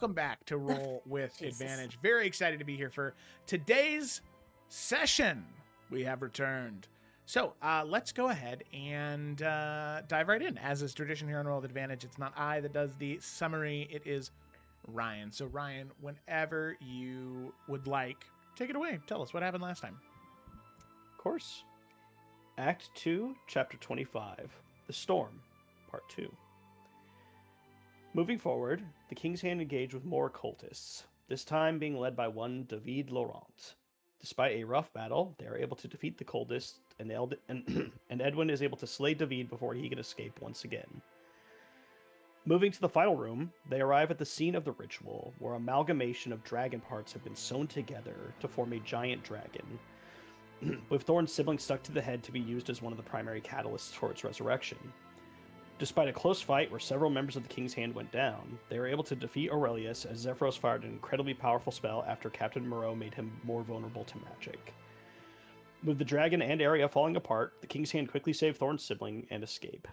welcome back to Roll with Jesus. Advantage. Very excited to be here for today's session. We have returned. So let's go ahead and dive right in. As is tradition here on Roll with Advantage, it's not I that does the summary, it is Ryan. So Ryan, whenever you would like, take it away. Tell us what happened last time. Of course. Act 2, Chapter 25, The Storm, Part 2. Moving forward, the King's Hand engaged with more cultists, this time being led by one David Laurent. Despite a rough battle, they are able to defeat the cultists, and Edwin is able to slay David before he can escape once again. Moving to the final room, they arrive at the scene of the ritual, where amalgamation of dragon parts have been sewn together to form a giant dragon, with Thorn's sibling stuck to the head to be used as one of the primary catalysts for its resurrection. Despite a close fight where several members of the King's Hand went down, they were able to defeat Aurelius as Zephyros fired an incredibly powerful spell after Captain Moreau made him more vulnerable to magic. With the dragon and area falling apart, the King's Hand quickly saved Thorn's sibling and escape.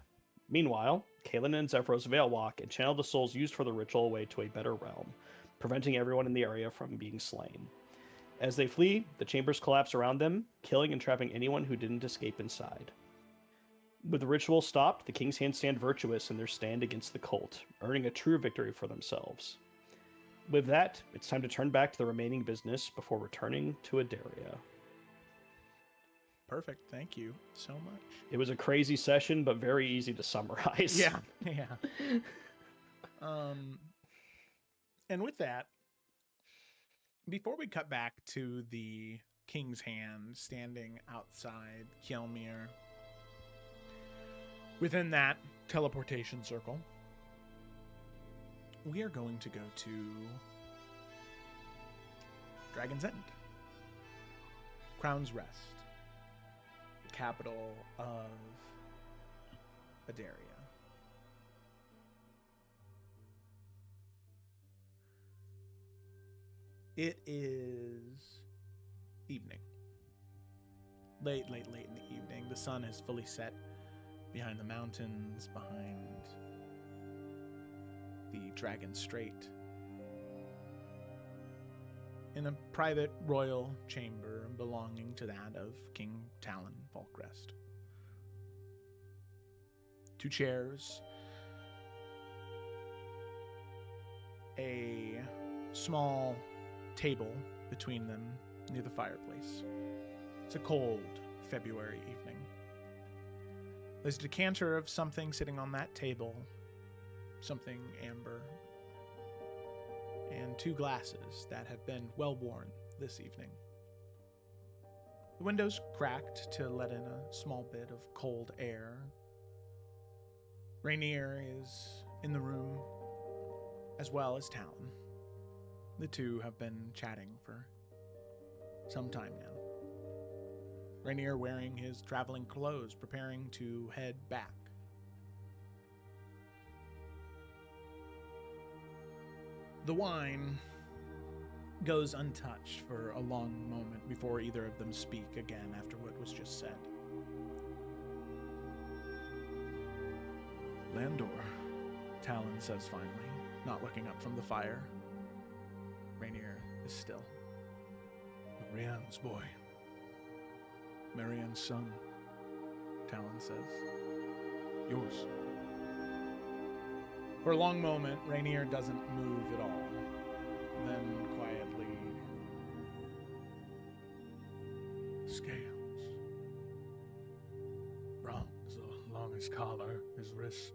Meanwhile, Kaelin and Zephyros veil walk and channel the souls used for the ritual away to a better realm, preventing everyone in the area from being slain. As they flee, the chambers collapse around them, killing and trapping anyone who didn't escape inside. With the ritual stopped, the King's Hand stand virtuous in their stand against the cult, earning a true victory for themselves. With that, it's time to turn back to the remaining business before returning to Adaria. Perfect. Thank you so much. It was a crazy session, but very easy to summarize. Yeah. And with that, before we cut back to the King's Hand standing outside Kjelmir, within that teleportation circle, we are going to go to Dragon's End, Crown's Rest, the capital of Adaria. It is evening. Late in the evening. The sun has fully set behind the mountains, behind the Dragon Strait, in a private royal chamber belonging to that of King Talon Falkrest. 2 chairs, a small table between them near the fireplace. It's a cold February evening. There's a decanter of something sitting on that table, something amber, and 2 glasses that have been well worn this evening. The window's cracked to let in a small bit of cold air. Rainier is in the room, as well as Talon. The two have been chatting for some time now. Rainier wearing his traveling clothes, preparing to head back. The wine goes untouched for a long moment before either of them speak again after what was just said. Landor, Talon says finally, not looking up from the fire. Rainier is still. Marianne's boy. Marianne's son, Talon says. Yours. For a long moment, Rainier doesn't move at all. Then quietly, scales. Bronze along his collar, his wrists.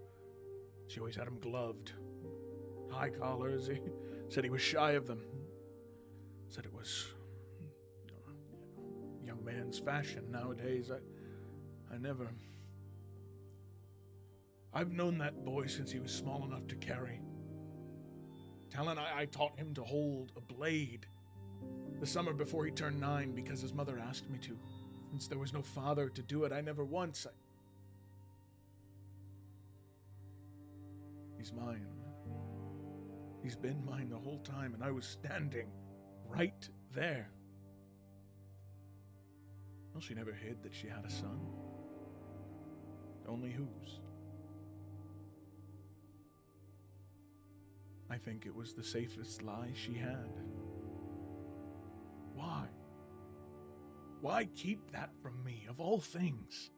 She always had him gloved. High collars. He said he was shy of them. Said it was young man's fashion nowadays. I've known that boy since he was small enough to carry. Talon, I taught him to hold a blade the summer before he turned 9 because his mother asked me to. Since there was no father to do it, I never once... He's mine. He's been mine the whole time, and I was standing right there. Well, she never hid that she had a son. Only whose? I think it was the safest lie she had. Why? Why keep that from me, of all things?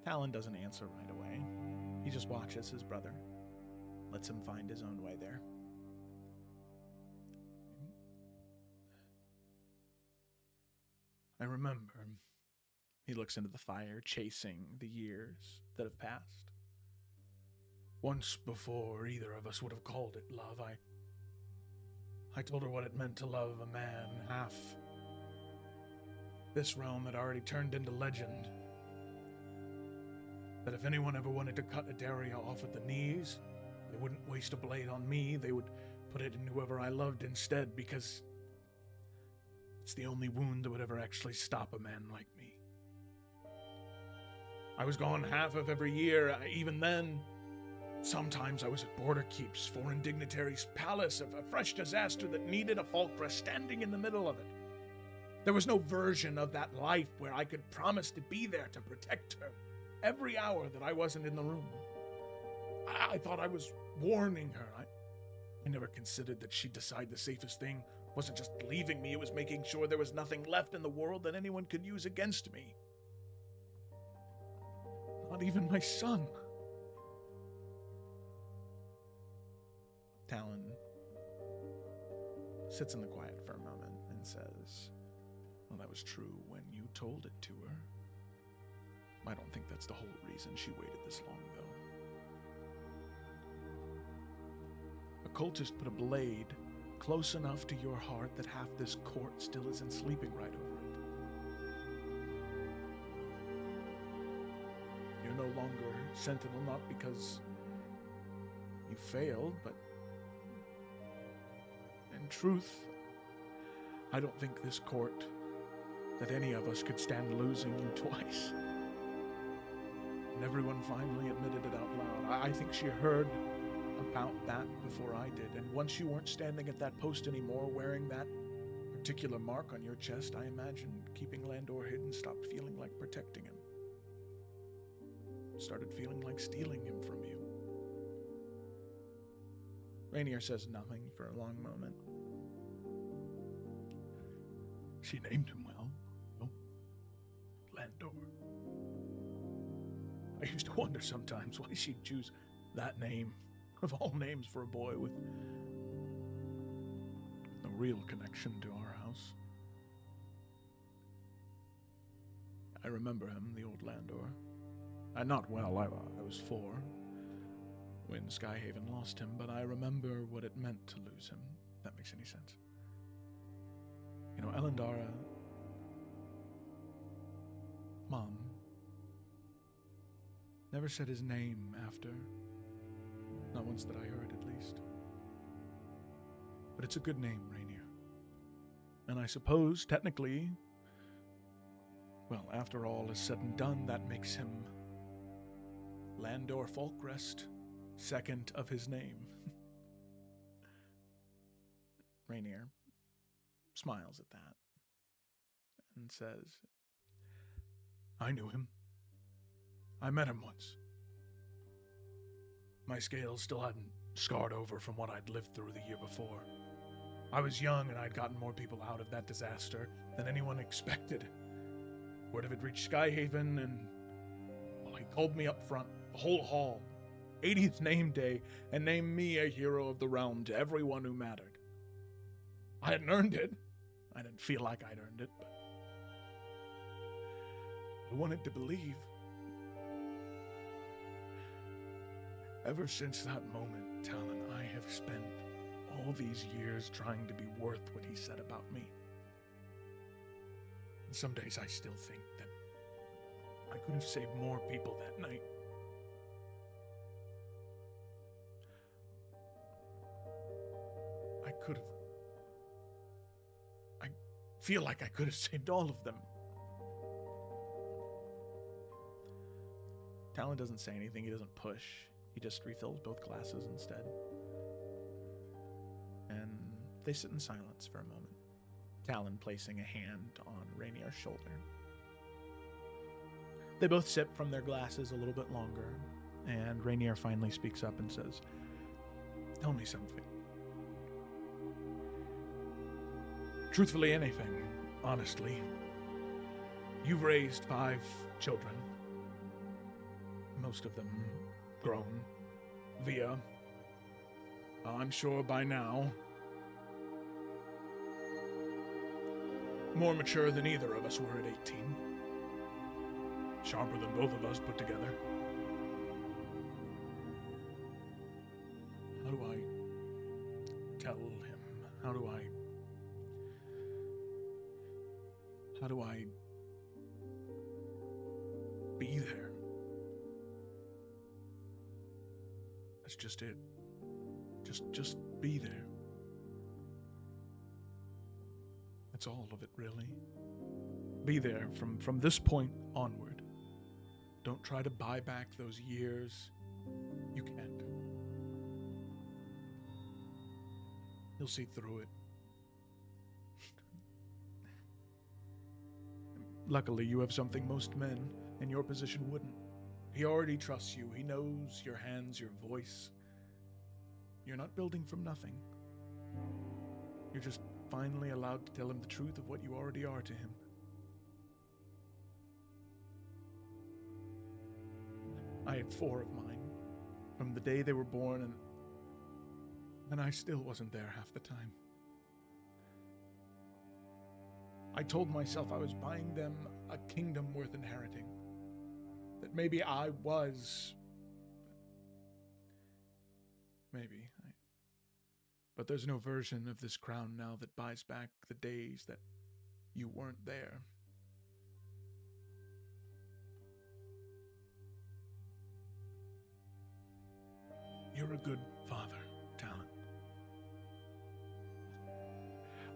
Talon doesn't answer right away. He just watches his brother, lets him find his own way there. I remember. He looks into the fire, chasing the years that have passed. Once before either of us would have called it love, I told her what it meant to love a man half this realm had already turned into legend. That if anyone ever wanted to cut Adaria off at the knees, they wouldn't waste a blade on me, they would put it in whoever I loved instead, because it's the only wound that would ever actually stop a man like me. I was gone half of every year, even then. Sometimes I was at border keeps, foreign dignitaries' palace, of a fresh disaster that needed a Falkra standing in the middle of it. There was no version of that life where I could promise to be there to protect her every hour that I wasn't in the room. I thought I was warning her. I never considered that she'd decide the safest thing wasn't just leaving me, it was making sure there was nothing left in the world that anyone could use against me. Not even my son. Talon sits in the quiet for a moment and says, well, that was true when you told it to her. I don't think that's the whole reason she waited this long, though. A cultist put a blade close enough to your heart that half this court still isn't sleeping right over it. You're no longer Sentinel, not because you failed, but in truth, I don't think this court, that any of us could stand losing you twice. And everyone finally admitted it out loud. I think she heard about that before I did, and once you weren't standing at that post anymore, wearing that particular mark on your chest, I imagined keeping Landor hidden stopped feeling like protecting him. Started feeling like stealing him from you. Rainier says nothing for a long moment. She named him well, Landor. I used to wonder sometimes why she'd choose that name, of all names, for a boy with no real connection to our house. I remember him, the old Landor. Not well, I was 4 when Skyhaven lost him, but I remember what it meant to lose him, if that makes any sense. You know, Elendara, Mom, never said his name after. Not once that I heard, at least. But it's a good name, Rainier. And I suppose, technically, well, after all is said and done, that makes him Landor Folkrest, second of his name. Rainier smiles at that and says, I knew him. I met him once. My scales still hadn't scarred over from what I'd lived through the year before. I was young and I'd gotten more people out of that disaster than anyone expected. Word of it reached Skyhaven and, well, he called me up front, the whole hall, 80th name day, and named me a hero of the realm to everyone who mattered. I hadn't earned it. I didn't feel like I'd earned it, but I wanted to believe. Ever since that moment, Talon, I have spent all these years trying to be worth what he said about me. And some days I still think that I could have saved more people that night. I could have. I feel like I could have saved all of them. Talon doesn't say anything, he doesn't push. He just refills both glasses instead. And they sit in silence for a moment, Talon placing a hand on Rainier's shoulder. They both sip from their glasses a little bit longer, and Rainier finally speaks up and says, Tell me something. Truthfully, anything, honestly. You've raised 5 children. Most of them grown. Via, I'm sure by now, more mature than either of us were at 18. Sharper than both of us put together. How do I tell him? How do I be there? That's just it. Just be there. That's all of it, really. Be there from this point onward. Don't try to buy back those years. You can't. You'll see through it. Luckily, you have something most men in your position wouldn't. He already trusts you. He knows your hands, your voice. You're not building from nothing. You're just finally allowed to tell him the truth of what you already are to him. I had 4 of mine from the day they were born, and I still wasn't there half the time. I told myself I was buying them a kingdom worth inheriting. That maybe I was. Maybe. But there's no version of this crown now that buys back the days that you weren't there. You're a good father, Talon.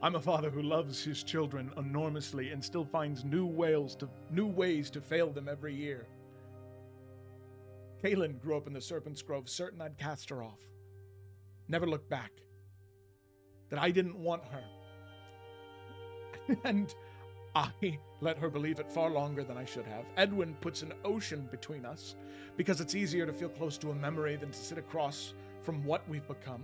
I'm a father who loves his children enormously and still finds new ways to fail them every year. Kaylin grew up in the Serpent's Grove, certain I'd cast her off. Never looked back. That I didn't want her. And I let her believe it far longer than I should have. Edwin puts an ocean between us because it's easier to feel close to a memory than to sit across from what we've become.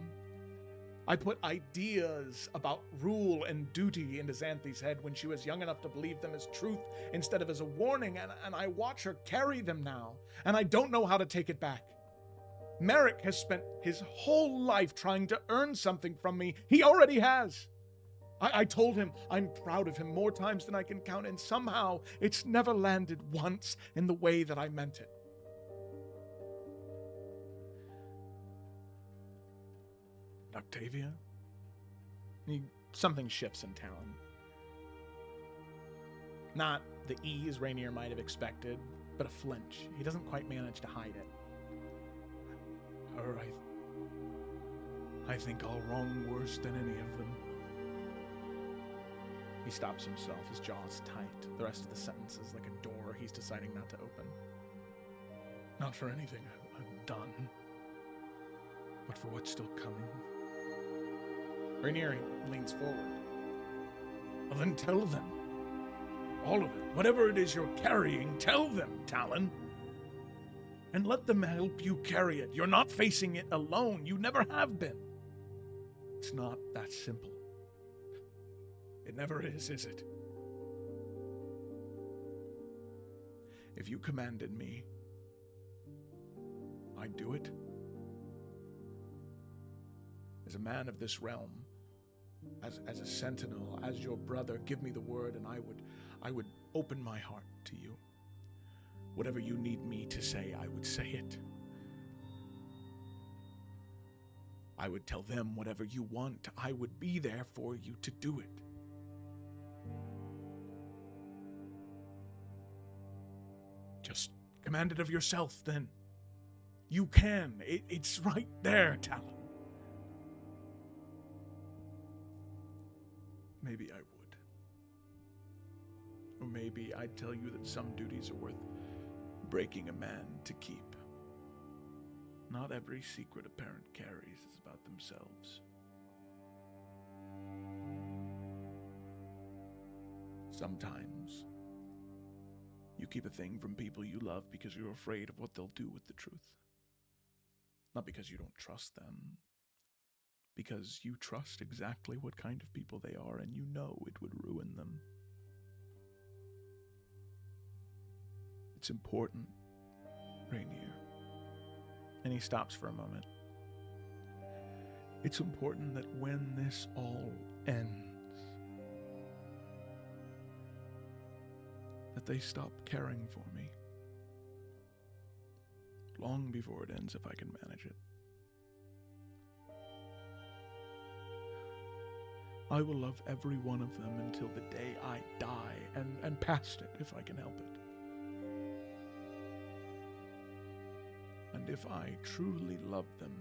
I put ideas about rule and duty into Xanthi's head when she was young enough to believe them as truth instead of as a warning, and I watch her carry them now, and I don't know how to take it back. Merrick has spent his whole life trying to earn something from me. He already has. I told him I'm proud of him more times than I can count, and somehow it's never landed once in the way that I meant it. Octavia? Something shifts in Talon. Not the ease Rainier might have expected, but a flinch. He doesn't quite manage to hide it. Her, I think I'll wrong worse than any of them. He stops himself, his jaw's tight. The rest of the sentence is like a door he's deciding not to open. Not for anything I've done, but for what's still coming. Rainier leans forward. Well, then tell them. All of it. Whatever it is you're carrying, tell them, Talon. And let them help you carry it. You're not facing it alone. You never have been. It's not that simple. It never is it? If you commanded me, I'd do it. As a man of this realm, as a sentinel, as your brother, give me the word and I would open my heart to you. Whatever you need me to say, I would say it. I would tell them whatever you want. I would be there for you to do it. Just command it of yourself, then. You can. It's right there, Talon. Maybe I would. Or maybe I'd tell you that some duties are worth breaking a man to keep. Not every secret a parent carries is about themselves. Sometimes you keep a thing from people you love because you're afraid of what they'll do with the truth. Not because you don't trust them, because you trust exactly what kind of people they are and you know it would ruin them. It's important, Rainier. And he stops for a moment. It's important that when this all ends, that they stop caring for me. Long before it ends, if I can manage it. I will love every one of them until the day I die, and past it, if I can help it. And if I truly love them,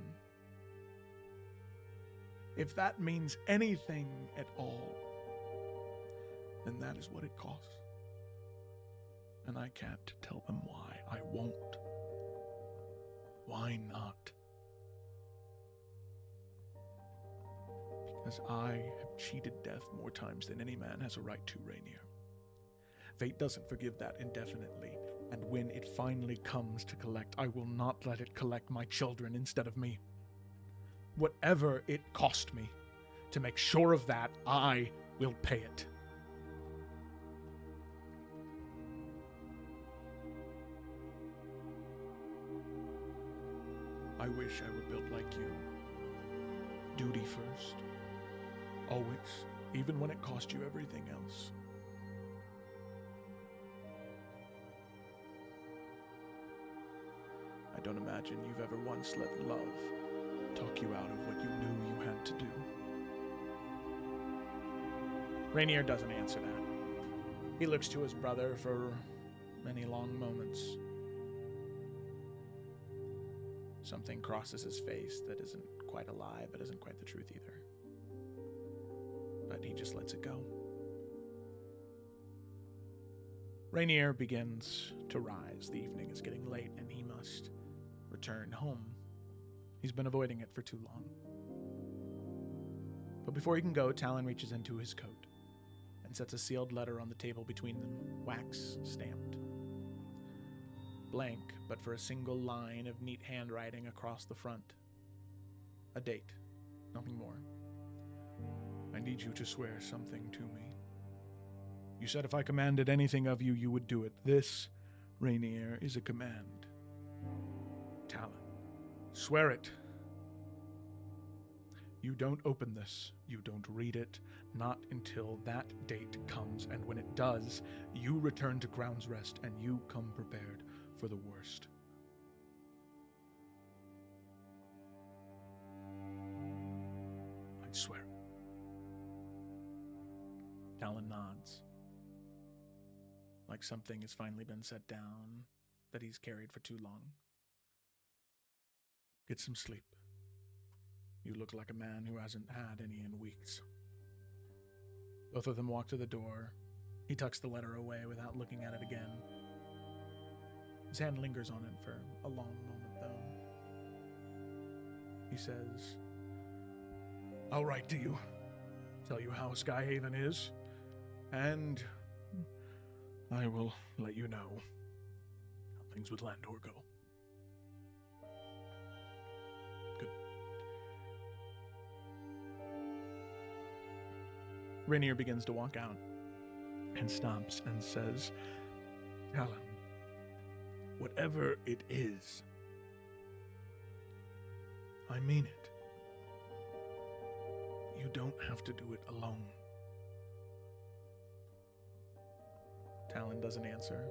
if that means anything at all, then that is what it costs. And I can't tell them why. I won't. Why not? Because I have cheated death more times than any man has a right to, Rainier. Fate doesn't forgive that indefinitely, and when it finally comes to collect, I will not let it collect my children instead of me. Whatever it cost me, to make sure of that, I will pay it. I wish I were built like you. Duty first. Always, even when it cost you everything else. I don't imagine you've ever once let love talk you out of what you knew you had to do. Rainier doesn't answer that. He looks to his brother for many long moments. Something crosses his face that isn't quite a lie, but isn't quite the truth either. But he just lets it go. Rainier begins to rise. The evening is getting late, and he must return home. He's been avoiding it for too long. But before he can go, Talon reaches into his coat and sets a sealed letter on the table between them, wax stamped. Blank, but for a single line of neat handwriting across the front. A date, nothing more. I need you to swear something to me. You said if I commanded anything of you, you would do it. This, Rainier, is a command. Talon, swear it. You don't open this. You don't read it. Not until that date comes. And when it does, you return to Ground's Rest and you come prepared for the worst. I swear it. Talon nods. Like something has finally been set down that he's carried for too long. Get some sleep. You look like a man who hasn't had any in weeks. Both of them walk to the door. He tucks the letter away without looking at it again. His hand lingers on it for a long moment, though. He says, I'll write to you. Tell you how Skyhaven is. And I will let you know how things with Landor go. Good. Rainier begins to walk out and stops and says, Talon, whatever it is, I mean it. You don't have to do it alone. Talon doesn't answer.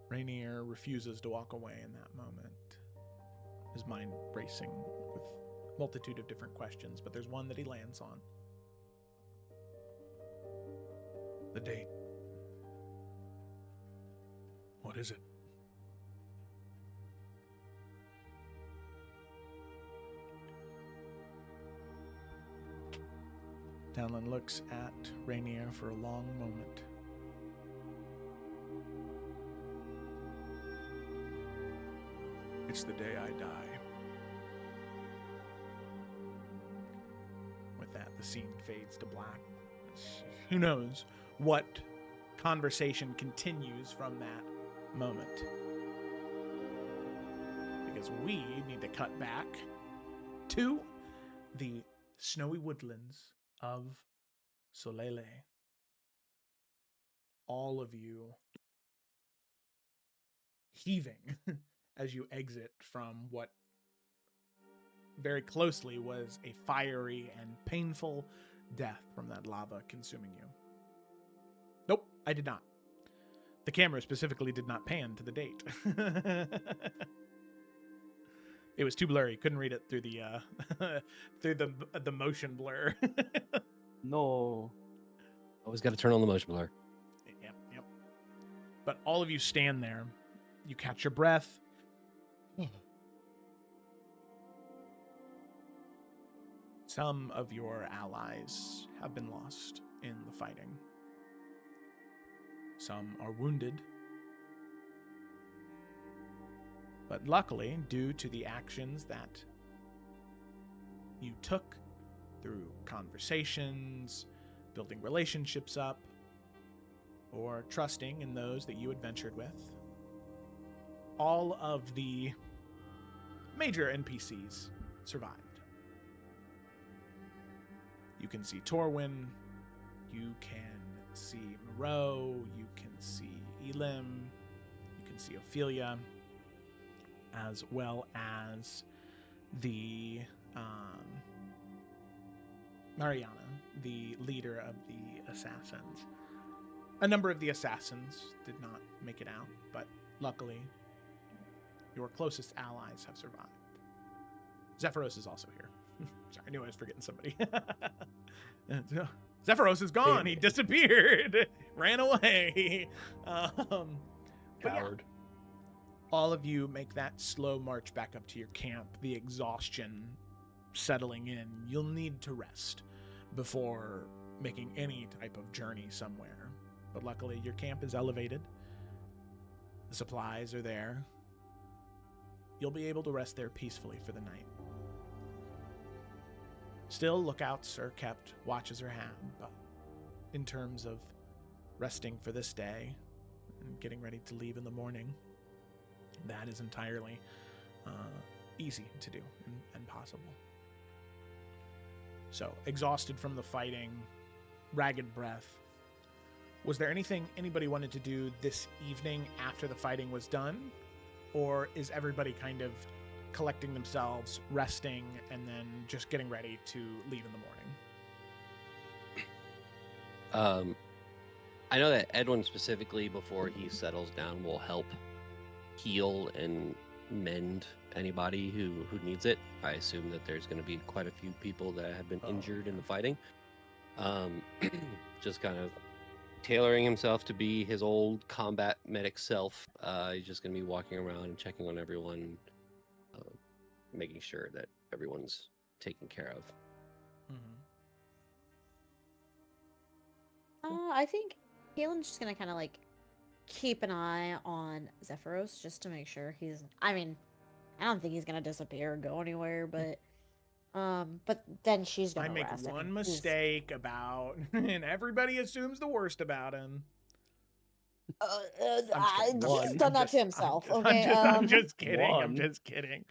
Rainier refuses to walk away in that moment, his mind racing with a multitude of different questions, but there's one that he lands on. The date. What is it? Talon looks at Rainier for a long moment. It's the day I die. With that, the scene fades to black. Who knows what conversation continues from that moment? Because we need to cut back to the snowy woodlands of Solele. All of you heaving as you exit from what very closely was a fiery and painful death from that lava consuming you. Nope, I did not. The camera specifically did not pan to the date. It was too blurry. Couldn't read it through the through the motion blur. No. Always got to turn on the motion blur. Yep. But all of you stand there. You catch your breath. Some of your allies have been lost in the fighting. Some are wounded. But luckily, due to the actions that you took through conversations, building relationships up, or trusting in those that you adventured with, all of the major NPCs survived. You can see Torwin, you can see Moreau, you can see Elim, you can see Ophelia, as well as the Mariana, the leader of the assassins. A number of the assassins did not make it out, but luckily, your closest allies have survived. Zephyros is also here. Sorry, I knew I was forgetting somebody. Zephyros is gone. He disappeared. Ran away. But yeah, all of you make that slow march back up to your camp, the exhaustion settling in. You'll need to rest before making any type of journey somewhere. But luckily, your camp is elevated. The supplies are there. You'll be able to rest there peacefully for the night. Still, lookouts are kept, watches are had, but in terms of resting for this day and getting ready to leave in the morning, that is entirely easy to do and possible. So, exhausted from the fighting, ragged breath. Was there anything anybody wanted to do this evening after the fighting was done? Or is everybody kind of collecting themselves, resting, and then just getting ready to leave in the morning? I know that Edwin specifically, before he settles down, will help heal and mend anybody who needs it. I assume that there's going to be quite a few people that have been injured in the fighting. Just kind of tailoring himself to be his old combat medic self. He's just going to be walking around and checking on everyone, making sure that everyone's taken care of. I think Kalen's just gonna kind of like keep an eye on Zephyros just to make sure he's. I mean, I don't think he's gonna disappear or go anywhere, but then she's gonna. I make rest. one mistake about, and everybody assumes the worst about him. He's done that to himself. I'm just kidding. One. I'm just kidding.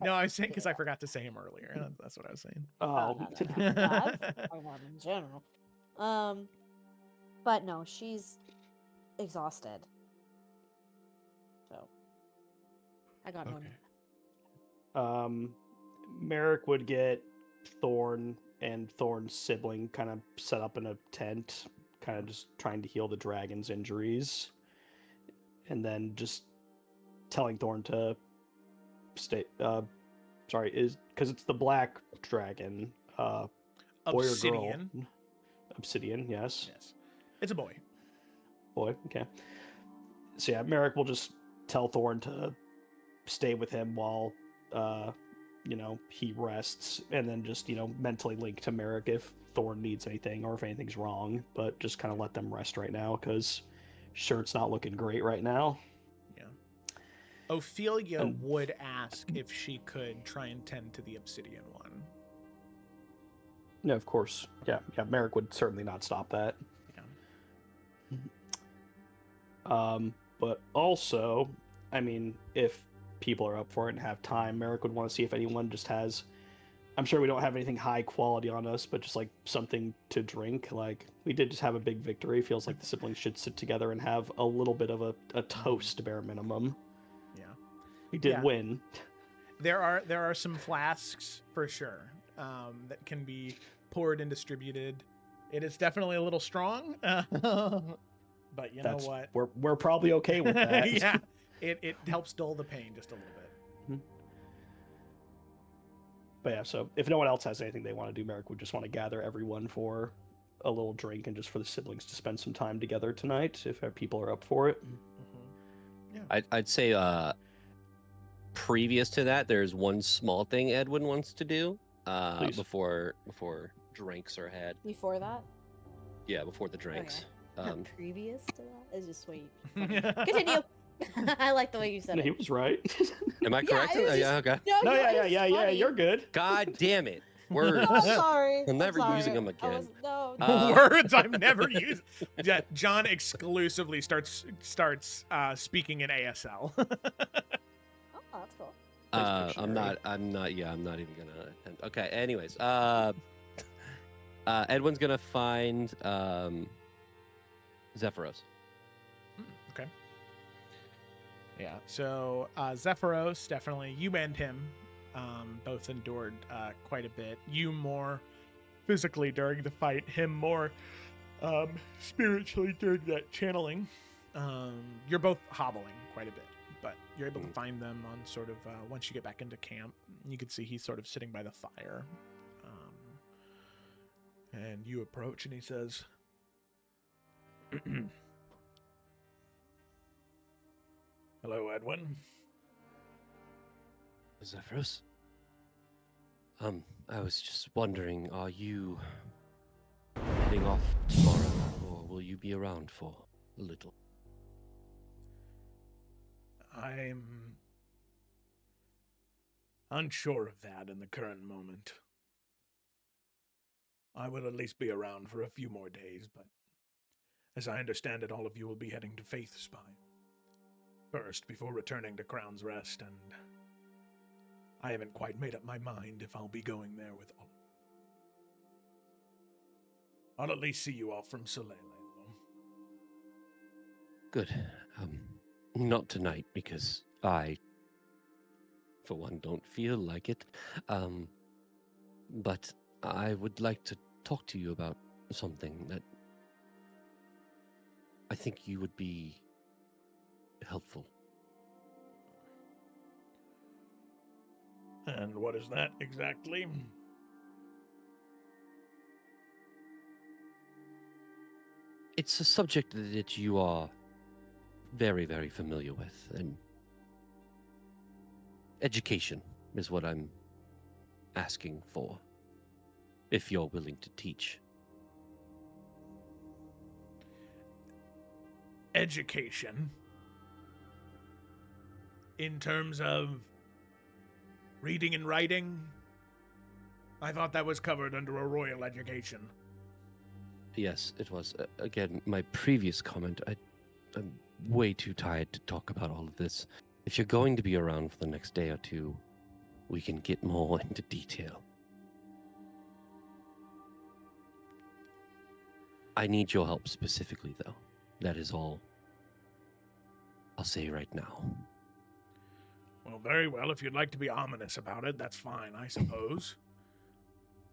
No, I was saying because I forgot to say him earlier. That's what I was saying. Oh. In general. But no, she's exhausted. So I got one. Merrick would get Thorn and Thorn's sibling kind of set up in a tent, kind of just trying to heal the dragon's injuries, and then just telling Thorn to stay. Is because it's the black dragon. Boy or Obsidian. girl? Obsidian, yes. Yes, it's a boy. Boy, okay. So yeah, Merrick will just tell Thorn to stay with him while, he rests, and then just, mentally link to Merrick if Thorn needs anything or if anything's wrong, but just kind of let them rest right now, because sure, it's not looking great right now. Yeah. Ophelia would ask if she could try and tend to the obsidian one. No, of course. Yeah, Merrick would certainly not stop that. Yeah. But also, I mean, if people are up for it and have time, Merrick would want to see if anyone just has I'm sure we don't have anything high quality on us, but just like something to drink. Like we did just have a big victory. Feels like the siblings should sit together and have a little bit of a toast, bare minimum. Yeah. We did win. There are some flasks for sure that can be poured and distributed. It is definitely a little strong, but you know what? We're probably okay with that. Yeah, it helps dull the pain just a little bit. But yeah, so if no one else has anything they want to do, Merrick would just want to gather everyone for a little drink and just for the siblings to spend some time together tonight, if people are up for it. Yeah. I'd say previous to that, there's one small thing Edwin wants to do before drinks are had. Before that? Yeah, before the drinks. Not previous to that? It's just sweet. Continue. I like the way you said He it. was right. Am I correct? it was just- Yeah, okay. No, yeah, funny. you're good. God damn it. Words. No, I'm sorry. I'm never sorry. using them I again. was- no, Words I'm never used. Yeah, John exclusively starts speaking in ASL. Oh, that's cool. I'm not even gonna attempt. Okay, anyways, Edwin's gonna find Zephyros. Okay. Yeah, so Zephyros, definitely, you and him both endured quite a bit. You more physically during the fight, him more spiritually during that channeling. You're both hobbling quite a bit, but you're able to find them on sort of, once you get back into camp, you can see he's sort of sitting by the fire. And you approach and he says, "Hello, Edwin." Zephyros? I was just wondering, are you heading off tomorrow, or will you be around for a little? I'm unsure of that in the current moment. I will at least be around for a few more days, but as I understand it, all of you will be heading to Faith Spine first before returning to Crown's Rest, and I haven't quite made up my mind if I'll be going there with all of you. I'll at least see you all from Soleil, though. Good. Not tonight, because I, for one, don't feel like it. But I would like to talk to you about something that I think you would be helpful. And what is that exactly? It's a subject that you are very, very familiar with, and education is what I'm asking for, if you're willing to teach. Education? In terms of reading and writing? I thought that was covered under a royal education. Yes, it was. Again, my previous comment, I'm way too tired to talk about all of this. If you're going to be around for the next day or two, we can get more into detail. I need your help specifically, though. That is all I'll say right now. Well, very well. If you'd like to be ominous about it, that's fine, I suppose.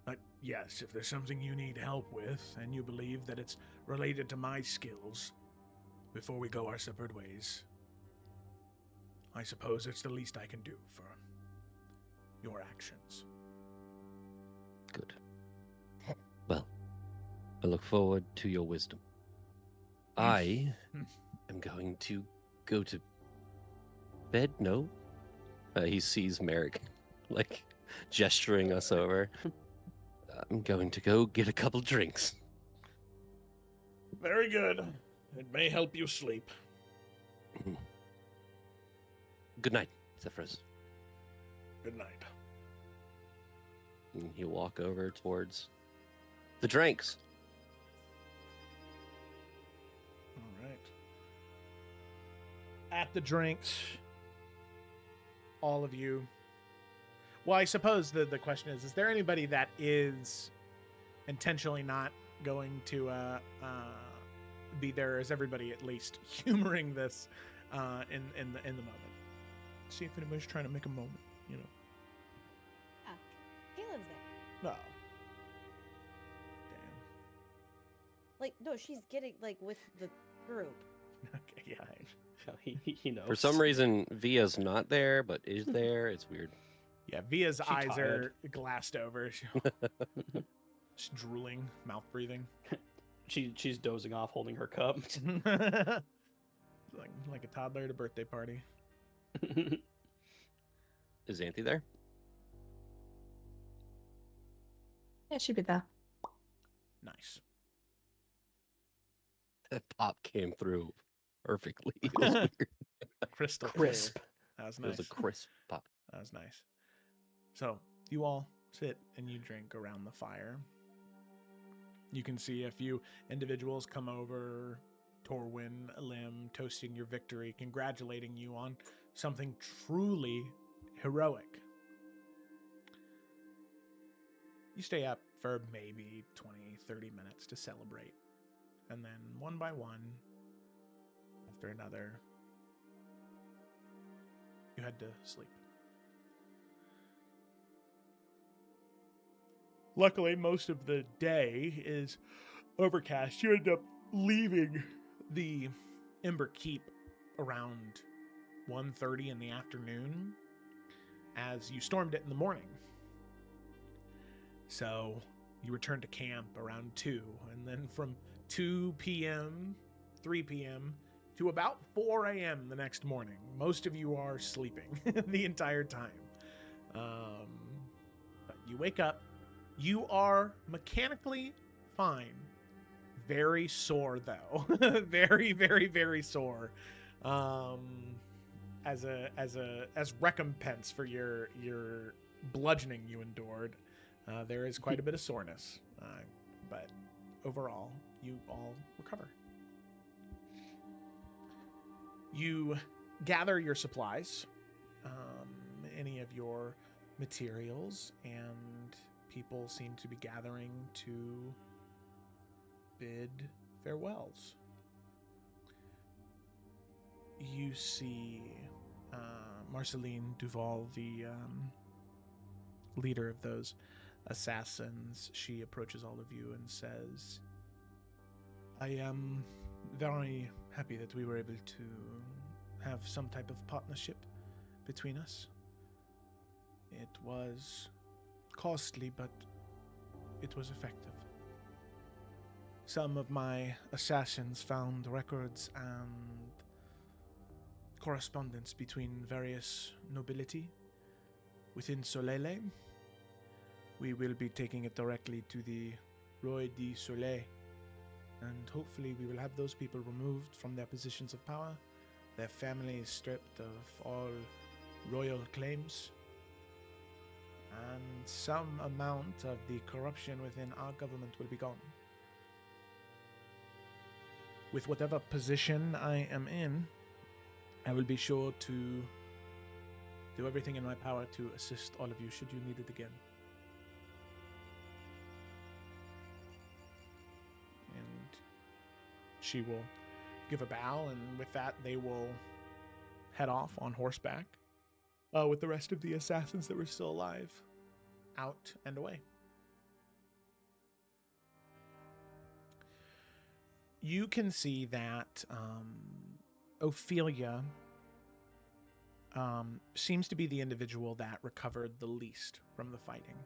But yes, if there's something you need help with, and you believe that it's related to my skills, before we go our separate ways, I suppose it's the least I can do for your actions. Good. Well, I look forward to your wisdom. I am going to go to bed. No? He sees Merrick, like, gesturing us over. I'm going to go get a couple drinks. Very good. It may help you sleep. Good night, Zephyros. Good night. And he'll walk over towards the drinks. All right. At the drinks, all of you. Well, I suppose the question is there anybody that is intentionally not going to be there? Is everybody at least humoring this in the moment? See if anybody's trying to make a moment, you know. Yeah, Kaylin's there. No. Damn. Like, no, she's getting like with the group. Okay, yeah. He knows. For some reason, Via's not there, but is there. It's weird. Yeah, Via's She eyes tired. are glassed over. She's drooling, mouth breathing. She's dozing off, holding her cup. like a toddler at a birthday party. Is Auntie there? Yeah, she'd be there. Nice. That pop came through perfectly. It was weird. Crystal clear. Crisp. That was It nice. was a crisp pop. That was nice. So you all sit and you drink around the fire. You can see a few individuals come over, Torwin, Lim, toasting your victory, congratulating you on something truly heroic. You stay up for maybe 20, 30 minutes to celebrate. And then one by one, after another, you head to sleep. Luckily, most of the day is overcast. You end up leaving the Ember Keep around 1:30 in the afternoon as you stormed it in the morning. So you return to camp around 2, and then from 2 p.m., 3 p.m., to about 4 a.m. the next morning, most of you are sleeping the entire time. But you wake up. You are mechanically fine. Very sore, though. Very, very, very sore. As recompense for your bludgeoning you endured, there is quite a bit of soreness. But overall, you all recover. You gather your supplies, any of your materials, and people seem to be gathering to bid farewells. You see Marceline Duval, the leader of those assassins. She approaches all of you and says, I am very happy that we were able to have some type of partnership between us. It was costly, but it was effective. Some of my assassins found records and correspondence between various nobility within Solele. We will be taking it directly to the Roi de Soleil, and hopefully we will have those people removed from their positions of power, their families stripped of all royal claims, and some amount of the corruption within our government will be gone. With whatever position I am in, I will be sure to do everything in my power to assist all of you should you need it again. And she will give a bow, and with that they will head off on horseback with the rest of the assassins that were still alive, out and away. You can see that Ophelia seems to be the individual that recovered the least from the fighting.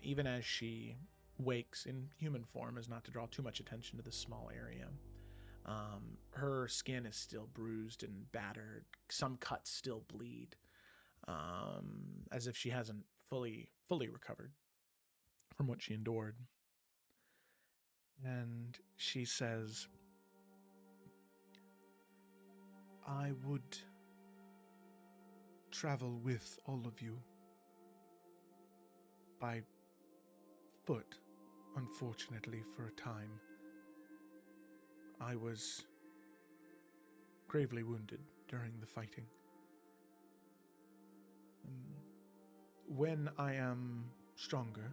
Even as she wakes in human form, as not to draw too much attention to this small area. Her skin is still bruised and battered. Some cuts still bleed, as if she hasn't fully recovered from what she endured. And she says, I would travel with all of you by foot, unfortunately, for a time. I was gravely wounded during the fighting. when I am stronger,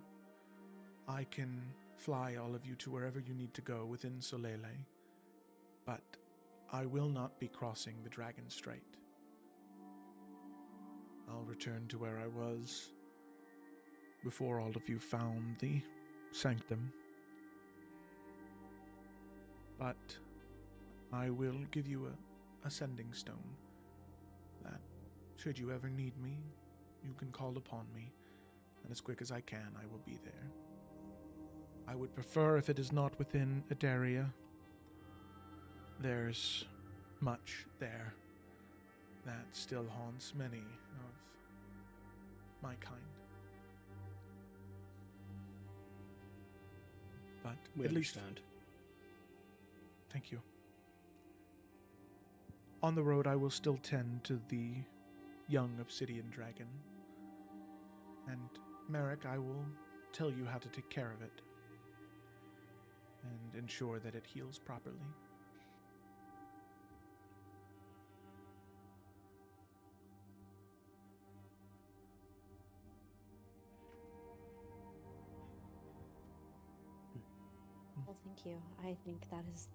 I can fly all of you to wherever you need to go within Solele, but I will not be crossing the Dragon Strait. I'll return to where I was before all of you found the sanctum. But I will give you a sending stone that, should you ever need me, you can call upon me, and as quick as I can, I will be there. I would prefer if it is not within Adaria. There's much there that still haunts many of my kind. But We at least, understand. thank you. On the road, I will still tend to the young obsidian dragon. And Merrick, I will tell you how to take care of it and ensure that it heals properly. Well, thank you. I think that is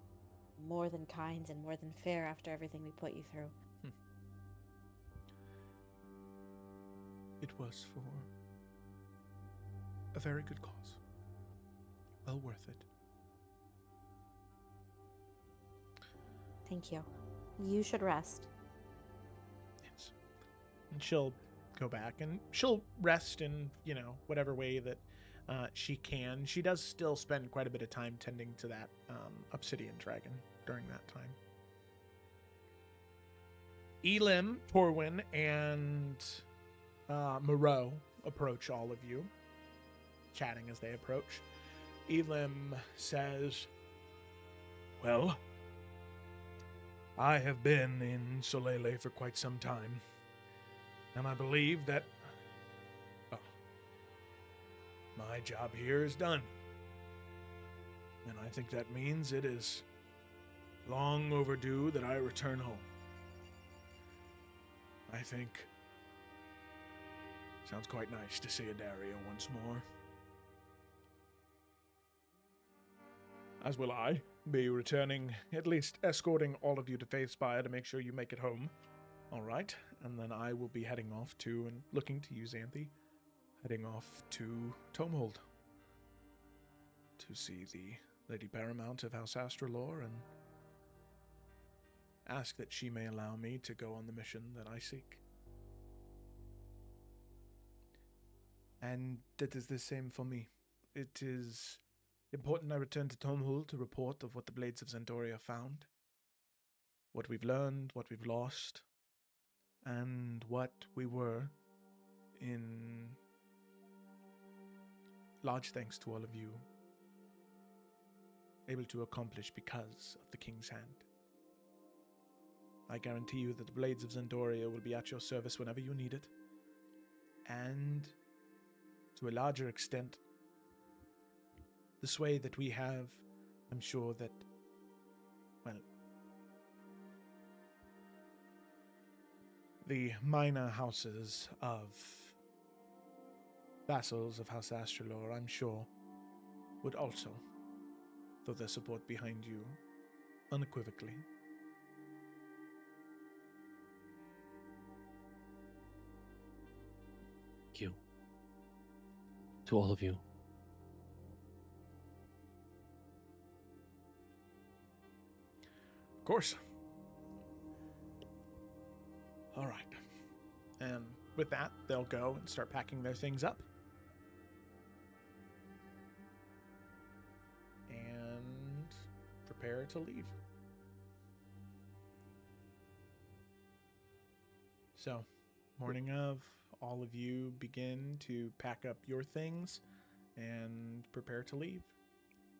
more than kind and more than fair after everything we put you through. It was for a very good cause. Well worth it. Thank you. You should rest. Yes. And she'll go back and she'll rest in, whatever way that she can. She does still spend quite a bit of time tending to that obsidian dragon during that time. Elim, Torwin, and Moreau approach all of you, chatting as they approach. Elim says, Well, I have been in Solele for quite some time, and I believe that my job here is done. And I think that means it is long overdue that I return home. I think sounds quite nice to see Adaria once more. As will I be returning, at least escorting all of you to Faithspire to make sure you make it home. All right, and then I will be heading off to, and looking to you, Xanthi, heading off to Tomehold to see the Lady Paramount of House Astralore and ask that she may allow me to go on the mission that I seek. And that is the same for me. It is important I return to Tomehold to report of what the Blades of Zendoria found, what we've learned, what we've lost, and what we were, in large thanks to all of you, able to accomplish because of the King's Hand. I guarantee you that the Blades of Zendoria will be at your service whenever you need it, and to a larger extent, the sway that we have, I'm sure that, well, the minor houses of vassals of House Astralore, I'm sure, would also throw their support behind you unequivocally. Thank you. To all of you. Of course. All right. and with that, they'll go and start packing their things up. And prepare to leave. So, morning of, all of you begin to pack up your things and prepare to leave.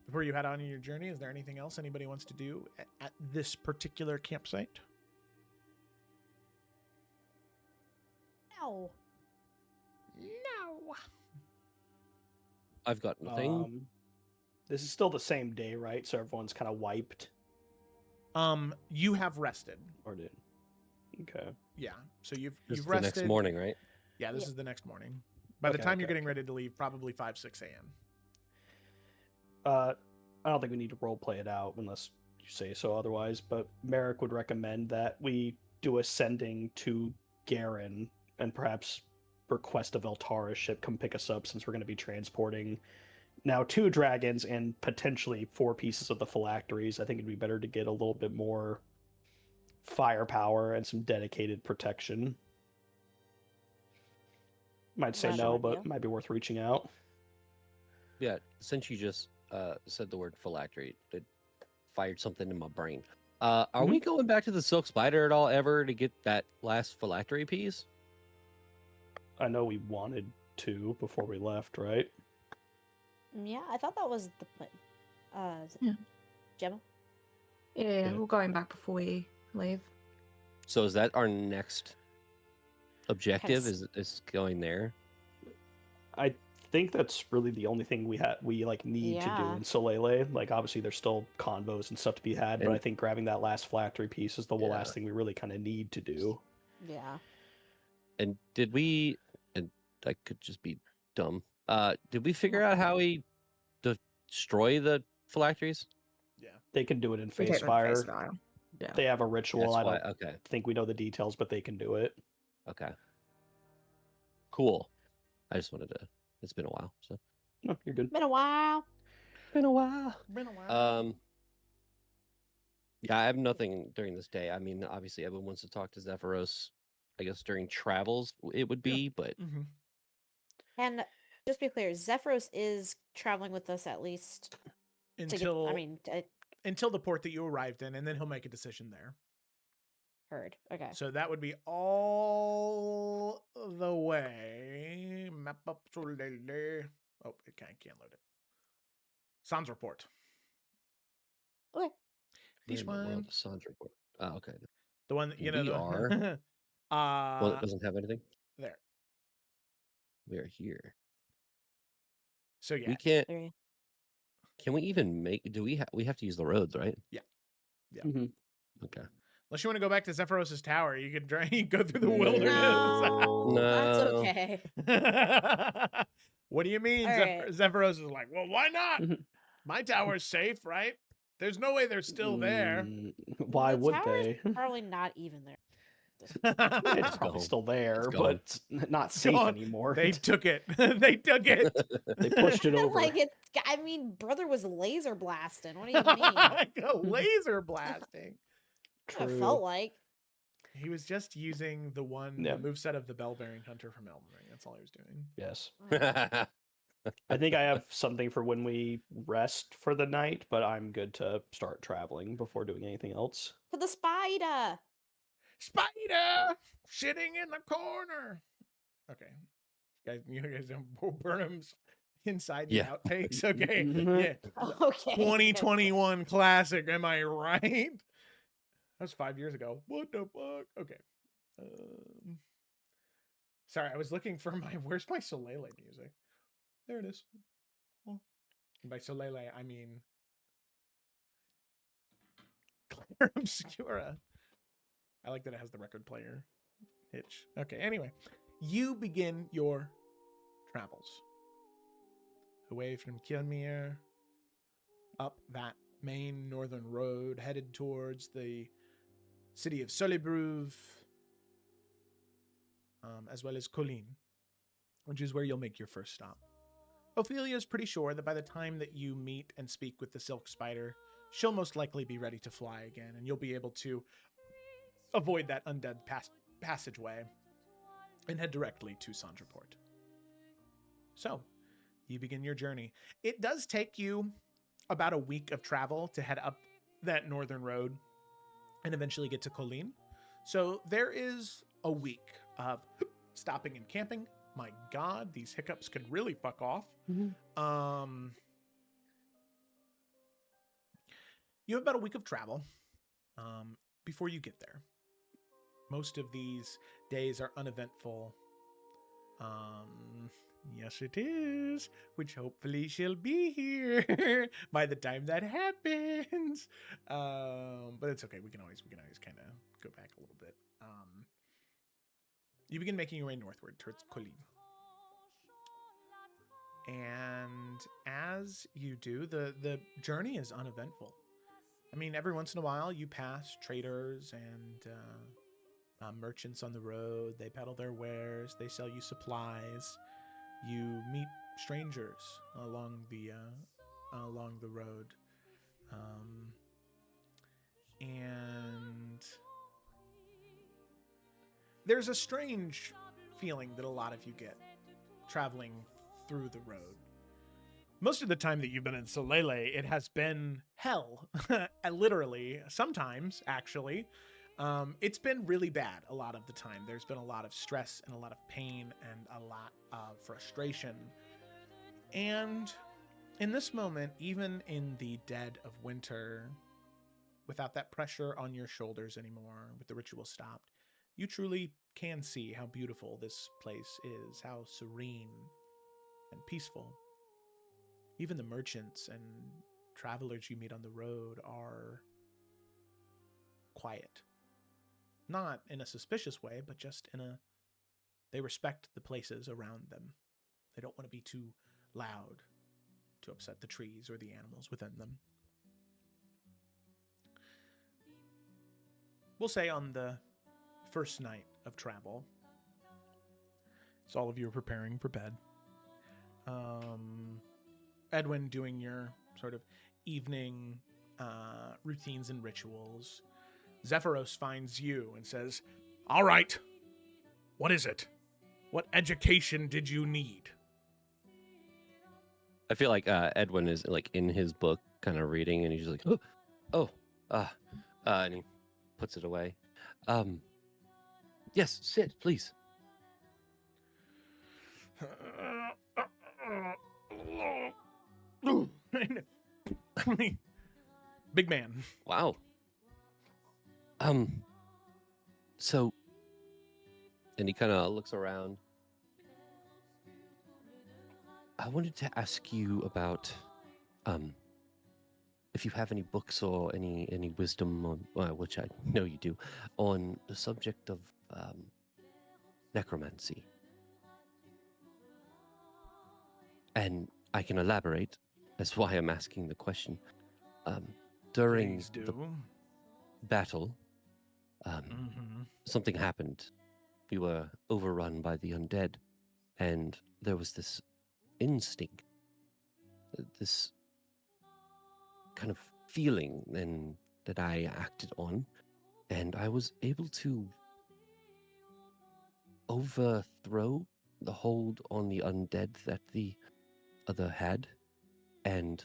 Before you head on your journey, is there anything else anybody wants to do at this particular campsite? No. No. I've got nothing. This is still the same day, right? So everyone's kind of wiped. You have rested. Or did? Okay. Yeah. So This is you've the rested. next morning, right? Yeah, this Yeah. is the next morning. By the Okay, time you're okay, getting okay. ready to leave, probably 5-6 a.m. I don't think we need to role play it out unless you say so otherwise, but Merrick would recommend that we do a sending to Garen and perhaps request a Veltara ship come pick us up, since we're going to be transporting now 2 dragons and potentially 4 pieces of the phylacteries. I think it'd be better to get a little bit more firepower and some dedicated protection. Might say That's no, an but idea. might be worth reaching out. Yeah, since you just said the word phylactery, it fired something in my brain. Are we going back to the Silk Spider at all ever to get that last phylactery piece? I know we wanted to before we left, right? Yeah, I thought that was the plan. Is it Yeah. Gemma? Yeah, Yeah. we're going back before we leave. So is that our next objective? Yes. Is going there? I think that's really the only thing we need to do Yeah. in Solele. Like, obviously there's still convos and stuff to be had, but I And- think grabbing that last phylactery piece is the Yeah. last thing we really kind of need to do. Yeah. And did we? And I could just be dumb. Did we figure out how we destroy the phylacteries? They can do it in We Face take them face Fire. value. Yeah. They have a ritual. That's I why. don't Okay. think we know the details, but they can do it. Okay. Cool. I just wanted to. It's been a while, so. No, you're good. Been a while. Been a while. Been a while. Yeah, I have nothing during this day. I mean, obviously, everyone wants to talk to Zephyros. I guess during travels it would be, but Mm-hmm. And just be clear, Zephyros is traveling with us at least to Until get. I mean, I until the port that you arrived in, and then he'll make a decision there. heard. Okay. So that would be all the way. Map up Solele. Oh, it can't load it. Sans report. Okay. This where in the world one. is Sans report? Oh, okay. The one that, you know, We the Well, it doesn't have anything. there. We are here. So yeah. We can't. There you- Can we even make? Do we? We have to use the roads, right? Yeah. Mhm. Okay. Unless you want to go back to Zephyros' tower, you could go through the wilderness. No, that's No. okay. What do you mean? All right. Zephyros is like, well, why not? Mhm. My tower's safe, right? There's no way they're still there. Why The would tower's they? Probably not even there. It's Let's probably go. still there, Let's go. but not safe Gone. anymore. They took it. They took it. They pushed it over. Like it. I mean, brother was laser blasting. What do you mean? Laser blasting. It felt like. He was just using the Yeah. moveset of the bell-bearing hunter from Elden Ring. That's all he was doing. Yes. I think I have something for when we rest for the night, but I'm good to start traveling before doing anything else. To the spider. Spider shitting in the corner. Okay, you guys don't burn him inside the Yeah. outtakes. Okay, Mhm. yeah. Okay. 2021 classic. Am I right? That was 5 years ago. What the fuck? Okay. Sorry, I was looking for my. Where's my Solele music? There it is. Oh. And by Solele, I mean Claire Obscura. I like that it has the record player hitch. Okay, anyway. You begin your travels. Away from Kjelmir, up that main northern road, headed towards the city of Solibruv, as well as Colleen, which is where you'll make your first stop. Ophelia's pretty sure that by the time that you meet and speak with the Silk Spider, she'll most likely be ready to fly again, and you'll be able to avoid that undead passageway and head directly to Sandraport. So, you begin your journey. It does take you about a week of travel to head up that northern road and eventually get to Colleen. So there is a week of stopping and camping. My God, these hiccups could really fuck off. Mhm. You have about a week of travel before you get there. Most of these days are uneventful. Yes, it is. Which hopefully she'll be here by the time that happens. But it's okay. We can always kind of go back a little bit. You begin making your way northward towards Colleen. And as you do, the journey is uneventful. I mean, every once in a while you pass traders and merchants on the road. They peddle their wares. They sell you supplies. You meet strangers along the road, and there's a strange feeling that a lot of you get traveling through the road. Most of the time that you've been in Solele, it has been hell, literally. Sometimes, actually. It's been really bad a lot of the time. There's been a lot of stress and a lot of pain and a lot of frustration. And in this moment, even in the dead of winter, without that pressure on your shoulders anymore, with the ritual stopped, you truly can see how beautiful this place is, how serene and peaceful. Even the merchants and travelers you meet on the road are quiet. Not in a suspicious way, but just they respect the places around them. They don't want to be too loud to upset the trees or the animals within them. We'll say on the first night of travel, so all of you are preparing for bed. Edwin doing your sort of evening routines and rituals. Zephyros finds you and says, "All right, what is it? What education did you need?" I feel like Edwin is like in his book, kind of reading, and he's just like, and he puts it away. Yes, sit, please. Big man. Wow. So, and he kind of looks around. I wanted to ask you about, if you have any books or any wisdom, on, which I know you do, on the subject of necromancy. And I can elaborate. That's why I'm asking the question. During the battle, something happened. We were overrun by the undead, and there was this instinct, this kind of feeling that I acted on, and I was able to overthrow the hold on the undead that the other had, and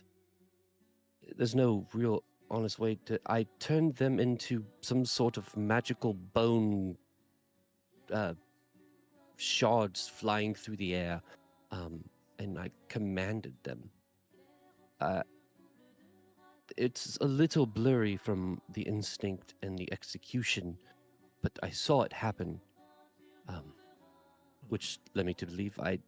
there's no real honest way to... I turned them into some sort of magical bone shards flying through the air, and I commanded them. It's a little blurry from the instinct and the execution, but I saw it happen, which led me to believe I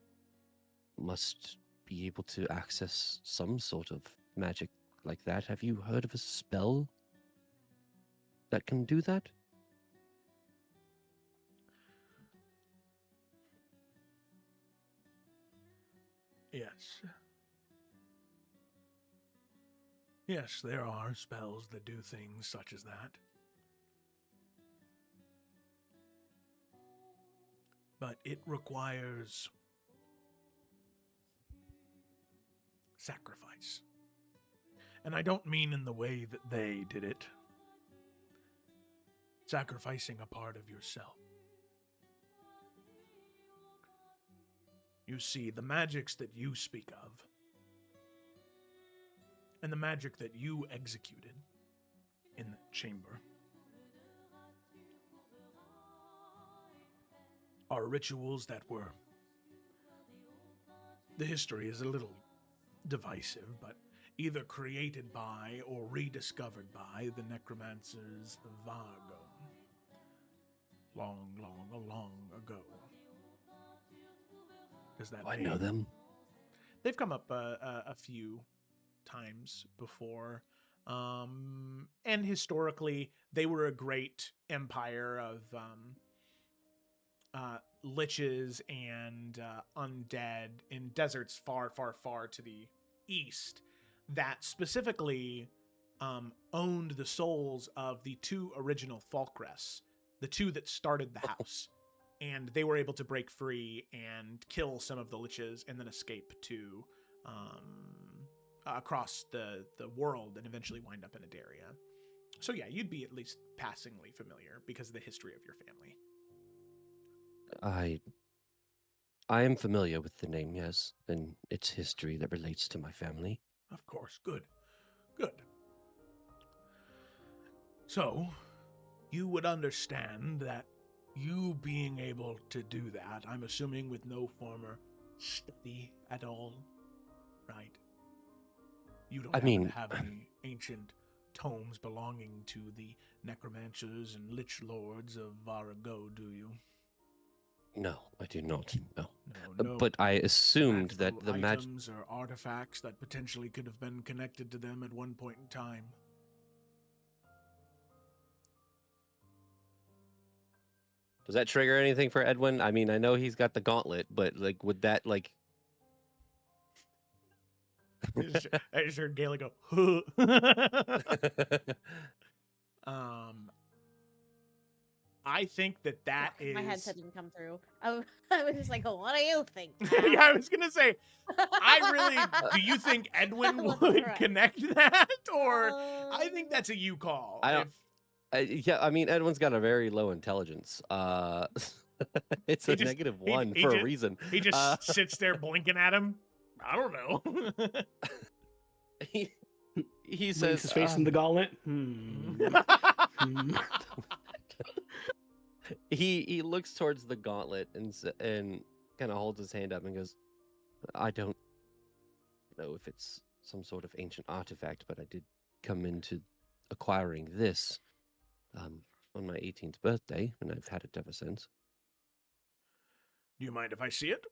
must be able to access some sort of magic like that. Have you heard of a spell that can do that? Yes. Yes, there are spells that do things such as that. But it requires sacrifice. And I don't mean in the way that they did it. Sacrificing a part of yourself. You see, the magics that you speak of, and the magic that you executed in the chamber, are rituals that were... The history is a little divisive, but either created by or rediscovered by the necromancers of Vargo. Long ago. Does that I know them. They've come up a few times before. And historically, they were a great empire of liches and undead in deserts far, far, far to the east that specifically owned the souls of the 2 original Falkrests, the 2 that started the house. And they were able to break free and kill some of the liches and then escape to across the world and eventually wind up in Adaria. So yeah, you'd be at least passingly familiar because of the history of your family. I am familiar with the name, yes, and its history that relates to my family. Of course. Good. Good. So, you would understand that you being able to do that, I'm assuming with no former study at all, right? You don't have any ancient tomes belonging to the necromancers and lich lords of Varago, do you? No, I do not. No. No But I assumed that the magic. items or artifacts that potentially could have been connected to them at one point in time. Does that trigger anything for Edwin? I mean, I know he's got the gauntlet, but like, would that like? I just heard Galen go, I think that is... My headset didn't come through. I was just like, oh, what do you think? Yeah, I was gonna say, do you think Edwin would connect that? Or I think that's a you call. I don't... yeah, I mean, Edwin's got a very low intelligence. It's a -1 for a reason. He just sits there blinking at him. I don't know. he says Leans his face in the gauntlet. He looks towards the gauntlet and kind of holds his hand up and goes, I don't know if it's some sort of ancient artifact, but I did come into acquiring this on my 18th birthday, and I've had it ever since. Do you mind if I see it?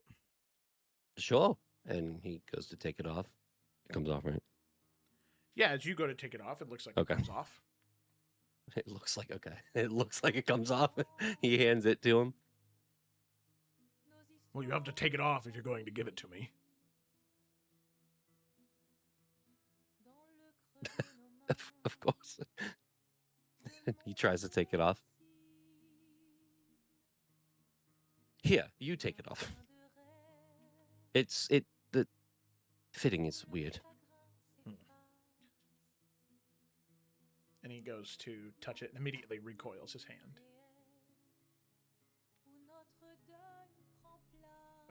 Sure. And he goes to take it off. It comes off, right? Yeah, as you go to take it off, it looks like Okay. it comes off. It looks like, okay. It looks like it comes off. He hands it to him. Well, you have to take it off if you're going to give it to me. Of course. He tries to take it off. Here, you take it off. The fitting is weird. And he goes to touch it and immediately recoils his hand.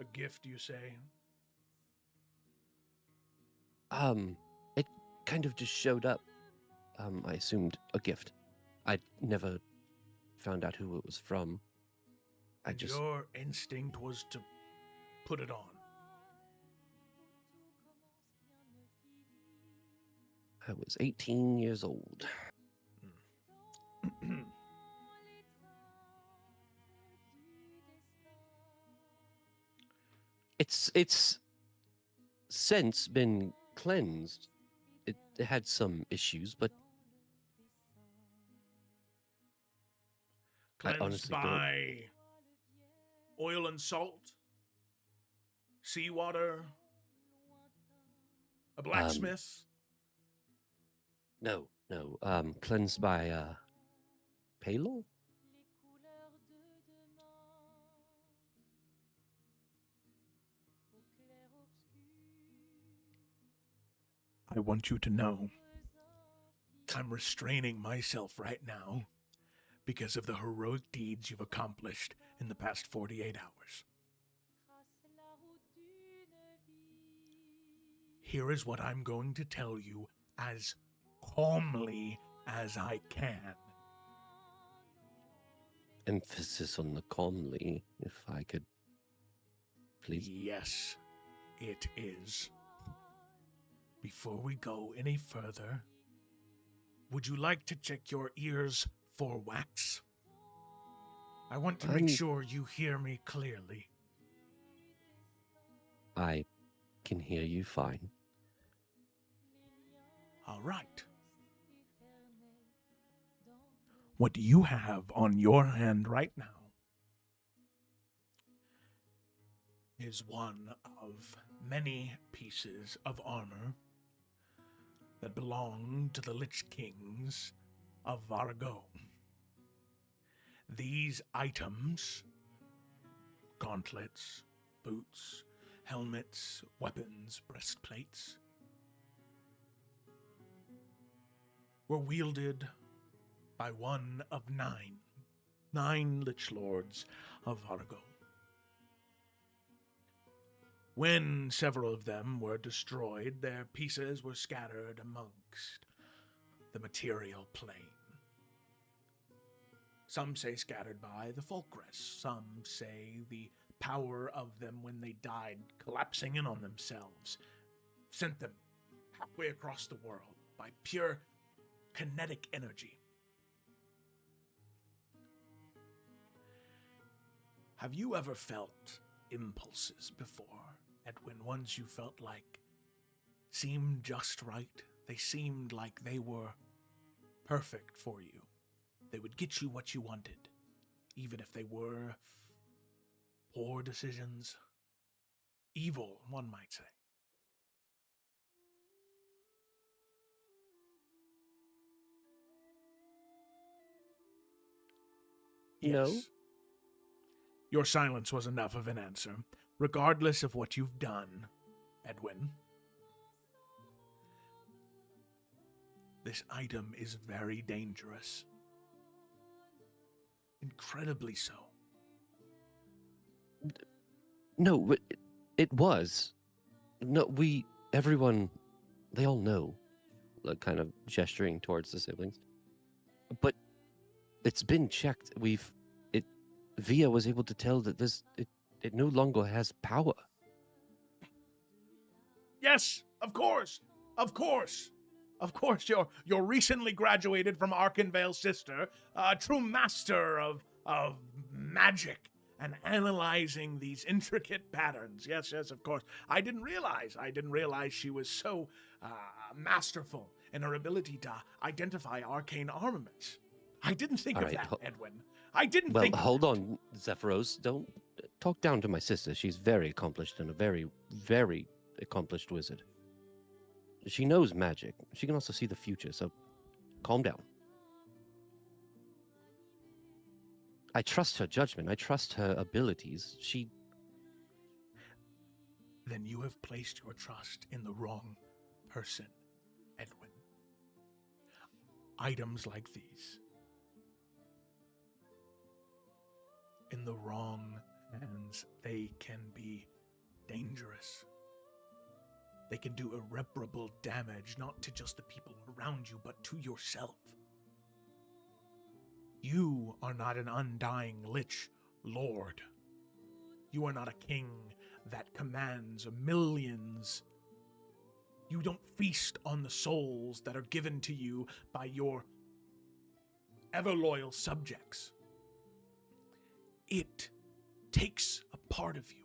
A gift, you say? It kind of just showed up. I assumed a gift. I never found out who it was from. Your instinct was to put it on. I was 18 years old. It's since been cleansed. It had some issues, but I Cleansed honestly by oil and salt, seawater, a blacksmith. No. Cleansed by Palo? I want you to know I'm restraining myself right now because of the heroic deeds you've accomplished in the past 48 hours. Here is what I'm going to tell you as calmly as I can. Emphasis on the calmly, if I could, please. Yes, it is. Before we go any further, would you like to check your ears for wax? I want to make sure you hear me clearly. I can hear you fine. All right. What you have on your hand right now is one of many pieces of armor that belong to the Lich Kings of Vargo. These items, gauntlets, boots, helmets, weapons, breastplates, were wielded by one of nine Lich Lords of Vargo. When several of them were destroyed, their pieces were scattered amongst the material plane. Some say scattered by the Fulcrest, some say the power of them when they died collapsing in on themselves sent them halfway across the world by pure kinetic energy. Have you ever felt impulses before, Edwin? Ones you felt like seemed just right? They seemed like they were perfect for you. They would get you what you wanted, even if they were poor decisions. Evil, one might say. No. Yes. Your silence was enough of an answer. Regardless of what you've done, Edwin, this item is very dangerous. Incredibly so. No, but it was. No, everyone, they all know, like, kind of gesturing towards the siblings. But it's been checked. Via was able to tell that it no longer has power. Yes, of course. Of course. Of course, you're recently graduated from Arkenvale's sister, a true master of magic and analyzing these intricate patterns. Yes, of course. I didn't realize she was so masterful in her ability to identify arcane armaments. I didn't think All of right, that, Edwin. I didn't think of Hold that. on, Zephyros. Don't talk down to my sister. She's very accomplished and a very, very accomplished wizard. She knows magic. She can also see the future, so calm down. I trust her judgment. I trust her abilities. Then you have placed your trust in the wrong person, Edwin. Items like these, in the wrong hands, they can be dangerous. They can do irreparable damage, not to just the people around you, but to yourself. You are not an undying Lich Lord. You are not a king that commands millions. You don't feast on the souls that are given to you by your ever-loyal subjects. It takes a part of you.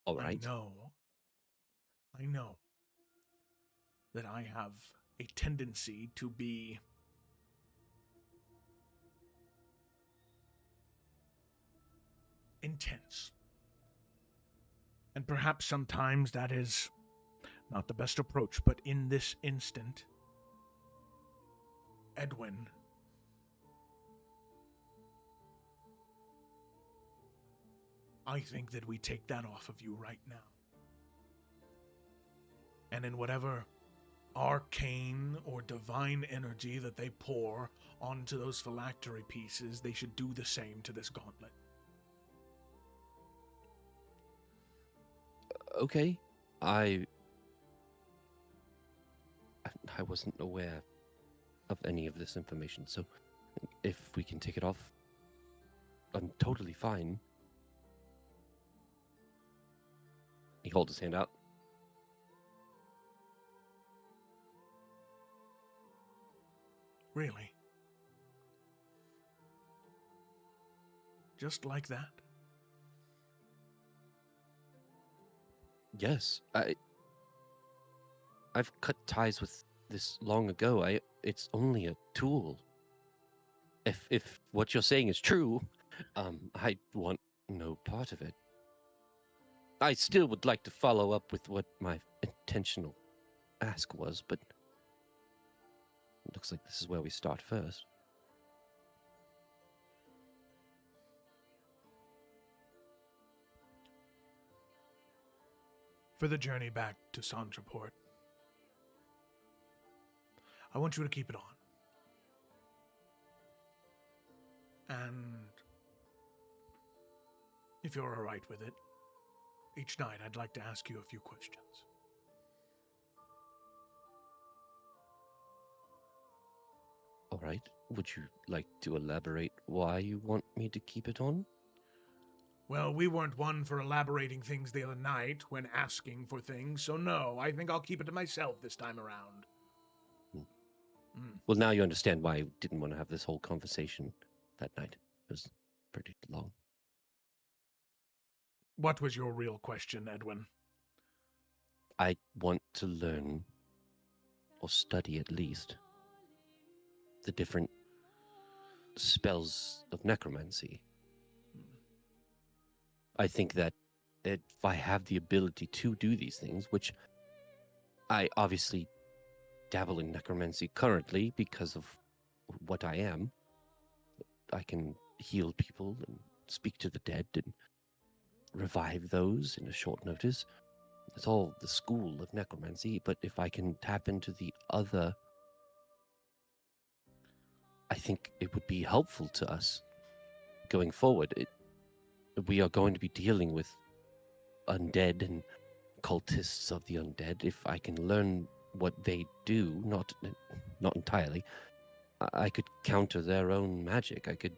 all right. I know that I have a tendency to be intense. And perhaps sometimes that is not the best approach, but in this instant, Edwin, I think that we take that off of you right now. And in whatever arcane or divine energy that they pour onto those phylactery pieces, they should do the same to this gauntlet. Okay. I wasn't aware of any of this information, so if we can take it off, I'm totally fine. He holds his hand out. Really? Just like that? Yes, I've cut ties with this long ago. It's only a tool if what you're saying is true, I want no part of it. I still would like to follow up with what my intentional ask was, but it looks like this is where we start first. For the journey back to Sandraport, I want you to keep it on. And if you're all right with it, each night I'd like to ask you a few questions. All right. Would you like to elaborate why you want me to keep it on? Well, we weren't one for elaborating things the other night when asking for things, so no, I think I'll keep it to myself this time around. Well, now you understand why I didn't want to have this whole conversation that night. It was pretty long. What was your real question, Edwin? I want to learn, or study at least, the different spells of necromancy. I think that if I have the ability to do these things, which I obviously dabble in necromancy currently because of what I am, I can heal people and speak to the dead and revive those in a short notice. It's all the school of necromancy, but if I can tap into the other, I think it would be helpful to us going forward. We are going to be dealing with undead and cultists of the undead. If I can learn what they do, not entirely, I could counter their own magic. I could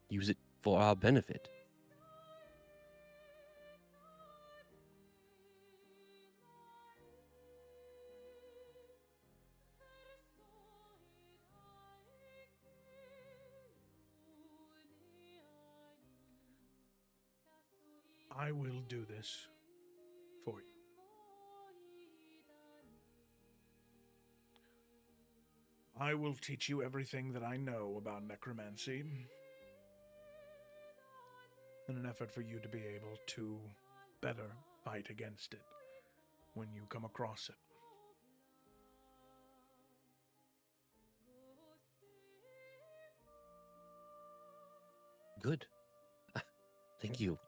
use it for our benefit. I will do this for you. I will teach you everything that I know about necromancy in an effort for you to be able to better fight against it when you come across it. Good. Thank you.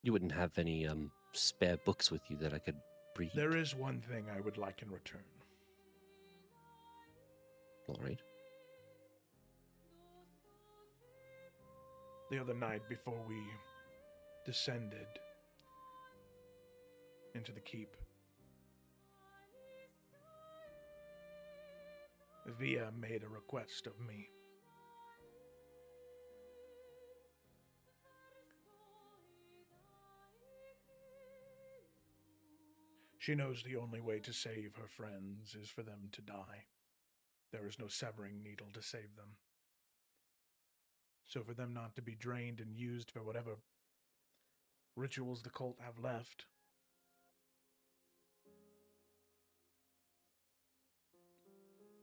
You wouldn't have any spare books with you that I could read? There is one thing I would like in return. All right. The other night before we descended into the keep, Via made a request of me. She knows the only way to save her friends is for them to die. There is no severing needle to save them. So for them not to be drained and used for whatever rituals the cult have left,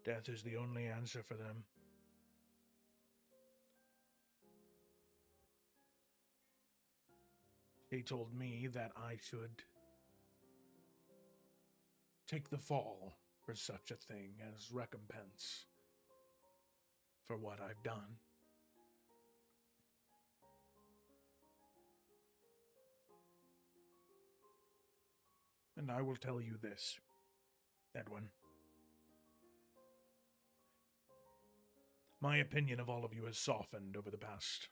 death is the only answer for them. He told me that I should take the fall for such a thing as recompense for what I've done. And I will tell you this, Edwin. My opinion of all of you has softened over the past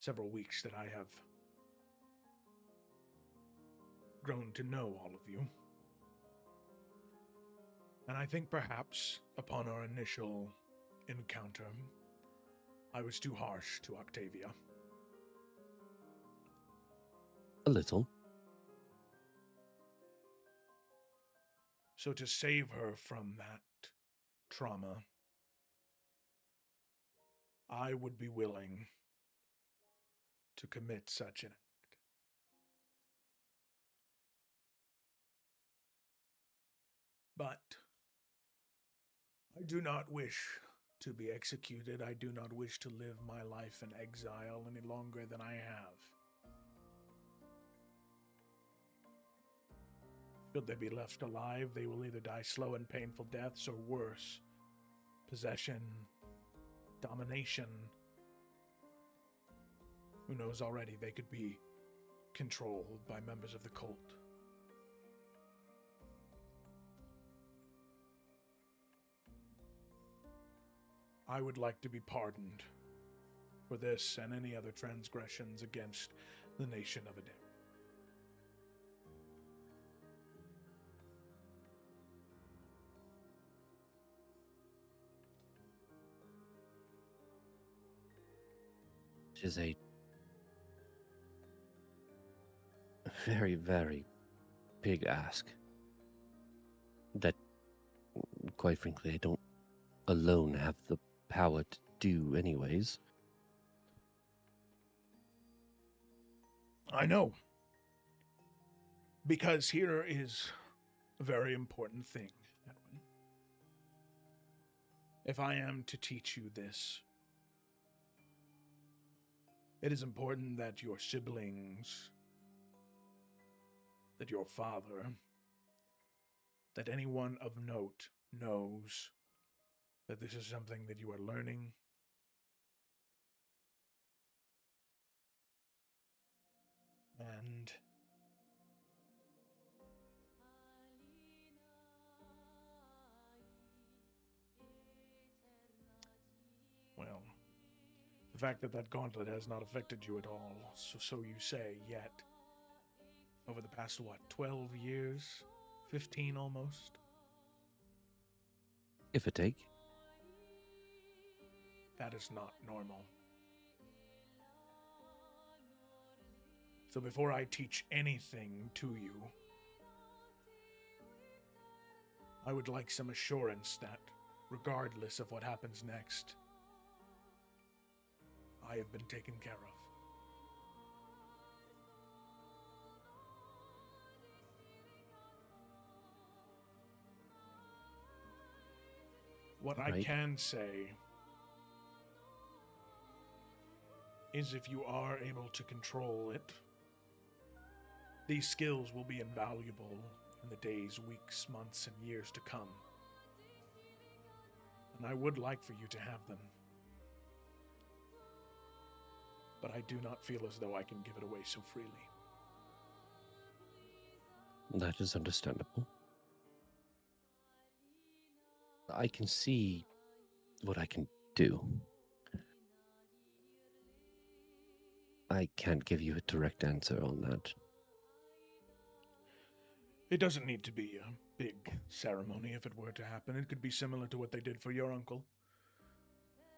several weeks that I have grown to know all of you. And I think perhaps upon our initial encounter, I was too harsh to Octavia. A little. So to save her from that trauma, I would be willing to commit such an act. But I do not wish to be executed. I do not wish to live my life in exile any longer than I have. Should they be left alive, they will either die slow and painful deaths or worse. Possession, domination. Who knows already, they could be controlled by members of the cult. I would like to be pardoned for this and any other transgressions against the nation of Adair. It is a very, very big ask that, quite frankly, I don't alone have the power to do anyways. I know. Because here is a very important thing, Edwin. If I am to teach you this, it is important that your siblings, that your father, that anyone of note knows that this is something that you are learning. And well, the fact that that gauntlet has not affected you at all, so you say, yet, over the past, 12 years? 15 almost? Give or take. That is not normal. So before I teach anything to you, I would like some assurance that, regardless of what happens next, I have been taken care of. What I Right. can say is if you are able to control it, these skills will be invaluable in the days, weeks, months, and years to come. And I would like for you to have them. But I do not feel as though I can give it away so freely. That is understandable. I can see what I can do. I can't give you a direct answer on that. It doesn't need to be a big ceremony if it were to happen. It could be similar to what they did for your uncle.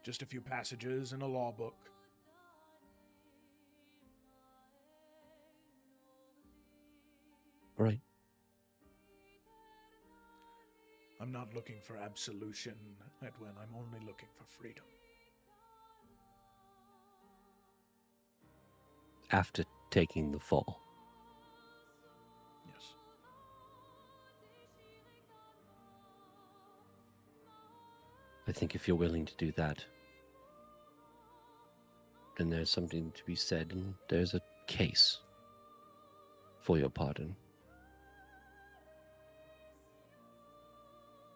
Just a few passages in a law book. Right. I'm not looking for absolution, Edwin. I'm only looking for freedom. After taking the fall. Yes. I think if you're willing to do that, then there's something to be said, and there's a case for your pardon.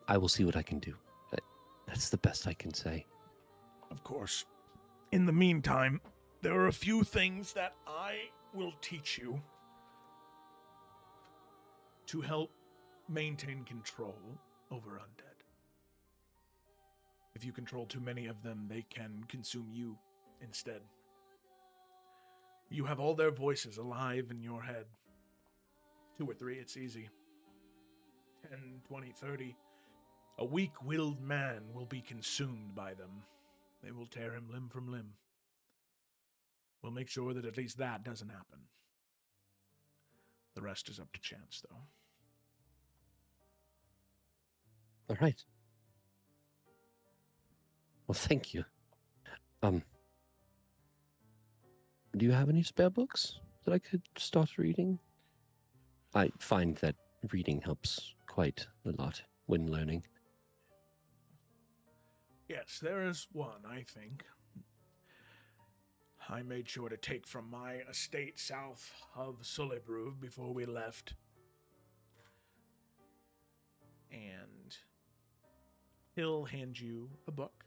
I will see what I can do. That's the best I can say. Of course. In the meantime, there are a few things that I will teach you to help maintain control over undead. If you control too many of them, they can consume you instead. You have all their voices alive in your head. 2 or 3, it's easy. 10, 20, 30. A weak-willed man will be consumed by them. They will tear him limb from limb. We'll make sure that at least that doesn't happen. The rest is up to chance, though. All right. Well, thank you. Do you have any spare books that I could start reading? I find that reading helps quite a lot when learning. Yes, there is one, I think. I made sure to take from my estate south of Sullybrew before we left. And he'll hand you a book.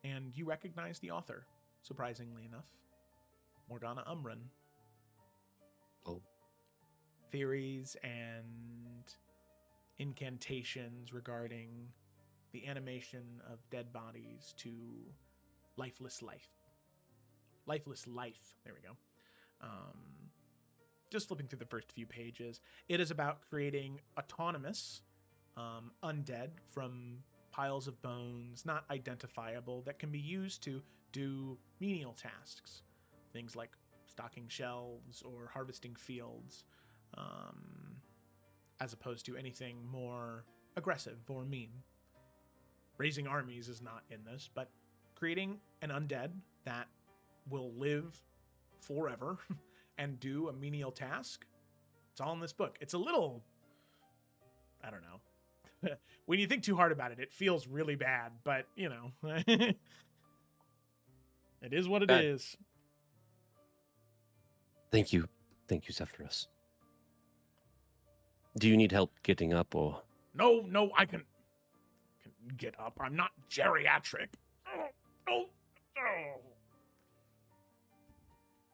And you recognize the author, surprisingly enough. Morgana Umran. Oh. Theories and incantations regarding the animation of dead bodies to lifeless life. Lifeless life. There we go. Just flipping through the first few pages. It is about creating autonomous undead from piles of bones, not identifiable, that can be used to do menial tasks. Things like stocking shelves or harvesting fields, as opposed to anything more aggressive or mean. Raising armies is not in this, but creating an undead that will live forever and do a menial task, it's all in this book. It's a little, I don't know. When you think too hard about it, it feels really bad, but, you know, it is what it is. Thank you. Thank you, Zephyros. Do you need help getting up or? No, I can get up. I'm not geriatric. Oh.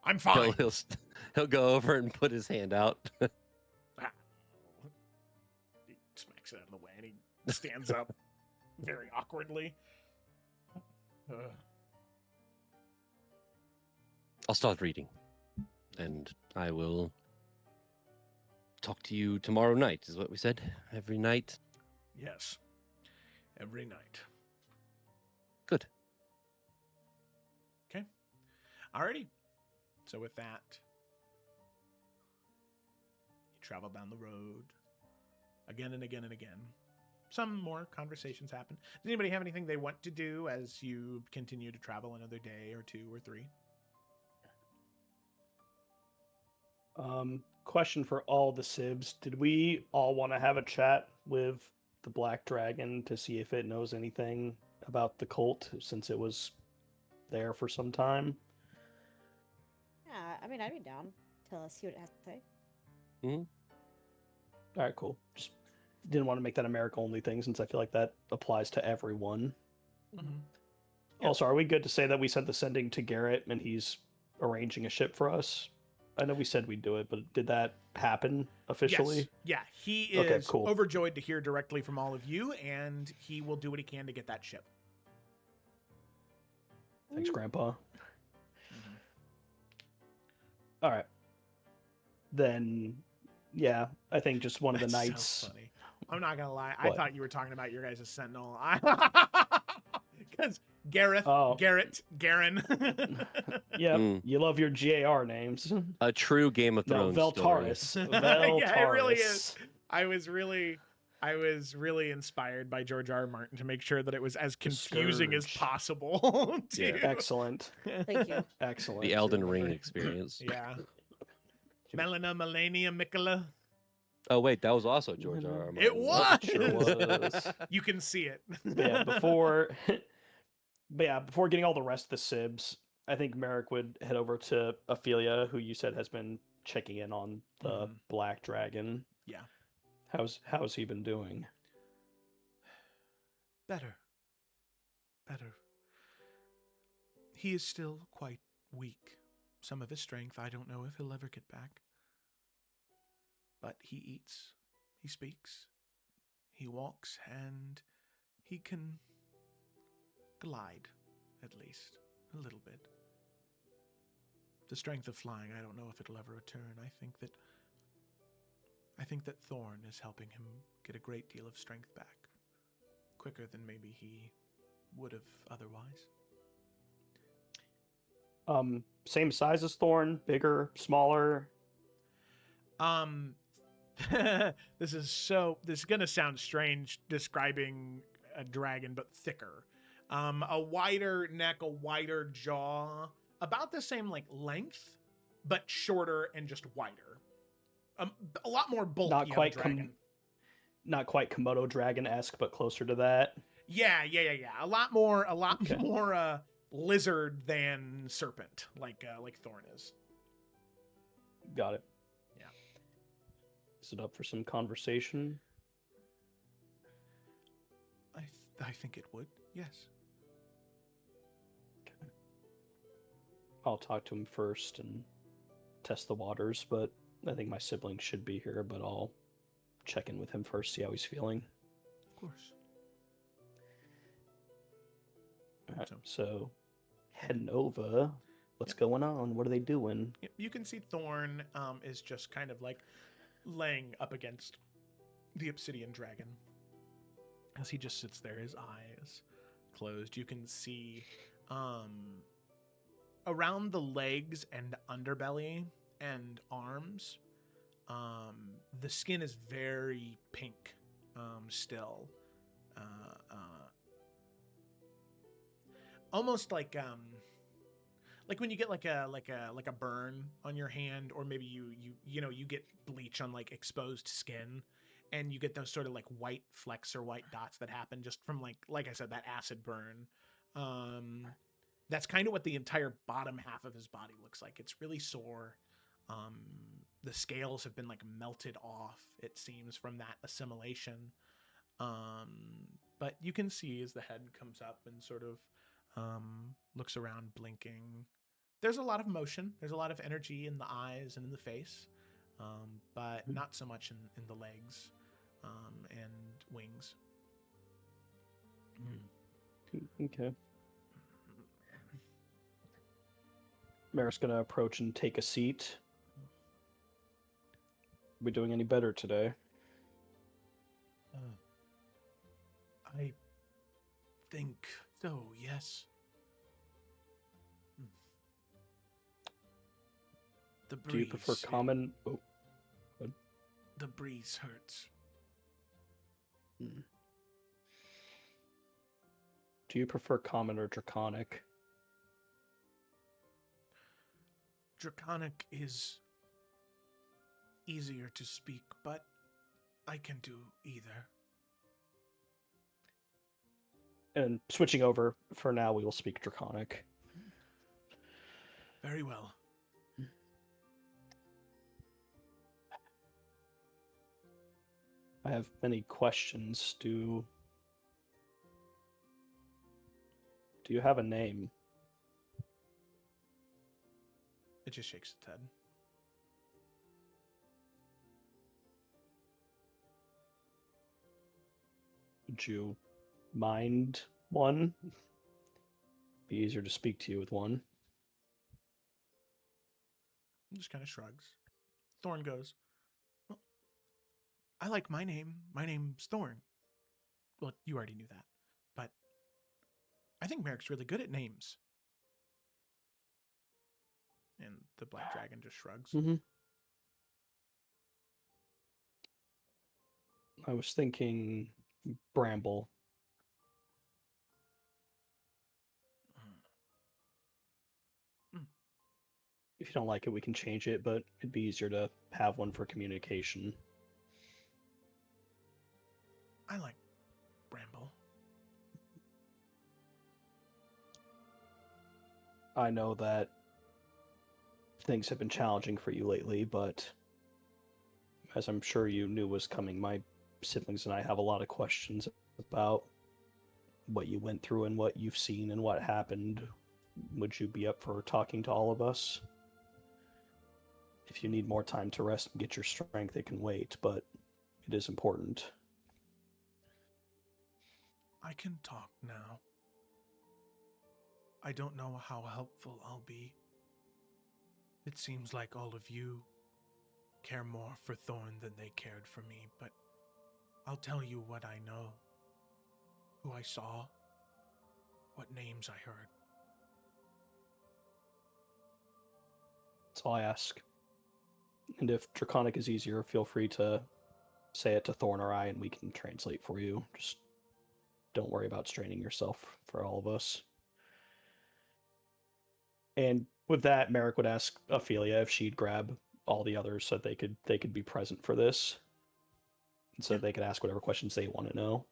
I'm fine. He'll go over and put his hand out. He smacks it out of the way and he stands up very awkwardly. I'll start reading, and I will talk to you tomorrow night, is what we said? Every night? Yes. Every night. Good. Okay. Alrighty. So with that, you travel down the road again and again and again. Some more conversations happen. Does anybody have anything they want to do as you continue to travel another day or 2 or 3? Question for all the Sibs. Did we all want to have a chat with the Black Dragon to see if it knows anything about the cult since it was there for some time? Yeah, I mean, I'd be down to see what it has to say. All right, cool. Just didn't want to make that America only thing since I feel like that applies to everyone. Mm-hmm. Also, are we good to say that we sent the sending to Garrett and he's arranging a ship for us? I know we said we'd do it, but did that happen officially? Yes. Yeah, he is Okay, cool. overjoyed to hear directly from all of you, and he will do what he can to get that ship. Thanks, Grandpa. All right. Then, yeah, I think just one of the That's nights. so funny. I'm not gonna lie. What? I thought you were talking about your guys' Sentinel. Because Gareth, Oh. Garrett, Garen. Yep, you love your GAR names. A true Game of No, Thrones story. Veltaris. Yeah, it really Veltaris. is. I was really inspired by George R. R. Martin to make sure that it was as confusing as Scourge. possible. Yeah. Excellent. Thank you. Excellent. The Elden Ring experience. Yeah. Melina, Melania, Mikola. Oh wait, that was also George R. R. Martin. It was. Sure was. You can see it. But yeah, before getting all the rest of the Sibs, I think Merrick would head over to Ophelia, who you said has been checking in on the Black Dragon. Yeah. How's he been doing? Better. He is still quite weak. Some of his strength, I don't know if he'll ever get back. But he eats, he speaks, he walks, and he can glide, at least, a little bit. The strength of flying, I don't know if it'll ever return. I think that Thorn is helping him get a great deal of strength back, quicker than maybe he would have otherwise. Same size as Thorn, bigger, smaller? This is gonna sound strange describing a dragon, but thicker. A wider neck, a wider jaw, about the same length, but shorter and just wider. A lot more bulky. not quite Komodo dragon-esque, but closer to that. Yeah. A lot more Okay. lizard than serpent, like Thorn is. Got it. Yeah. Is it up for some conversation? I think it would. Yes. Okay. I'll talk to him first and test the waters, but I think my siblings should be here, but I'll check in with him first, see how he's feeling. Of course. Alright, so heading over. What's going on? What are they doing? You can see Thorn is just kind of like laying up against the obsidian dragon. As he just sits there, his eyes closed. You can see around the legs and underbelly and arms, the skin is very pink still. Almost like when you get like a burn on your hand, or maybe you get bleach on like exposed skin, and you get those sort of like white flecks or white dots that happen just from like I said, that acid burn. That's kind of what the entire bottom half of his body looks like. It's really sore. The scales have been like melted off, it seems, from that assimilation. But you can see as the head comes up and sort of looks around, blinking. There's a lot of motion. There's a lot of energy in the eyes and in the face, but not so much in the legs and wings. Okay. Merrick's gonna approach and take a seat. We doing any better today? I think so, yes. The breeze. Do you prefer common? Oh, The breeze hurts. do you prefer common or draconic? Draconic is easier to speak, but I can do either. And switching over, for now, we will speak draconic. Very well. I have many questions. Do you have a name? It just shakes its head. Would you mind one? Be easier to speak to you with one. He just kind of shrugs. Thorn goes, "Well, I like my name. My name's Thorn." Well, you already knew that, but I think Merrick's really good at names. And the black dragon just shrugs. I was thinking Bramble. If you don't like it, we can change it, but it'd be easier to have one for communication. I like Bramble. I know that things have been challenging for you lately, but as I'm sure you knew was coming, my siblings and I have a lot of questions about what you went through and what you've seen and what happened. Would you be up for talking to all of us? If you need more time to rest and get your strength, it can wait, but it is important. I can talk now. I don't know how helpful I'll be. It seems like all of you care more for Thorn than they cared for me, but I'll tell you what I know, who I saw, what names I heard. That's all I ask. And if Draconic is easier, feel free to say it to Thorn or I, and we can translate for you. Just don't worry about straining yourself for all of us. And with that, Merrick would ask Ophelia if she'd grab all the others so they could be present for this. so they could ask whatever questions they want to know.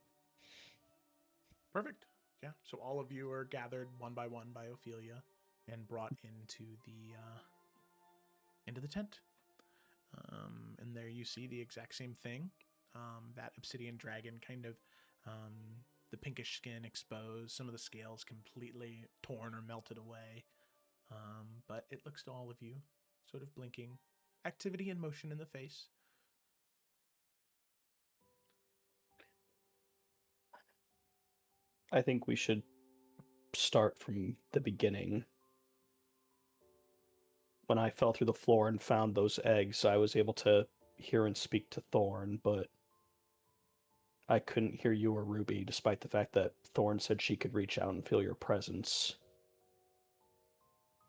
Perfect. Yeah. So all of you are gathered one by Ophelia and brought into the tent. And there you see the exact same thing. That obsidian dragon kind of the pinkish skin exposed, some of the scales completely torn or melted away. But it looks to all of you, sort of blinking, activity and motion in the face. I think we should start from the beginning. When I fell through the floor and found those eggs, I was able to hear and speak to Thorn, but I couldn't hear you or Ruby, despite the fact that Thorn said she could reach out and feel your presence.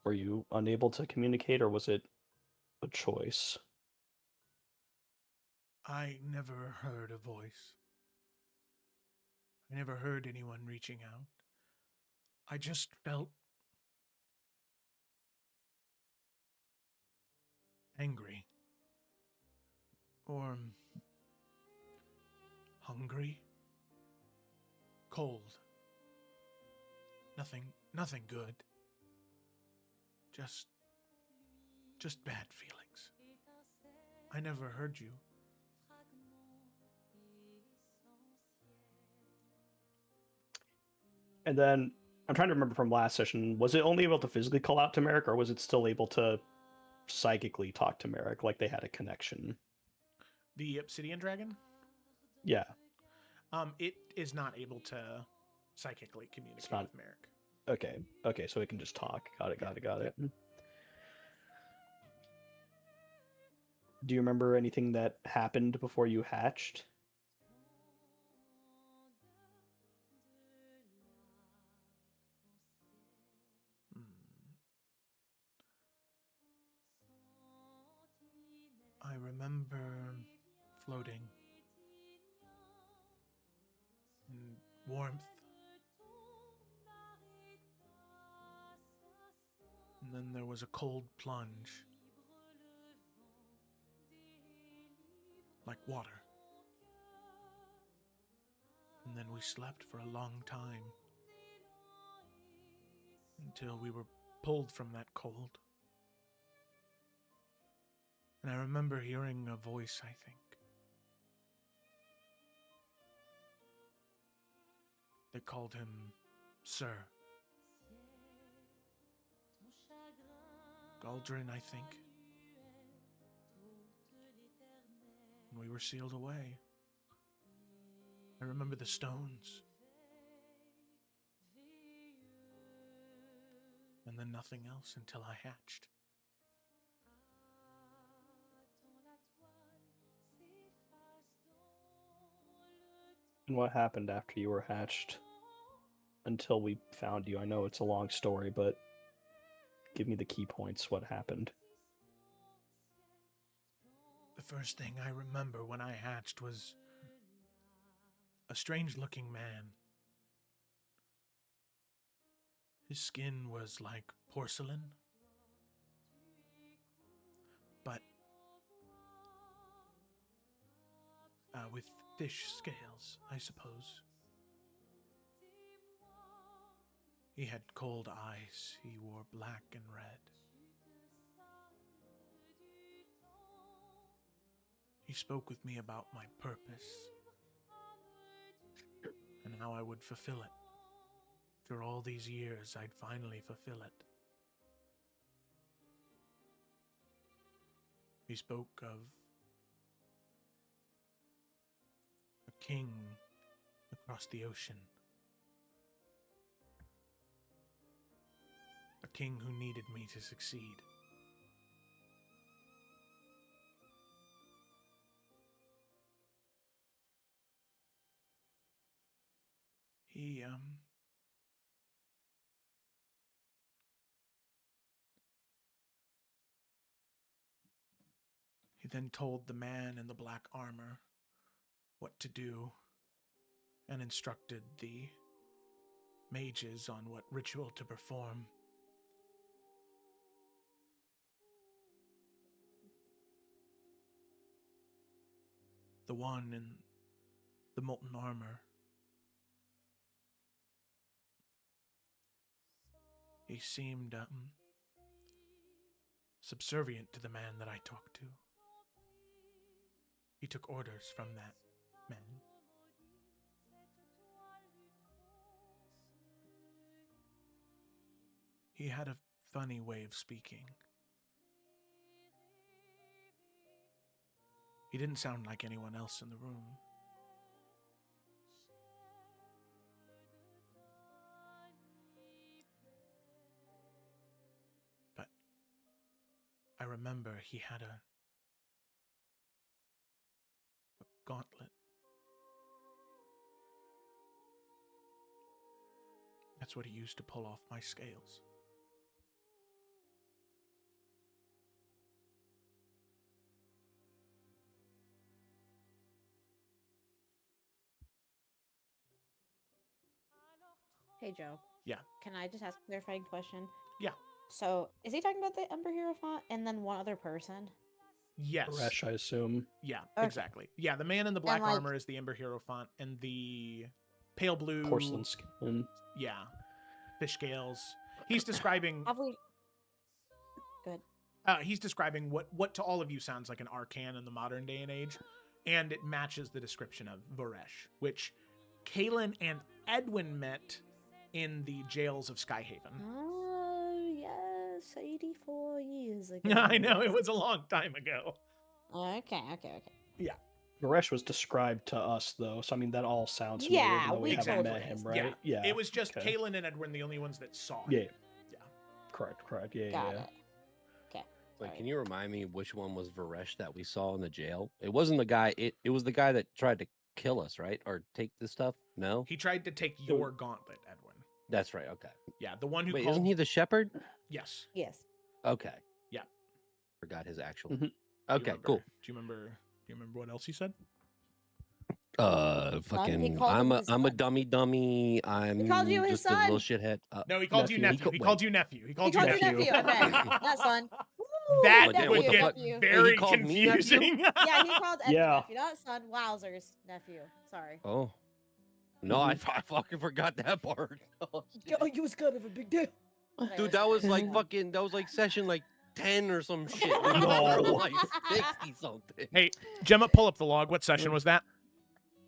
Were you unable to communicate, or was it a choice? I never heard a voice. I never heard anyone reaching out. I just felt angry. Or hungry. Cold. Nothing good. Just bad feelings. I never heard you. And then, I'm trying to remember from last session, was it only able to physically call out to Merrick, or was it still able to psychically talk to Merrick, like they had a connection? The obsidian dragon? Yeah. It is not able to psychically communicate with Merrick. Okay, so it can just talk. Got it. Do you remember anything that happened before you hatched? I remember floating in warmth. And then there was a cold plunge. Like water. And then we slept for a long time. Until we were pulled from that cold. And I remember hearing a voice, I think. They called him Sir. Galdrin, I think. And we were sealed away. I remember the stones. And then nothing else until I hatched. And what happened after you were hatched? Until we found you. I know it's a long story, but give me the key points. What happened? The first thing I remember when I hatched was a strange-looking man. His skin was like porcelain, but with fish scales, I suppose. He had cold eyes. He wore black and red. He spoke with me about my purpose and how I would fulfill it. After all these years, I'd finally fulfill it. He spoke of a king across the ocean. A king who needed me to succeed. He then told the man in the black armor what to do and instructed the mages on what ritual to perform. The one in the molten armor. He seemed subservient to the man that I talked to. He took orders from that man. He had a funny way of speaking. He didn't sound like anyone else in the room. But I remember he had a gauntlet. That's what he used to pull off my scales. Hey, Joe. Yeah. Can I just ask a clarifying question? Yeah. So, is he talking about the Ember Hierophant and then one other person? Yes. Resh, I assume. Yeah, Okay. exactly. Yeah, the man in the black like- armor is the Ember Hierophant, and the pale blue Porcelain skin. Yeah, fish scales. He's describing. Have we? Good. He's describing what to all of you sounds like an arcane in the modern day and age, and it matches the description of Varesh, which Kaelin and Edwin met in the jails of Skyhaven. Oh, yes, 84 years ago. I know, it was a long time ago. Okay. Varesh was described to us, though, so I mean, that all sounds familiar, Yeah, even though we we haven't told met you him, this. right? Yeah. It was just okay. Kaelin and Edwin, the only ones that saw him. Yeah. Yeah. Correct. Yeah, Got yeah. it. Okay. Wait, sorry. can you remind me which one was Varesh that we saw in the jail? It wasn't the guy. It was the guy that tried to kill us, right? Or take this stuff? No, He tried to take your gauntlet, Edwin. that's right. Okay. Yeah, the one who Wait, called. isn't he the shepherd? Yes. Yes. Okay. Yeah. Forgot his actual. Mhm. Do you Okay, remember- cool. Do you remember what else he said? Fucking, called him I'm a his dummy. I'm called you his just a little son. shithead. No, he called you nephew. nephew. He called you nephew. He called you you nephew. nephew. Okay. Not son. Woo, That What- would what the get fuck? nephew. very He called me nephew? confusing. Yeah, he called Edwin Yeah. nephew, not son. Wowzers, nephew. Sorry. Oh. No, I fucking forgot that part. Oh, shit. Oh, you was kind of a big deal. Dude, that was like fucking. That was like session like 10 or some shit. dude. No. Like 60 something. Hey, Gemma, pull up the log. What session was that?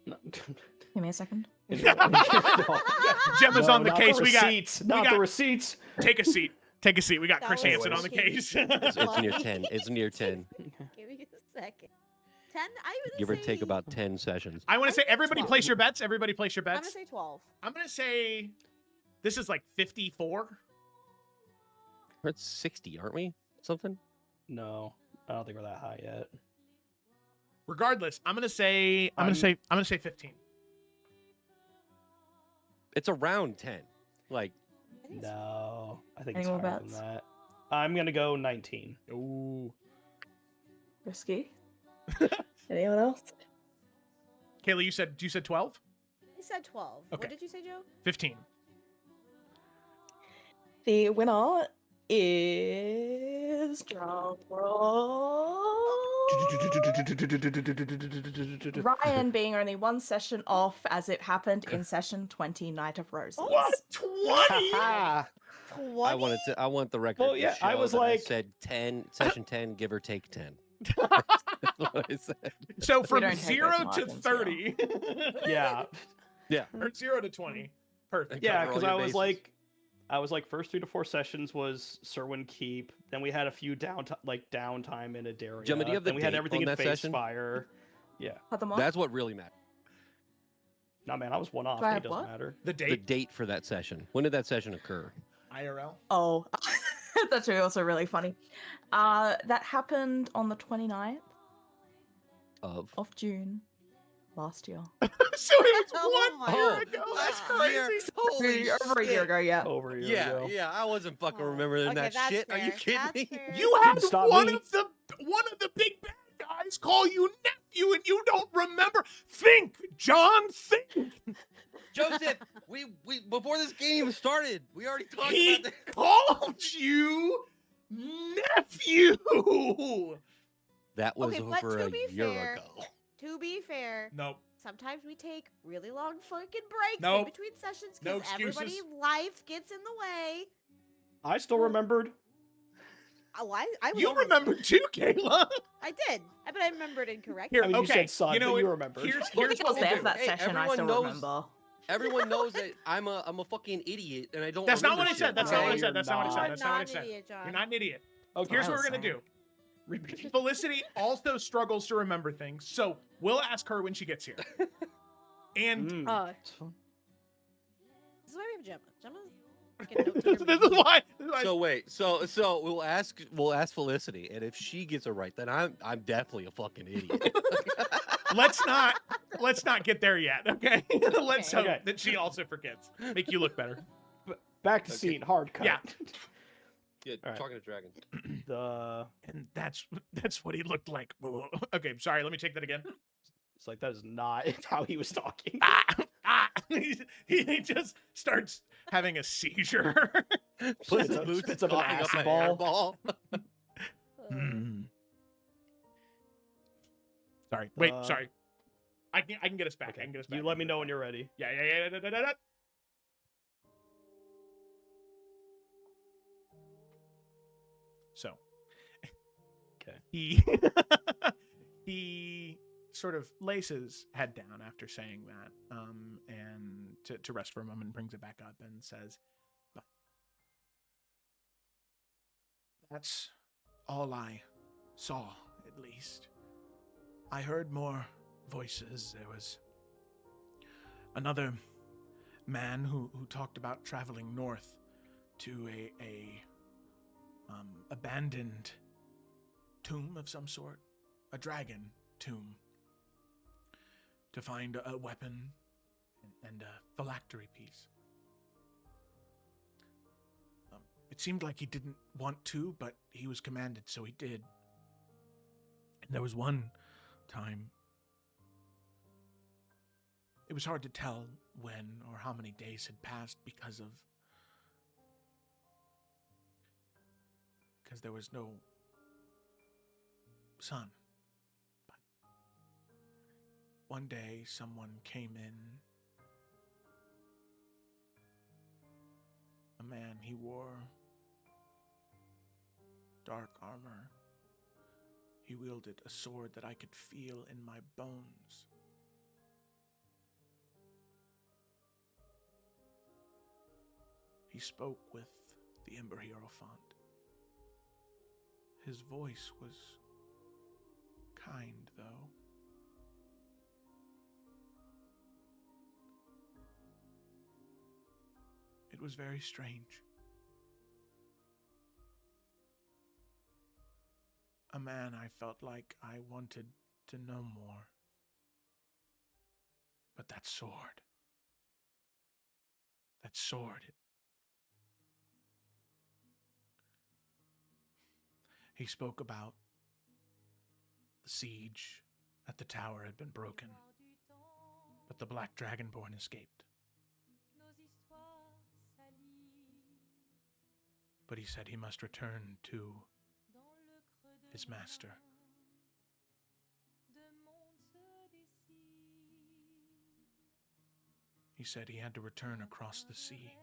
No. Give me a second. Gemma's No, on the not case. We got. receipts. Not got- the receipts. Take a seat. Take a seat. We got That Chris was Hansen on the wicked. case. It's near 10. It's near 10. Give me a second. 10? I would Give or say, take about 10 sessions. I want to say everybody 12. place your bets. Everybody place your I'm bets. gonna say 12. I'm gonna say this is like 54. We're at 60, aren't we? Something? No, I don't think we're that high yet. Regardless, I'm gonna say 15. It's around 10. Like, I think it's- No, I think Any it's more higher than bets? that. I'm gonna go 19. Ooh. Risky. Anyone else? Kayla, you said 12? I said 12. Okay. What did you say, Joe? 15. The winner is drum roll. Ryan being only one session off as it happened in session 20 Night of Roses. What? 20? I 20? want the record. Well, to yeah, I show was that like- said 10, session 10, give or take 10. That's what I said. So from don't take 0 those to margins, 30. Yeah, Or 0 to 20. Perfect. yeah, Cover all because your I was like, first 3 to 4 sessions was Serwyn Keep. Then we had a few downtime in Adaria. Gemma, do you have the then we had date everything on in that session? Facefire. Yeah, Put them on. That's what really matters. no man, I was one off. Do I It have doesn't what? matter. The The date, date for that session. When did that session occur? IRL. Oh, that's also really funny. That happened on the 29th Of. of June last year. So it was Oh 1 my year God. ago. That's Wow, yeah. crazy. Holy Over a year shit. ago, yeah. Over a year Yeah, ago. yeah, I wasn't fucking Oh, remembering okay, that that's shit. Are you fair. kidding That's me? fair. You had stop one me. of the big bad guys call you nephew and you don't remember. Think, John, think. Joseph, we before this game even started, we already talked He about that. called you nephew. That was Okay, but over to a be year fair- ago. To be fair, Nope. sometimes we take really long fucking breaks Nope. in between sessions No because everybody excuses. life gets in the way. I still remembered. Oh, I was You almost remember there. too, Kayla. I did, but I remembered incorrectly. Here, I mean, you okay. said son, you know but what? you remembered. Here's I think I what was we'll there do. for that Hey, session. I everyone still knows- remember. Everyone knows that I'm a fucking idiot and I don't. That's not remember what I said. shit, That's No, not what I okay? said. That's not what I you're said. You're That's not what I not an said. idiot, John. You're not an idiot. Okay. Here's what we're Awesome. gonna do. Repeat. Felicity also struggles to remember things, so we'll ask her when she gets here. And Mm. This is why we have Gemma. Gemma's freaking note this is why. So wait, so we'll ask Felicity, and if she gets it right, then I'm definitely a fucking idiot. let's not get there yet, okay? Let's hope Okay. that she also forgets. Make you look better. Back to Okay. scene. Hard cut. Yeah. Yeah, All right. talking to dragons. The And that's what he looked like. Okay, sorry. Let me take that again. it's like that is not how he was talking. He just starts having a seizure. Spits up- Luke's spits up an coughing acid a ball. hairball. Hmm. Sorry. Wait. Uh, Sorry. I can get us back. I Okay. can get us back. You let me know when you're ready. Yeah. Da. So. Okay. He sort of lays his head down after saying that, and to rest for a moment, brings it back up and says, "But that's all I saw, at least. I heard more voices. There was another man who talked about traveling north to a abandoned tomb of some sort, a dragon tomb, to find a weapon and a phylactery piece. It seemed like he didn't want to, but he was commanded, so he did. And there was one time, it was hard to tell when or how many days had passed because there was no sun. But one day someone came in, a man. He wore dark armor. He wielded a sword that I could feel in my bones. He spoke with the Ember Hierophant. His voice was kind, though. It was very strange. A man I felt like I wanted to know more. But that sword. He spoke about the siege at the tower had been broken, but the Black Dragonborn escaped. But he said he must return to his master. He said he had to return across the sea.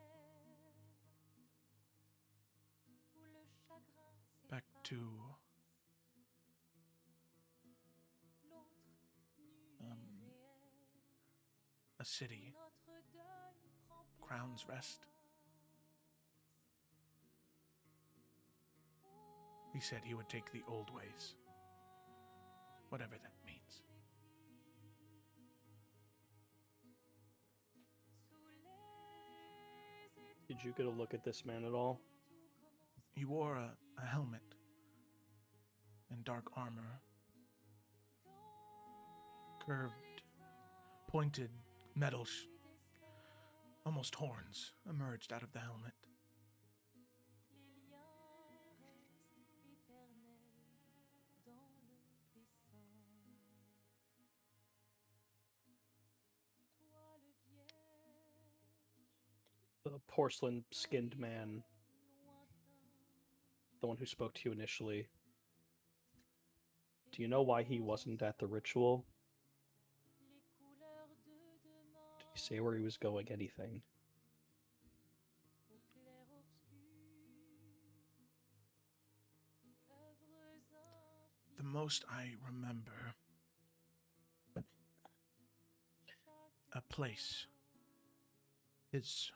Back to a city, Crown's Rest. He said he would take the old ways, whatever that means. Did you get a look at this man at all? He wore a helmet and dark armor. Curved, pointed metal, almost horns, emerged out of the helmet. The porcelain-skinned man, the one who spoke to you initially. Do you know why he wasn't at the ritual? say where he was going, anything. The most I remember, a place, his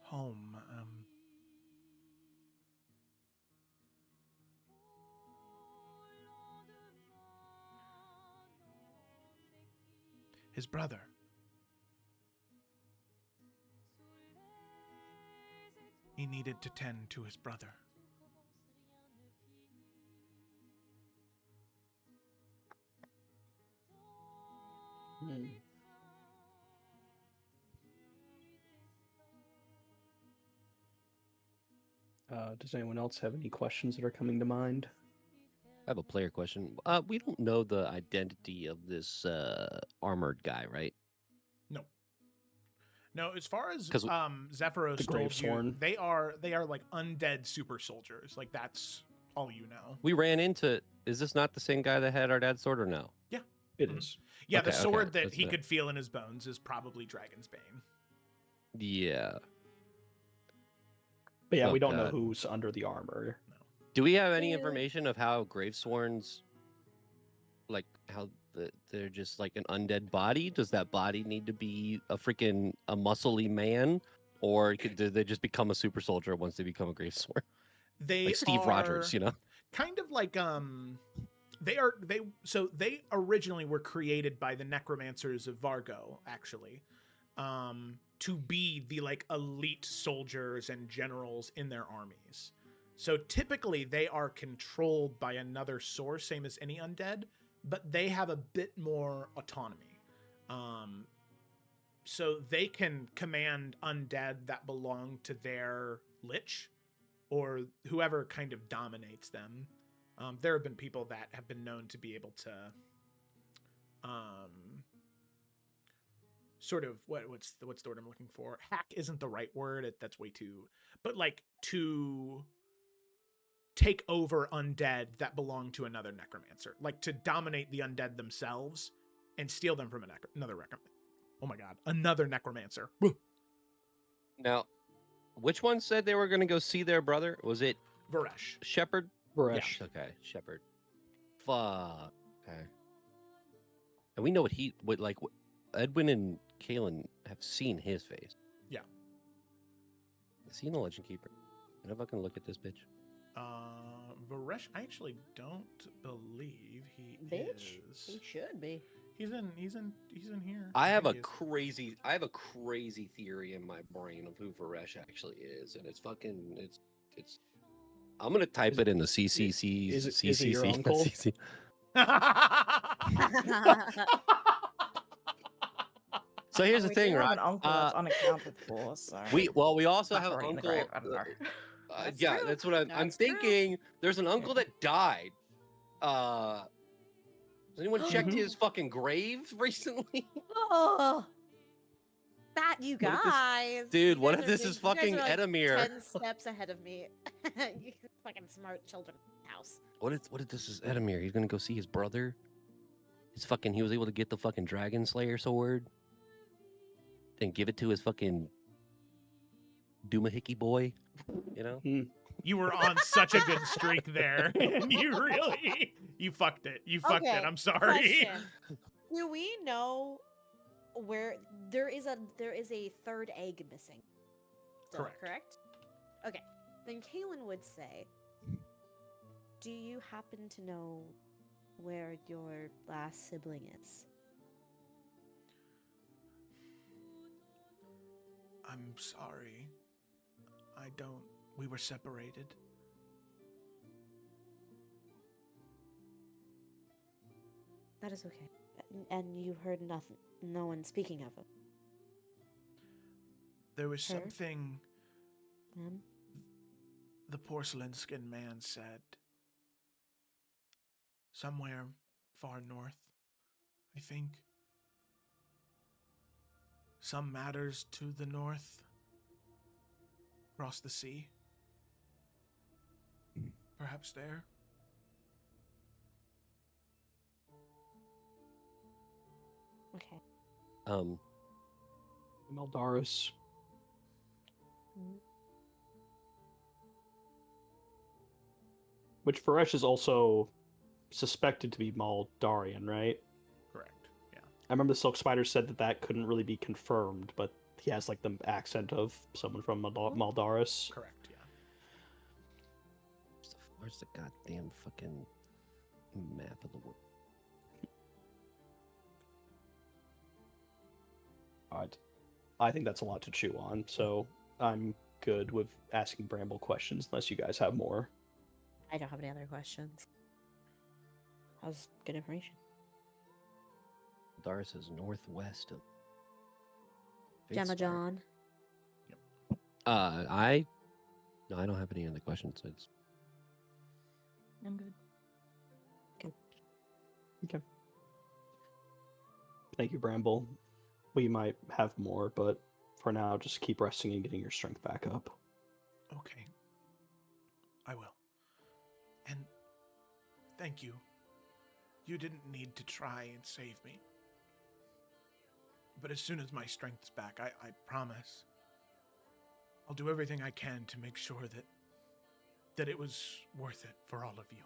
home, his brother. He needed to tend to his brother. Does anyone else have any questions that are coming to mind? I have a player question. We don't know the identity of this armored guy, right? No, as far as 'Cause- Zephyros The told you, Gravesworn. they are like undead super soldiers. Like that's all you know. We ran into. Is this not the same guy that had our dad's sword, or no? It Mhm. is. Yeah, Okay, the okay, sword that that's he it. could feel in his bones is probably Dragon's Bane. Yeah. But yeah, Oh, we don't know God. who's under the armor. Do we have any Yeah. information of how Gravesworns, like how they're just like an undead body? Does that body need to be a muscly man, or do they just become a super soldier once they become a Gravesworn? They Like Steve Rogers, are you know? kind of like they originally were created by the necromancers of Vargo, actually, to be the like elite soldiers and generals in their armies. So typically they are controlled by another source, same as any undead, but they have a bit more autonomy. So they can command undead that belong to their lich or whoever kind of dominates them. There have been people that have been known to be able to sort of what's the word I'm looking for? Hack isn't the right word. That's way too, but like to take over undead that belong to another necromancer, like to dominate the undead themselves and steal them from another necromancer. Now, which one said they were going to go see their brother? Was it Varesh. Shepherd? Bresh. Okay, Shepherd. Fuck. Okay. And we know what Edwin and Kalen have seen his face. Yeah. Is he in the Legend Keeper? Can I fucking look at this bitch? Varesh, I actually don't believe he Bitch, is. he should be. He's in here. I have think a he is. crazy theory in my brain of who Varesh actually is, and it's I'm gonna type it in the CCC. Is it your uncle? CC. So here's the We thing, do have right? an uncle that's unaccounted for, so We also Not have an really in the uncle. grave, I don't know. That's Yeah, true. that's what I'm That's true. thinking. There's an uncle that died. Has anyone checked his fucking grave recently? Oh, that you What if this- guys. Dude, You what guys if are this big- is you guys fucking are, like, Edamir? 10 steps ahead of me. You fucking smart children in the house. What if this is Edamir? He's gonna go see his brother. He was able to get the fucking Dragon Slayer sword. Then give it to his fucking Doomahickey boy. You know? You were on such a good streak there, and you fucked it. You fucked it. Okay, I'm sorry. Question. Do we know where there is a third egg missing? Still, Correct. Okay. Then Kaylin would say, do you happen to know where your last sibling is? I'm sorry. I don't. We were separated. That is okay. And you heard nothing, no one speaking of it. There was Her? something Ma'am? the porcelain skin man said. Somewhere far north, I think. Some matters to the north. Across the sea. Perhaps there. Okay. Maldaris. Which Varesh is also suspected to be Maldarian, right? Correct. Yeah. I remember the Silk Spider said that couldn't really be confirmed, but he has like the accent of someone from Maldaris. Correct. Yeah. Where's the goddamn fucking map of the world? Alright. I think that's a lot to chew on, so I'm good with asking Bramble questions unless you guys have more. I don't have any other questions. That was good information. Maldaris is northwest of Gemma John. I don't have any other questions. It's I'm good. Okay. Thank you, Bramble. We might have more, but for now, just keep resting and getting your strength back up. Okay. I will. And thank you. You didn't need to try and save me. But as soon as my strength's back, I promise I'll do everything I can to make sure that it was worth it for all of you.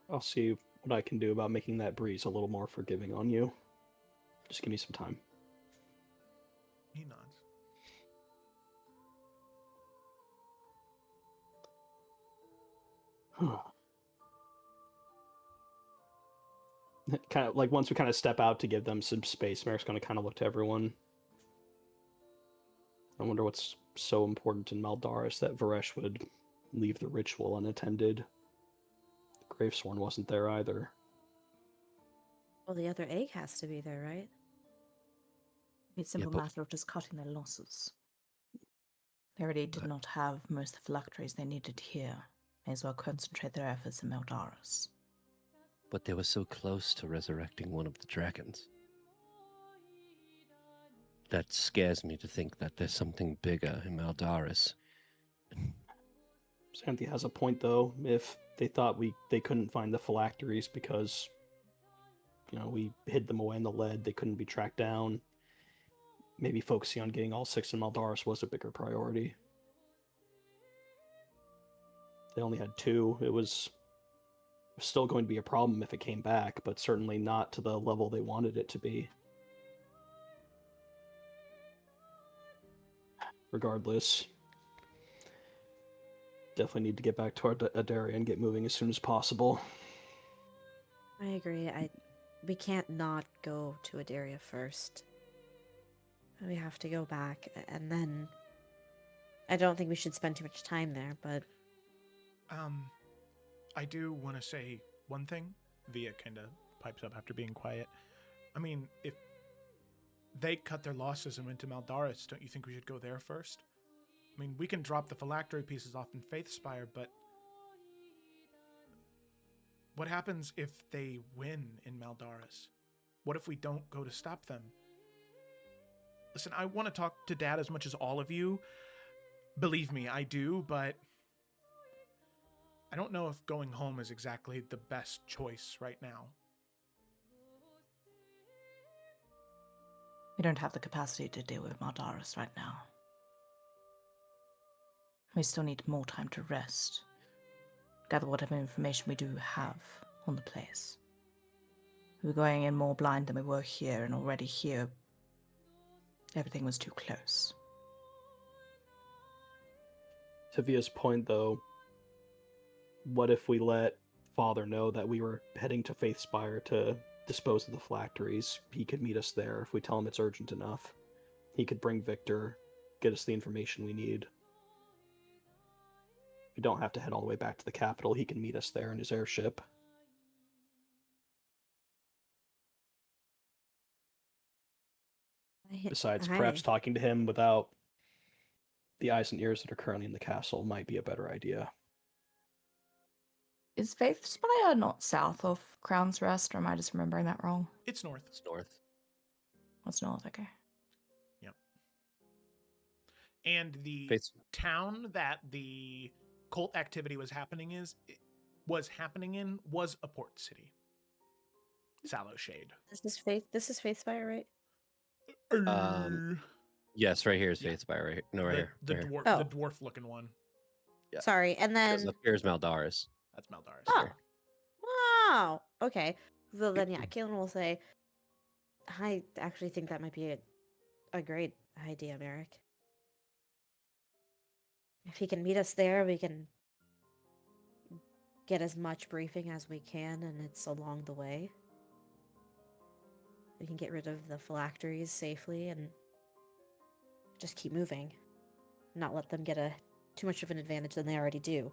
I'll see what I can do about making that breeze a little more forgiving on you. Just give me some time. He nods. Kind of like once we kind of step out to give them some space, Merrick's going to kind of look to everyone. I wonder what's so important in Maldaris that Varesh would leave the ritual unattended. The Gravesworn wasn't there either. Well, the other egg has to be there, right? It's a simple but- matter of just cutting their losses. They already did not have most of the phylacteries they needed here. May as well concentrate their efforts in Maldaris. But they were so close to resurrecting one of the dragons. That scares me to think that there's something bigger in Maldaris. Xanthi has a point, though. If they thought they couldn't find the phylacteries because, we hid them away in the lead, they couldn't be tracked down. Maybe focusing on getting all 6 in Maldaris was a bigger priority. They only had 2. It was still going to be a problem if it came back, but certainly not to the level they wanted it to be. Regardless, definitely need to get back to our Adaria and get moving as soon as possible. I agree. We can't not go to Adaria first. We have to go back, and then I don't think we should spend too much time there, but I do want to say one thing. Via kind of pipes up after being quiet. I mean, if they cut their losses and went to Maldaris, don't you think we should go there first? I mean, we can drop the phylactery pieces off in Faithspire, but what happens if they win in Maldaris? What if we don't go to stop them? Listen, I want to talk to Dad as much as all of you. Believe me, I do, but I don't know if going home is exactly the best choice right now. We don't have the capacity to deal with Maldaris right now. We still need more time to rest. Gather whatever information we do have on the place. We were going in more blind than we were here, and already here, everything was too close. To Via's point, though, what if we let Father know that we were heading to Faithspire to dispose of the phylacteries? He could meet us there if we tell him it's urgent enough. He could bring Victor, get us the information we need. We don't have to head all the way back to the capital. He can meet us there in his airship. Besides, perhaps talking to him without the eyes and ears that are currently in the castle might be a better idea. Is Faithspire not south of Crown's Rest, or am I just remembering that wrong? It's north. It's north. What's north? Okay. Yep. And the town that the cult activity was happening in was a port city. Sallow shade. This is Faith Spire, right? Yes, right here is Yeah. Faith Spire. Right here. No, right here. The right here. dwarf, Oh. the dwarf looking one. Yeah. Sorry, and Because then up here is Maldaris. That's Maldaris. oh, wow, okay. So then, yeah, Kaylin will say, "I actually think that might be a great idea, Merrick. If he can meet us there, we can get as much briefing as we can, and it's along the way. We can get rid of the phylacteries safely and just keep moving. Not let them get too much of an advantage than they already do."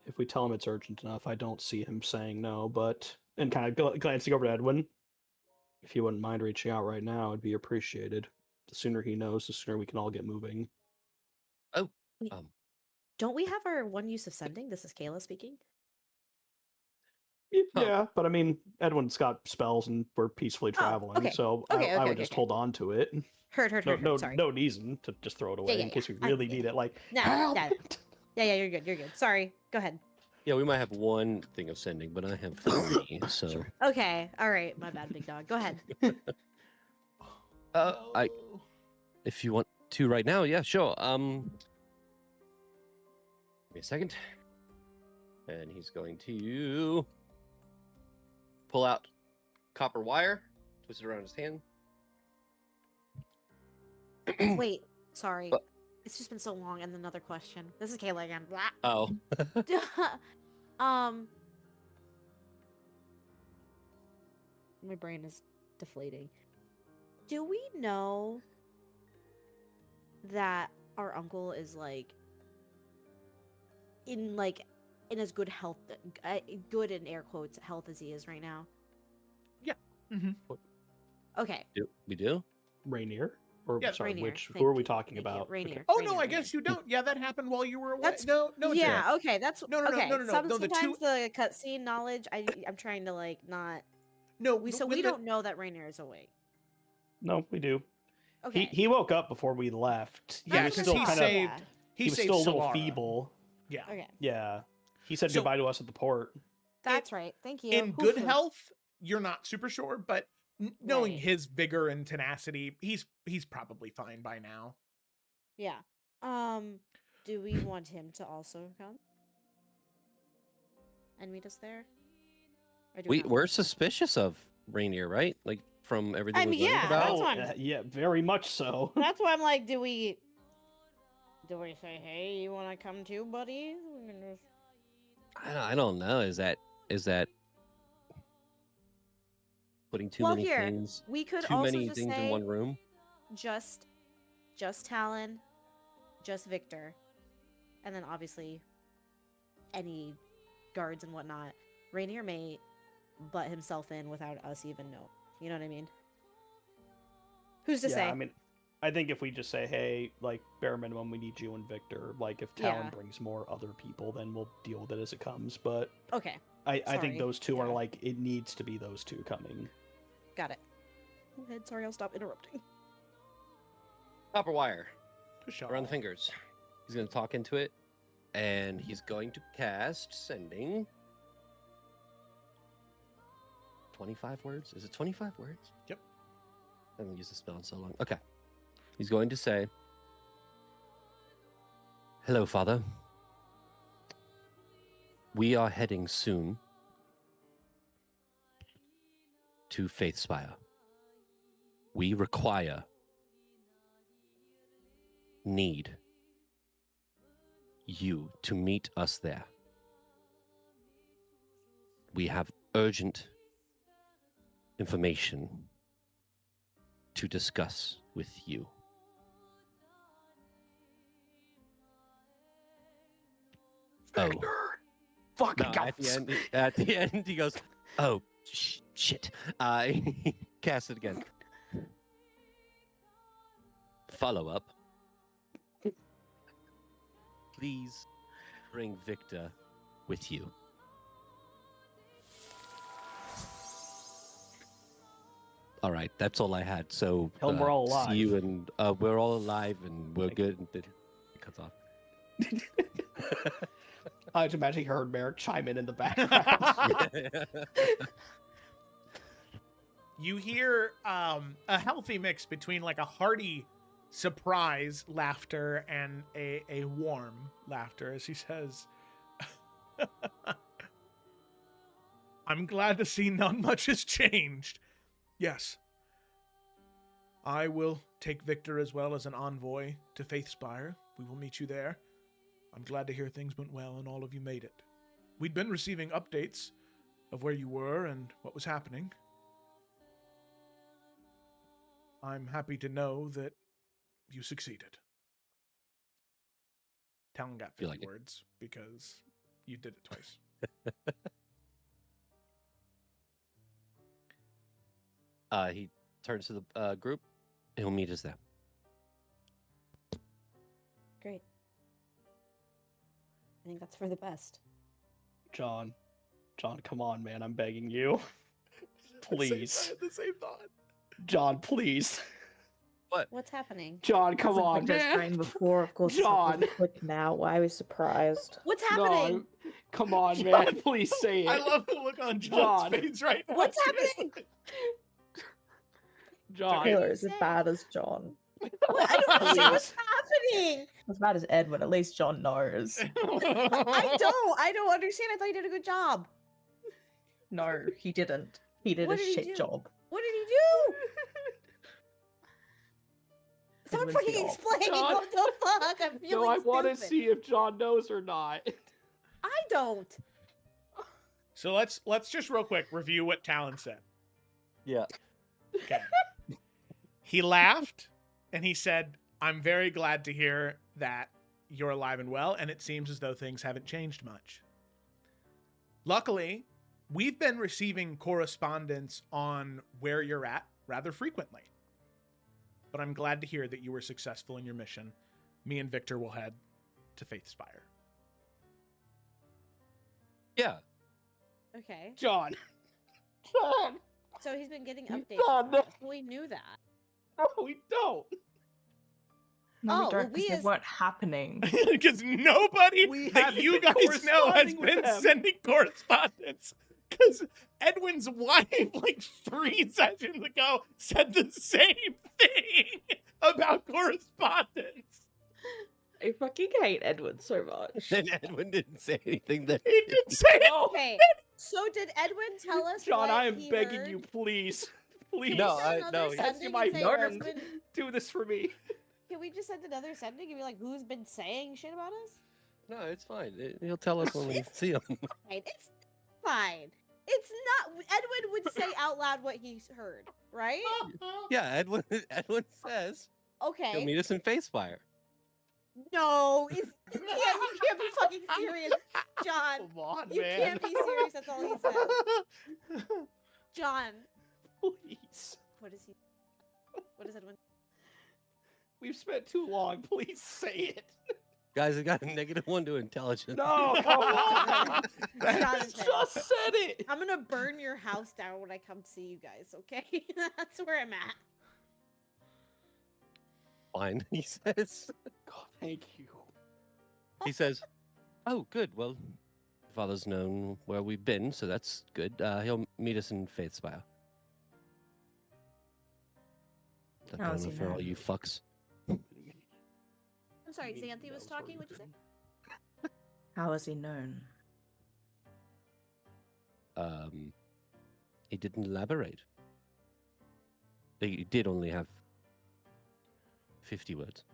If we tell him it's urgent enough, I don't see him saying no, but... And kind of glancing over to Edwin, if you wouldn't mind reaching out right now, it'd be appreciated. The sooner he knows, the sooner we can all get moving. Oh, Don't we have our one use of sending? This is Kayla speaking. Yeah, but I mean, Edwin's got spells and we're peacefully traveling, okay. so Okay, I would okay, just okay. hold on to it. Heard. Sorry. No reason to just throw it away yeah, in case we yeah. really need it. Like, No, help! Yeah, you're good. Sorry. Go ahead. yeah, we might have one thing of sending, but I have 3, so... Sure. Okay. All right. My bad, big dog. Go ahead. If you want to right now, yeah, sure. Give me a second. And he's going to pull out copper wire, twist it around his hand. Wait. Sorry. What? It's just been so long. And another question. This is Kayla again. Blah. Oh. My brain is deflating. Do we know that our uncle is in as good health, good in air quotes health as he is right now? Mm-hmm. Okay. We do? Rainier? Or, Yeah, sorry, Rainier. who are we Thank talking you. about? Rainier. Oh no, Rainier, I guess you don't. Yeah, that happened while you were away. That's- No, it Yeah. didn't. Okay. That's No, okay. no. The Sometimes two. the cutscene knowledge, I'm trying to not. No, We when we the- don't know that Rainier is awake. No, we do. Okay. He woke up before we left. Yeah, he was because still he kind saved. of He he was saved still a little Solara. feeble. Yeah. Okay. Yeah. He said So- goodbye to us at the port. That's right. Thank you. In good Oof. health, you're not super sure, but knowing Right. his vigor and tenacity, he's probably fine by now. Yeah. Do we want him to also come and meet us there? Or do not? We're suspicious of Rainier, right? Like, from everything I we mean, learned yeah, about? that's what I'm- Yeah, very much so. That's why I'm like, do we say, hey, you want to come too, buddy? We can just- I don't know. Is that putting too Well, many here, things, we could too also many just things say in one room? just Talon, just Victor, and then obviously any guards and whatnot. Rainier may butt himself in without us even know. You know what I mean? Who's to Yeah, say? I mean, I think if we just say, hey, like, bare minimum, we need you and Victor. Like, if Talon Yeah. brings more other people, then we'll deal with it as it comes. But Okay, I Sorry. think those two are Yeah. like, it needs to be those two coming. got it. Go ahead. Sorry, I'll stop interrupting. Copper wire Push around the fingers. He's going to talk into it, and he's going to cast sending 25 words. Is it 25 words? Yep. I haven't used the spell in so long. Okay. He's going to say, "Hello, Father. We are heading soon to Faith Spire. We need you to meet us there. We have urgent information to discuss with you." Victor! No, Fucking at the end, he goes, "Oh, shit." He casts it again. Follow up. Please bring Victor with you. All right, that's all I had. So Tell 'em we're all alive. See you, and we're all alive, and we're good. And it cuts off. I was imagining her and Merrick chime in the background. You hear a healthy mix between like a hearty surprise laughter and a warm laughter as he says, I'm glad to see not much has changed. Yes. I will take Victor as well as an envoy to Faithspire. We will meet you there. I'm glad to hear things went well and all of you made it. We'd been receiving updates of where you were and what was happening. I'm happy to know that you succeeded. Talon got 50 like words because you did it twice. He turns to the group. He'll meet us there. Great. I think that's for the best. John, come on, man. I'm begging you. Please. The same thought. John, please. What's happening? John, come Hasn't on, been man. trained before, of course. John. Quick now. Why are we surprised? What's No, happening? come on, man. Please say it. I love the look on John. John's face right now. What's happening? John. Taylor is as bad as John. What? I don't understand what's happening. As bad as Edwin. At least John knows. I don't understand. I thought you did a good job. No, he didn't. He did What a did he shit do? job. What did he do? Someone Edwin's fucking the op. explain John. what the fuck. I'm feeling No, I want to stupid. see if John knows or not. I don't. So let's just real quick review what Talon said. Yeah. Okay. He laughed and he said, I'm very glad to hear that you're alive and well, and it seems as though things haven't changed much. Luckily, we've been receiving correspondence on where you're at rather frequently. But I'm glad to hear that you were successful in your mission. Me and Victor will head to Faithspire. Yeah. Okay. John. John. So he's been getting You updates. thought from that- us. We knew that. No, we don't. No, Oh, we well, don't, 'cause we they as- weren't happening. Because nobody We that haven't you been guys know has corresponding with been them. sending correspondence. Because Edwin's wife, like 3 sessions ago, said the same thing about correspondence. I fucking hate Edwin so much. And Edwin didn't say anything that. He didn't say it. No. Okay. So did Edwin tell us John, what I am he begging heard? you, please. Please. No, Can we send I- another no, Ask sending my and say friend. who's been- Do this for me. Can we just send another sending and be like, who's been saying shit about us? No, it's fine. He'll tell us when we see him. Fine. It's fine. It's not. Edwin would say out loud what he heard, right? Yeah, Edwin says he'll Okay. meet us in Faithspire. No, you can't be fucking serious, John. Come on, You man. can't be serious. That's all he says. John, Please. what is he? What is Edwin? We've spent too long. Please say it. Guys, I got a -1 to intelligence. No, come on. Jonathan. Just said it. I'm gonna burn your house down when I come to see you guys. Okay, that's where I'm at. Fine, he says. God, thank you. He says, "Oh, good. Well, father's known where we've been, so that's good. He'll meet us in Faithspire." That How does going he for all know? you fucks. I'm sorry, He Xanthi was knows where talking. we've What'd you say? been. How is he known? He didn't elaborate. He did only have 50 words.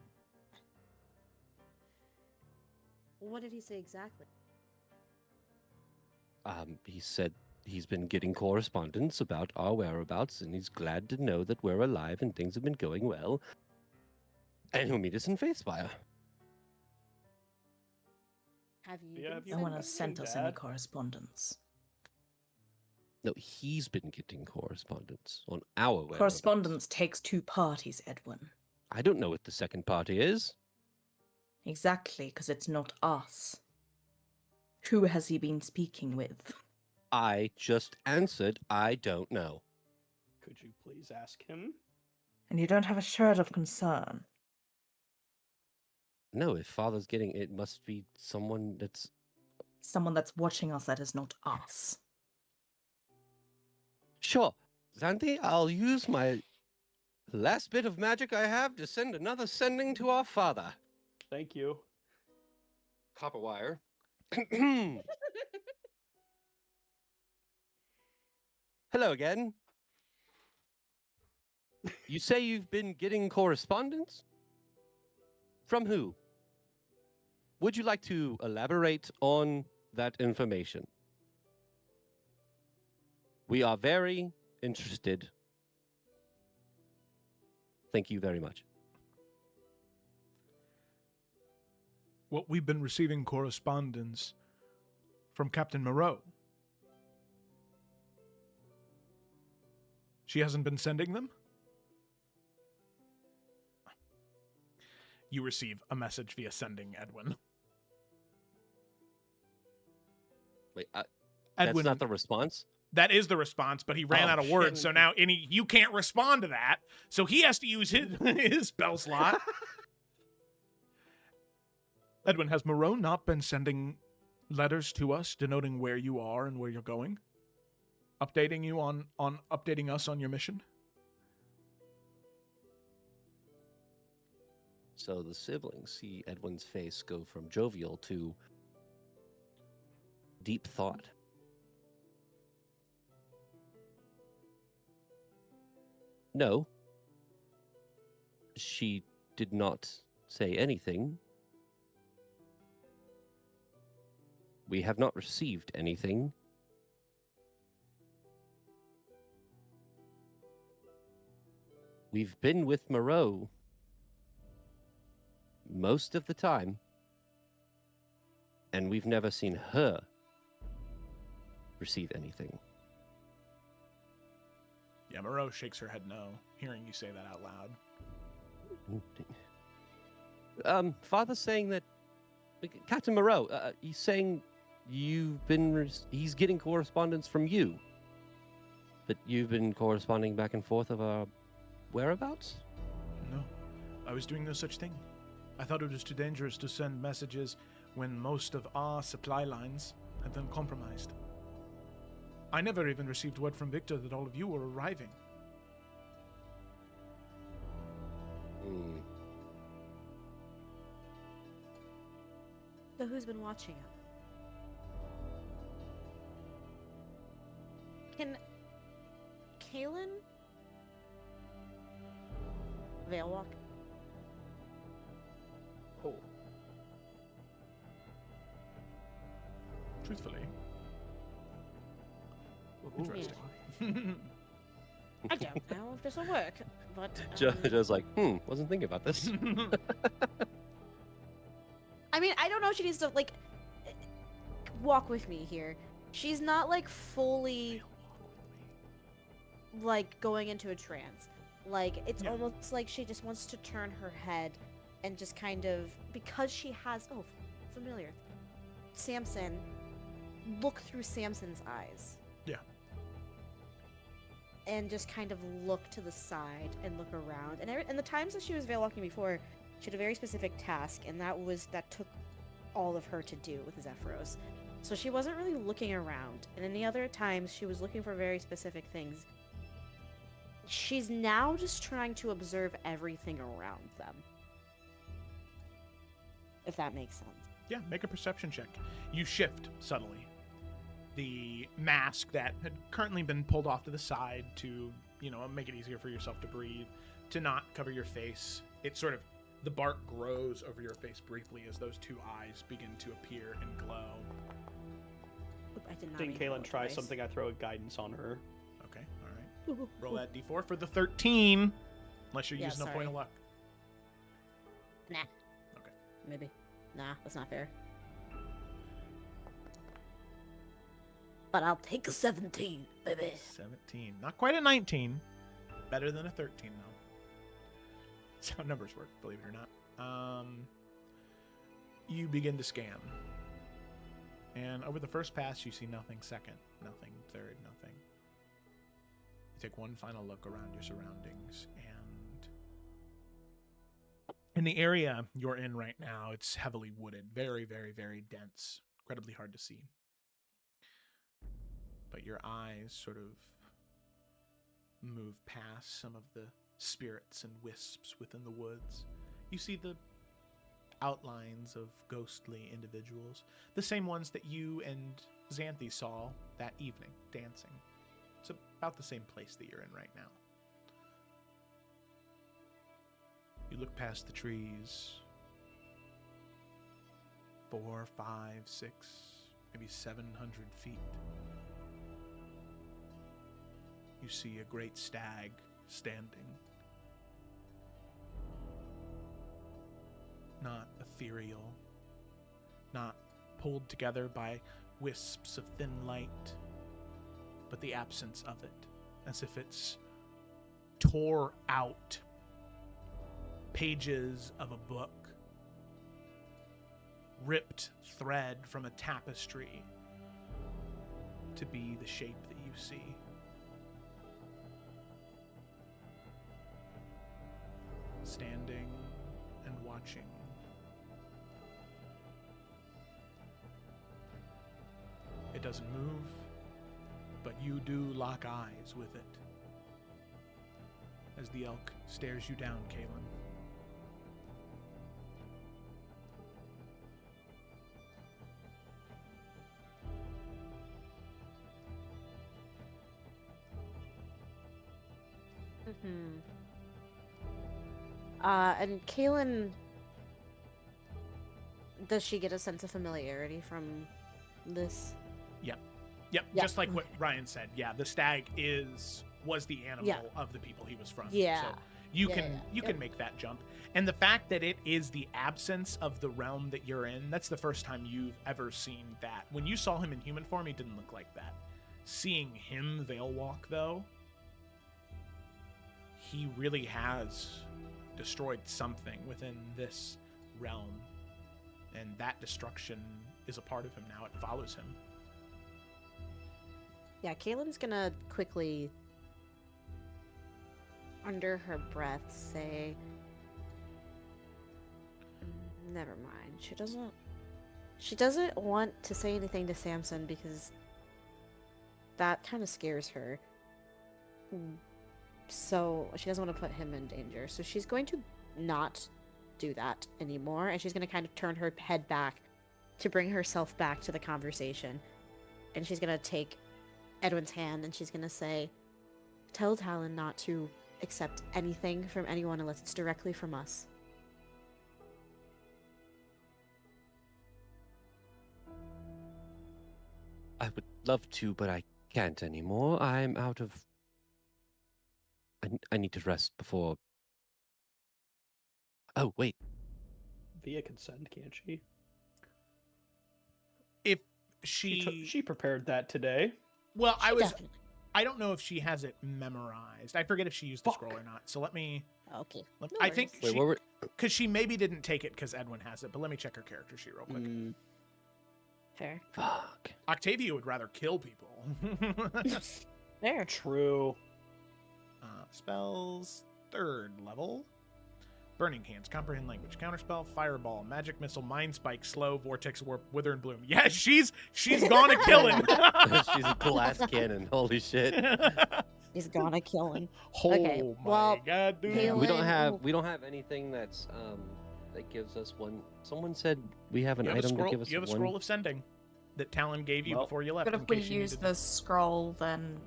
What did he say exactly? He said he's been getting correspondence about our whereabouts, and he's glad to know that we're alive and things have been going well. And he'll meet us in Faithspire. Have you? Yeah, been have you No one sending has been sent us any Dad? correspondence. No, he's been getting correspondence on our whereabouts. Correspondence takes 2 parties, Edwin. I don't know what the second party is. Exactly, because it's not us. Who has he been speaking with? I just answered, I don't know. Could you please ask him? And you don't have a shred of concern. No, if father's getting it, must be someone that's someone that's watching us that is not us. Sure. Xanthi, I'll use my last bit of magic I have to send another sending to our father. Thank you. Copper wire. Hello again. You say you've been getting correspondence? From who? Would you like to elaborate on that information? We are very interested. Thank you very much. Well, we've been receiving correspondence from Captain Moreau. She hasn't been sending them? You receive a message via sending, Edwin. Wait, Edwin, that's not the response? that is the response, but he ran out of words, so now you can't respond to that. So he has to use his spell slot. Edwin, has Moreau not been sending letters to us denoting where you are and where you're going? Updating you on updating us on your mission? So the siblings see Edwin's face go from jovial to deep thought. No. She did not say anything. We have not received anything. We've been with Moreau most of the time, and we've never seen her receive anything. Yeah, Moreau shakes her head no, hearing you say that out loud. Father's saying that Captain Moreau, he's saying he's getting correspondence from you, but you've been corresponding back and forth of our whereabouts? No, I was doing no such thing. I thought it was too dangerous to send messages when most of our supply lines had been compromised. I never even received word from Victor that all of you were arriving. So who's been watching him? Can Kaylin veil walk? Oh. Truthfully. Interesting. I don't know if this will work, but Joe's like, wasn't thinking about this. I mean, I don't know if she needs to like walk with me here. She's not like fully like going into a trance. Like it's almost like she just wants to turn her head and just kind of, because she has familiar Samson, look through Samson's eyes. Yeah. And just kind of look to the side and look around. And the times that she was veil walking before, she had a very specific task, and that took all of her to do with Zephyros. So she wasn't really looking around. And any other times, she was looking for very specific things. She's now just trying to observe everything around them. If that makes sense. Yeah, make a perception check. You shift subtly. The mask that had currently been pulled off to the side to, make it easier for yourself to breathe, to not cover your face. The bark grows over your face briefly as those two eyes begin to appear and glow. Oop, I did not Seeing mean to roll Kaylin it try twice. something, I throw a guidance on her. Okay, all right. Roll that d4 for the 13, unless you're using a point of luck. Nah. Okay. Maybe. Nah, that's not fair. But I'll take a 17, baby. 17. Not quite a 19. Better than a 13, though. That's how numbers work, believe it or not. You begin to scan. And over the first pass, you see nothing. Second, nothing. Third, nothing. You take one final look around your surroundings, and in the area you're in right now, it's heavily wooded. Very, very, very dense. incredibly hard to see. But your eyes sort of move past some of the spirits and wisps within the woods. You see the outlines of ghostly individuals, the same ones that you and Xanthi saw that evening dancing. It's about the same place that you're in right now. You look past the trees, 4, 5, 6, maybe 700 feet. You see a great stag standing. Not ethereal, not pulled together by wisps of thin light, but the absence of it, as if it's tore out pages of a book, ripped thread from a tapestry to be the shape that you see. Standing and watching. It doesn't move, but you do lock eyes with it as the elk stares you down, Kalen. And Kaylin, does she get a sense of familiarity from this? Yep, Yeah. just like what Ryan said. Yeah, the stag was the animal Yeah. of the people he was from. Yeah. So you Yeah, can yeah, you yep. can make that jump. And the fact that it is the absence of the realm that you're in, that's the first time you've ever seen that. When you saw him in human form, he didn't look like that. Seeing him veil walk, though, he really has destroyed something within this realm. And that destruction is a part of him now. It follows him. Yeah, Kaylin's gonna quickly, under her breath, say, never mind. She doesn't want to say anything to Samson because that kind of scares her. So she doesn't want to put him in danger. So she's going to not do that anymore, and she's going to kind of turn her head back to bring herself back to the conversation. And she's going to take Edwin's hand and she's going to say, tell Talon not to accept anything from anyone unless it's directly from us. I would love to, but I can't anymore. I'm out of... I need to rest before... Oh, wait. Via consent, can't she? If She prepared that today. well, Definitely. I don't know if she has it memorized. I forget if she used the Fuck. scroll or not. So let me. Okay. Let, No I think worries. Wait, what were... because she maybe didn't take it because Edwin has it. But let me check her character sheet real quick. Fair. Fuck. Octavia would rather kill people. Fair. True. Spells 3rd level. Burning Hands, Comprehend Language, Counterspell, Fireball, Magic Missile, Mind Spike, Slow, Vortex Warp, Wither and Bloom. Yeah, she's gone a killing. She's a glass cannon. Holy shit. He's gonna kill him. Oh Okay, my well, god, dude. Halo- We don't have anything that's that gives us one. Someone said we have an You have a item scroll, to give us you have a one. scroll of sending that Talon gave you Well, before you left. But in if we case you use needed- the scroll, then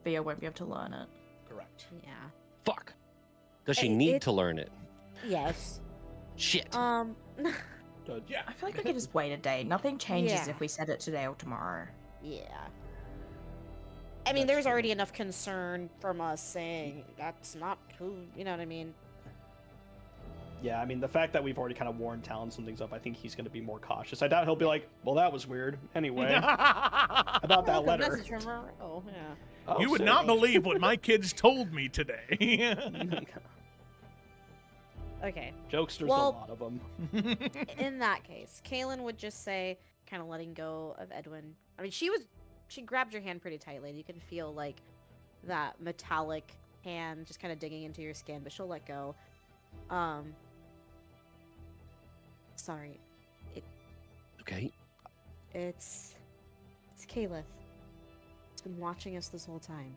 Via won't be able to learn it. Correct. Yeah. Fuck. Does she Hey, need it- to learn it? Yes. Shit. Yeah. I feel like we could just wait a day. Nothing changes Yeah. if we said it today or tomorrow. Yeah. I mean, That's there's true. already enough concern from us saying that's not who, you know what I mean? Yeah, I mean, the fact that we've already kind of warned Talon something's up, I think he's going to be more cautious. I doubt he'll be like, well, that was weird. Anyway, about that Welcome, letter. message from Moreau. Yeah. Oh, You would sick. not believe what my kids told me today. Okay. Jokesters, Well- a lot of them. In that case, Kaylin would just say, kind of letting go of Edwin. I mean, she grabbed your hand pretty tightly. You can feel like that metallic hand just kind of digging into your skin, but she'll let go. Sorry. Okay. It's Caliph. It's been watching us this whole time.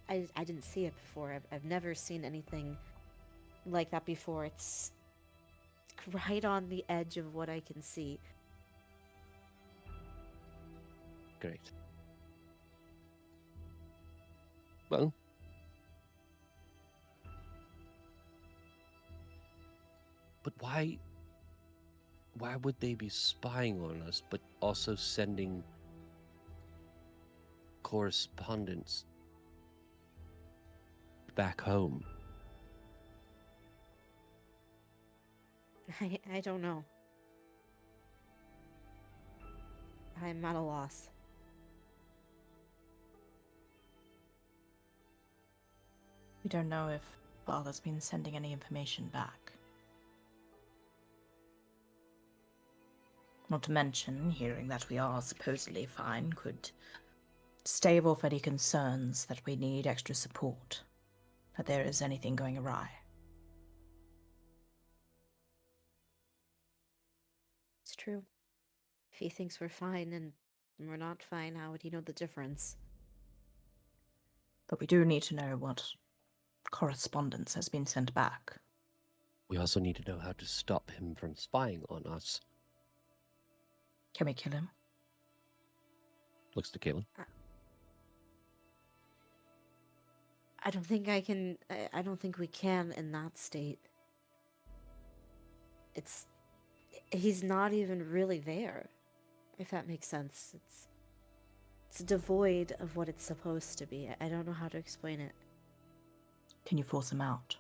I didn't see it before. I've never seen anything like that before. It's right on the edge of what I can see. Great. Well, but why would they be spying on us, but also sending correspondence back home? I don't know. I'm at a loss. We don't know if Father's been sending any information back. Not to mention, hearing that we are supposedly fine could stave off any concerns that we need extra support, that there is anything going awry. It's true. If he thinks we're fine and we're not fine, how would he know the difference? But we do need to know what correspondence has been sent back. We also need to know how to stop him from spying on us. Can we kill him? Looks to Kaylin. I don't think I can. I don't think we can in that state. He's not even really there, if that makes sense. It's devoid of what it's supposed to be. I don't know how to explain it. Can you force him out?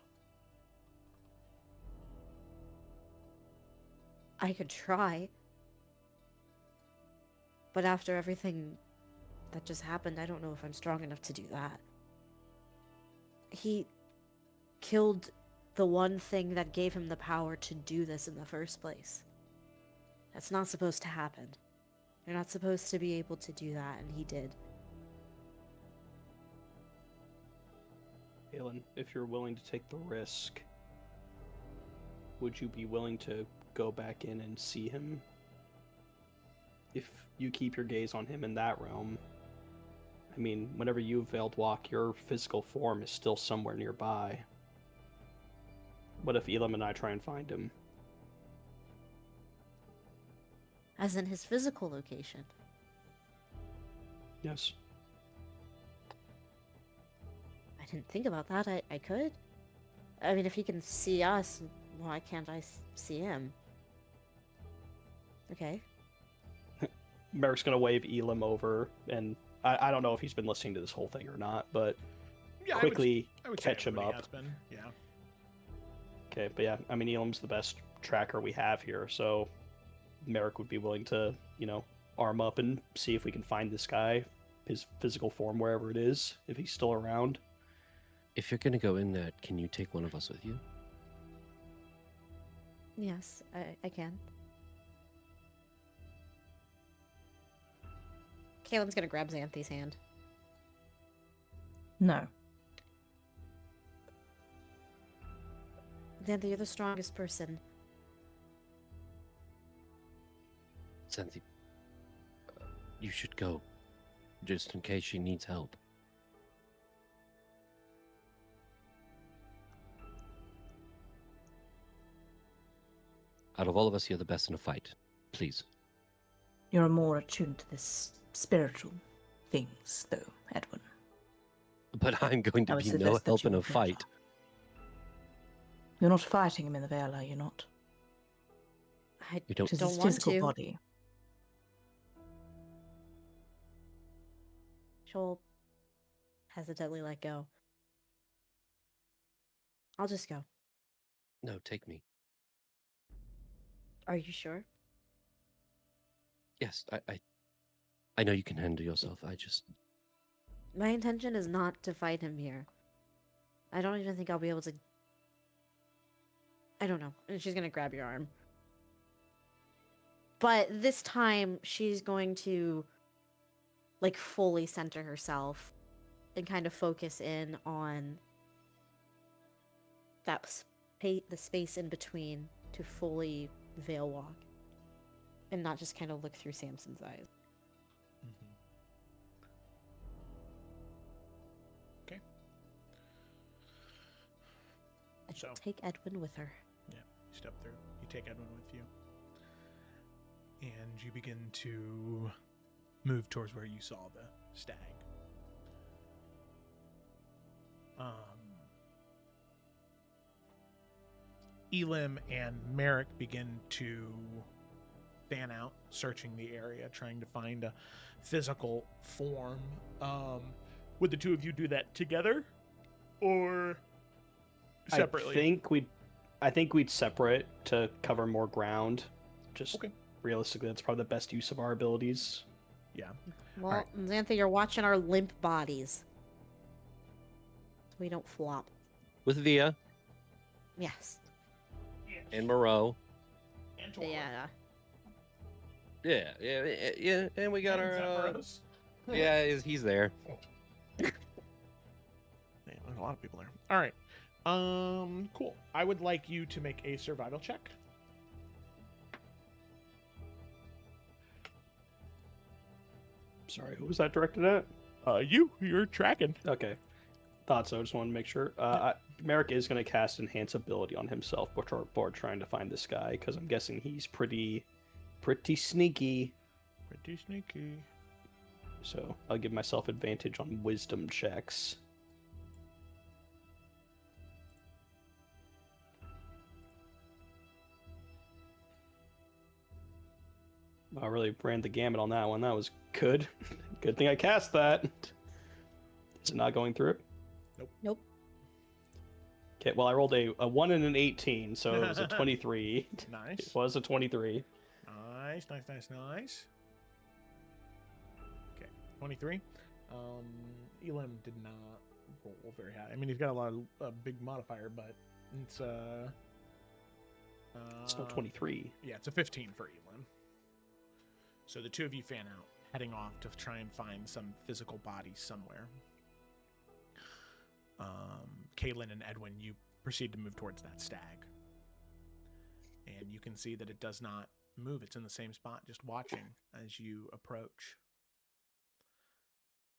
I could try. But after everything that just happened, I don't know if I'm strong enough to do that. He killed the one thing that gave him the power to do this in the first place. That's not supposed to happen. You're not supposed to be able to do that, and he did. Aelin, if you're willing to take the risk, would you be willing to go back in and see him? If you keep your gaze on him in that realm, I mean, whenever you veiled walk, your physical form is still somewhere nearby. What if Elam and I try and find him? As in his physical location. Yes. I didn't think about that. I could. I mean, if he can see us, why can't I see him? Okay. Merrick's gonna wave Elam over, and I don't know if he's been listening to this whole thing or not, but Yeah, quickly I would say catch him everybody up. has been, yeah. Okay, but yeah, I mean, Elam's the best tracker we have here, so Merrick would be willing to, arm up and see if we can find this guy, his physical form, wherever it is, if he's still around. If you're going to go in there, can you take one of us with you? Yes, I can. Kaylin's gonna grab Xanthi's hand. No. Xanthi, you're the strongest person. Xanthi, you should go, just in case she needs help. Out of all of us, you're the best in a fight. Please. You're more attuned to this spiritual things, though, Edwin. But I'm going to I would be no suggest that help you in a would not. fight. You're not fighting him in the Vale, are you not? I You don't- It is don't his want physical to. body. She'll hesitantly let go. I'll just go. No, take me. Are you sure? Yes, I know you can handle yourself. My intention is not to fight him here. I don't even think I'll be able to. I don't know. And she's gonna grab your arm. But this time, she's going to, fully center herself and kind of focus in on that the space in between to fully veil walk. and not just kind of look through Samson's eyes. Mm-hmm. Okay. And she'll So- take Edwin with her. Yeah, you step through. You take Edwin with you. And you begin to move towards where you saw the stag. Elim and Merrick begin to fan out, searching the area, trying to find a physical form. Would the two of you do that together or separately? I think we'd separate to cover more ground. Just Okay. realistically, that's probably the best use of our abilities. Yeah. Well, Alright. Xantha, you're watching our limp bodies. So we don't flop. With Via Yes. and Moreau. And Torvald. Yeah, and we got And our. Zephyros. Yeah, he's there. Yeah, there's a lot of people there. All right. Cool. I would like you to make a survival check. Sorry, who was that directed at? You're tracking. Okay. Thought so. Just wanted to make sure. Merrick is going to cast Enhance Ability on himself before trying to find this guy, because I'm guessing he's pretty sneaky. Pretty sneaky. So I'll give myself advantage on Wisdom checks. I really ran the gamut on that one. That was good. Good thing I cast that. Is it not going through? Nope. Okay, well, I rolled a 1 and an 18, so it was a 23. Nice. It was a 23. Nice. Okay, 23. Elim did not roll very high. I mean, he's got a lot of big modifier, but it's It's not 23. Yeah, it's a 15 for Elim. So the two of you fan out, heading off to try and find some physical body somewhere. Caitlin and Edwin, you proceed to move towards that stag. And you can see that it does not move. It's in the same spot, just watching as you approach.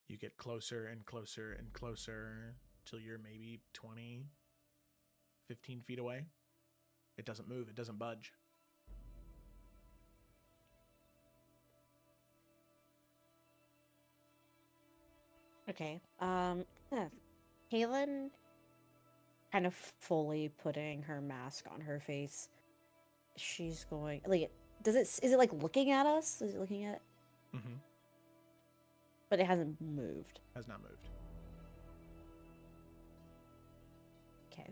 You get closer and closer and closer till you're maybe 20, 15 feet away. It doesn't move. It doesn't budge. Okay. Kaylin kind of fully putting her mask on her face. She's going like is it like looking at us? Is it looking at it? Mm-hmm. But it hasn't moved. Has not moved. Okay.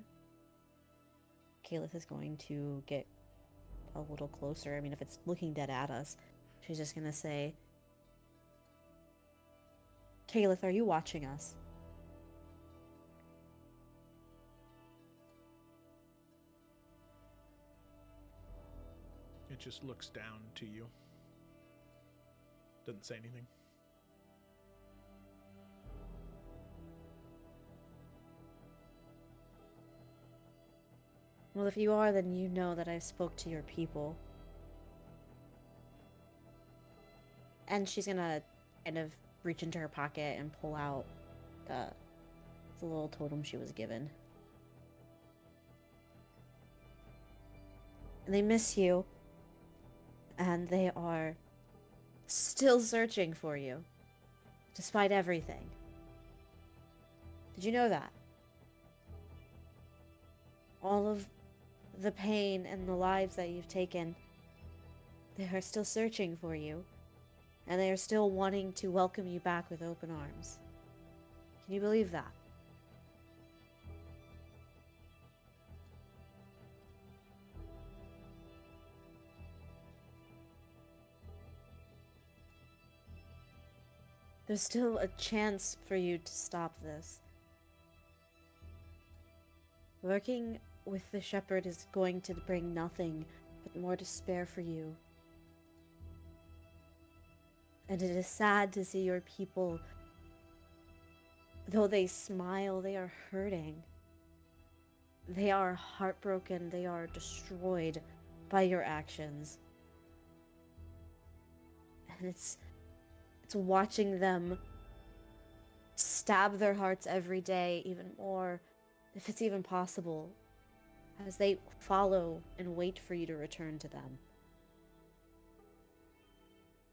Kaylith is going to get a little closer. I mean, if it's looking dead at us, she's just gonna say, Kaylith, are you watching us? It just looks down to you. Doesn't say anything. Well, if you are, then you know that I spoke to your people. And she's gonna kind of reach into her pocket and pull out the little totem she was given. And they miss you. And they are still searching for you. Despite everything. Did you know that? All of the pain and the lives that you've taken, they are still searching for you. And they are still wanting to welcome you back with open arms. Can you believe that? There's still a chance for you to stop this. Working with the shepherd is going to bring nothing but more despair for you. And it is sad to see your people, though they smile, they are hurting. They are heartbroken, they are destroyed by your actions. And it's watching them stab their hearts every day even more, if it's even possible, as they follow and wait for you to return to them.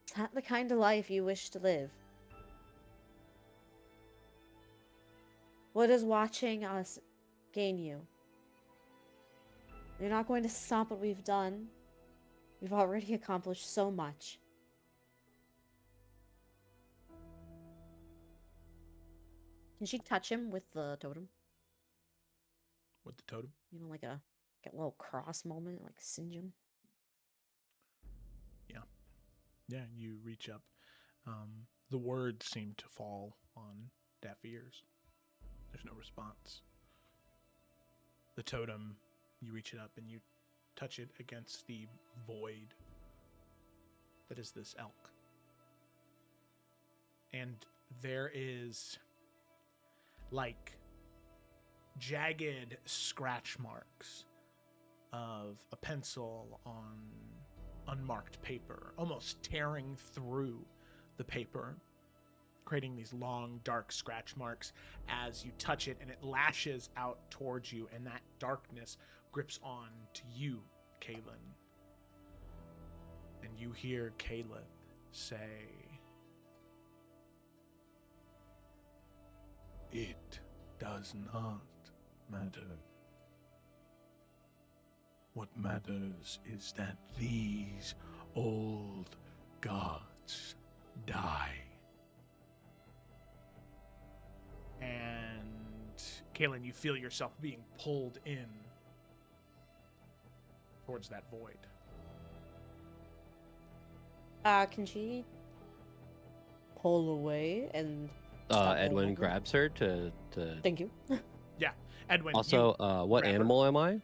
Is that the kind of life you wish to live? What does watching us gain you? You're not going to stop what we've done. We've already accomplished so much. Can she touch him with the totem? With the totem. You know, like a little cross moment, like singe him. Yeah, you reach up. The words seem to fall on deaf ears. There's no response. The totem, you reach it up and you touch it against the void that is this elk. And there is like jagged scratch marks of a pencil on unmarked paper, almost tearing through the paper, creating these long, dark scratch marks as you touch it, and it lashes out towards you, and that darkness grips on to you, Kaylin. And you hear Caleb say, "It does not matter. What matters is that these old gods die." And Kaylin, you feel yourself being pulled in towards that void. Can she pull away and stop Edwin holding? grabs her to Thank you. Yeah, Edwin. Also, what grab her. animal am I?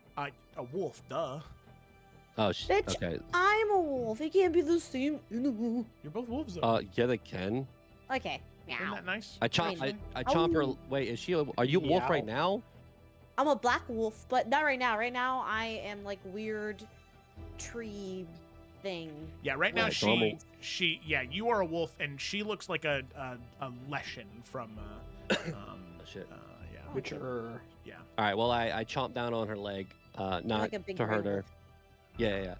A wolf, duh. Oh, Bitch, okay. I'm a wolf. It can't be the same animal. You're both wolves, though. Yeah, they can. Okay. Isn't Meow. that nice? I chomp. Wait. I chomp her. Oh. Wait, is she? Are you a wolf right now? I'm a black wolf, but not right now. Right now, I am like weird tree thing. Yeah, right now Right, normal. yeah, you are a wolf, and she looks like a Leshen from Oh, shit. yeah, Witcher. yeah. All right. Well, I chomp down on her leg. Not Like a big to hurt gray her. Yeah.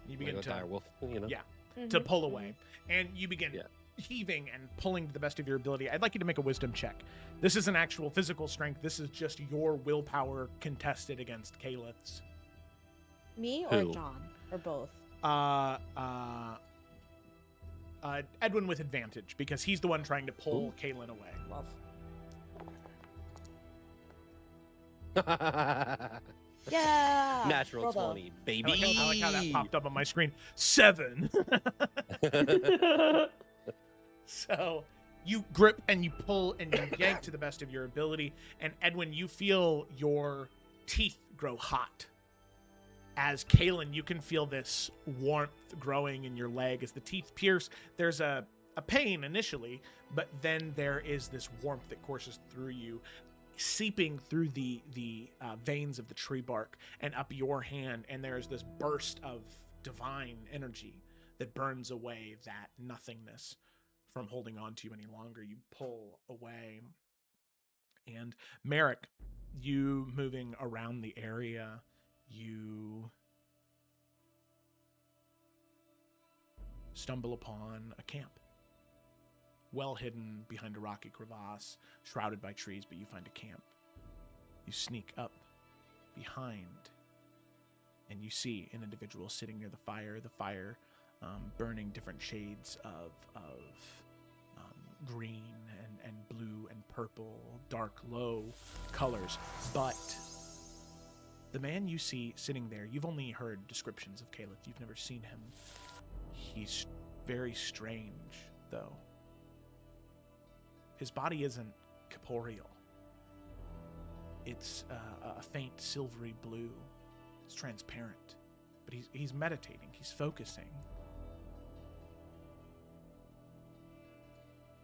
You begin like a to- dire wolf. You know. Yeah. Mhm, To pull mhm. away, and you begin Yeah. heaving and pulling to the best of your ability. I'd like you to make a wisdom check. This isn't actual physical strength. This is just your willpower contested against Calith's. Me or Who? John or both? Edwin with advantage because he's the one trying to pull Kaylin away. Love. Yeah. Natural brother. 20, baby. I like how that popped up on my screen. 7. So you grip and you pull and you yank to the best of your ability. And Edwin, you feel your teeth grow hot. As Kaylin, you can feel this warmth growing in your leg as the teeth pierce. There's a pain initially, but then there is this warmth that courses through you, seeping through the veins of the tree bark and up your hand, and there's this burst of divine energy that burns away that nothingness from holding on to you any longer. You pull away, and Merrick, you moving around the area, you stumble upon a camp, well hidden behind a rocky crevasse, shrouded by trees, but you find a camp. You sneak up behind, and you see an individual sitting near the fire burning different shades of green and blue and purple, dark, low colors. But the man you see sitting there, you've only heard descriptions of Caleb. You've never seen him. He's very strange, though. His body isn't corporeal. It's a faint silvery blue. It's transparent. But he's meditating. He's focusing.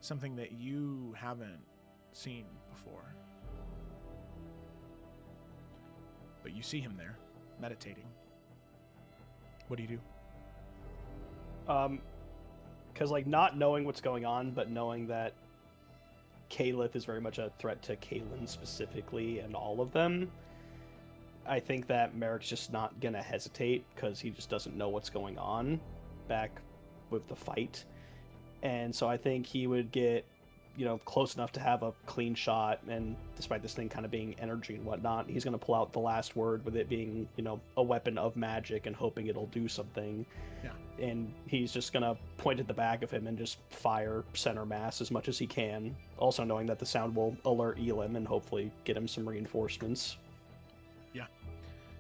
Something that you haven't seen before. But you see him there, meditating. What do you do? Because, like, not knowing what's going on, but knowing that Caliph is very much a threat to Kalen specifically and all of them, I think that Merrick's just not going to hesitate because he just doesn't know what's going on back with the fight. And so I think he would get, close enough to have a clean shot. And despite this thing kind of being energy and whatnot, he's going to pull out the last word with it being, a weapon of magic and hoping it'll do something. Yeah. And he's just going to point at the back of him and just fire center mass as much as he can. Also knowing that the sound will alert Elim and hopefully get him some reinforcements. Yeah.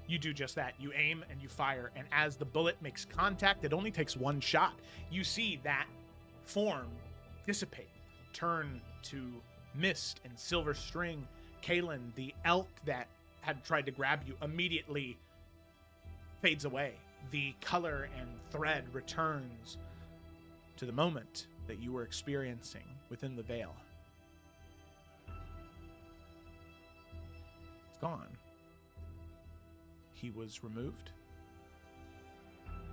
You do just that. You aim and you fire, and as the bullet makes contact, it only takes one shot. You see that form dissipate, turn to mist and silver string. Kalen, the elk that had tried to grab you, immediately fades away. The color and thread returns to the moment that you were experiencing within the veil. It's gone. He was removed.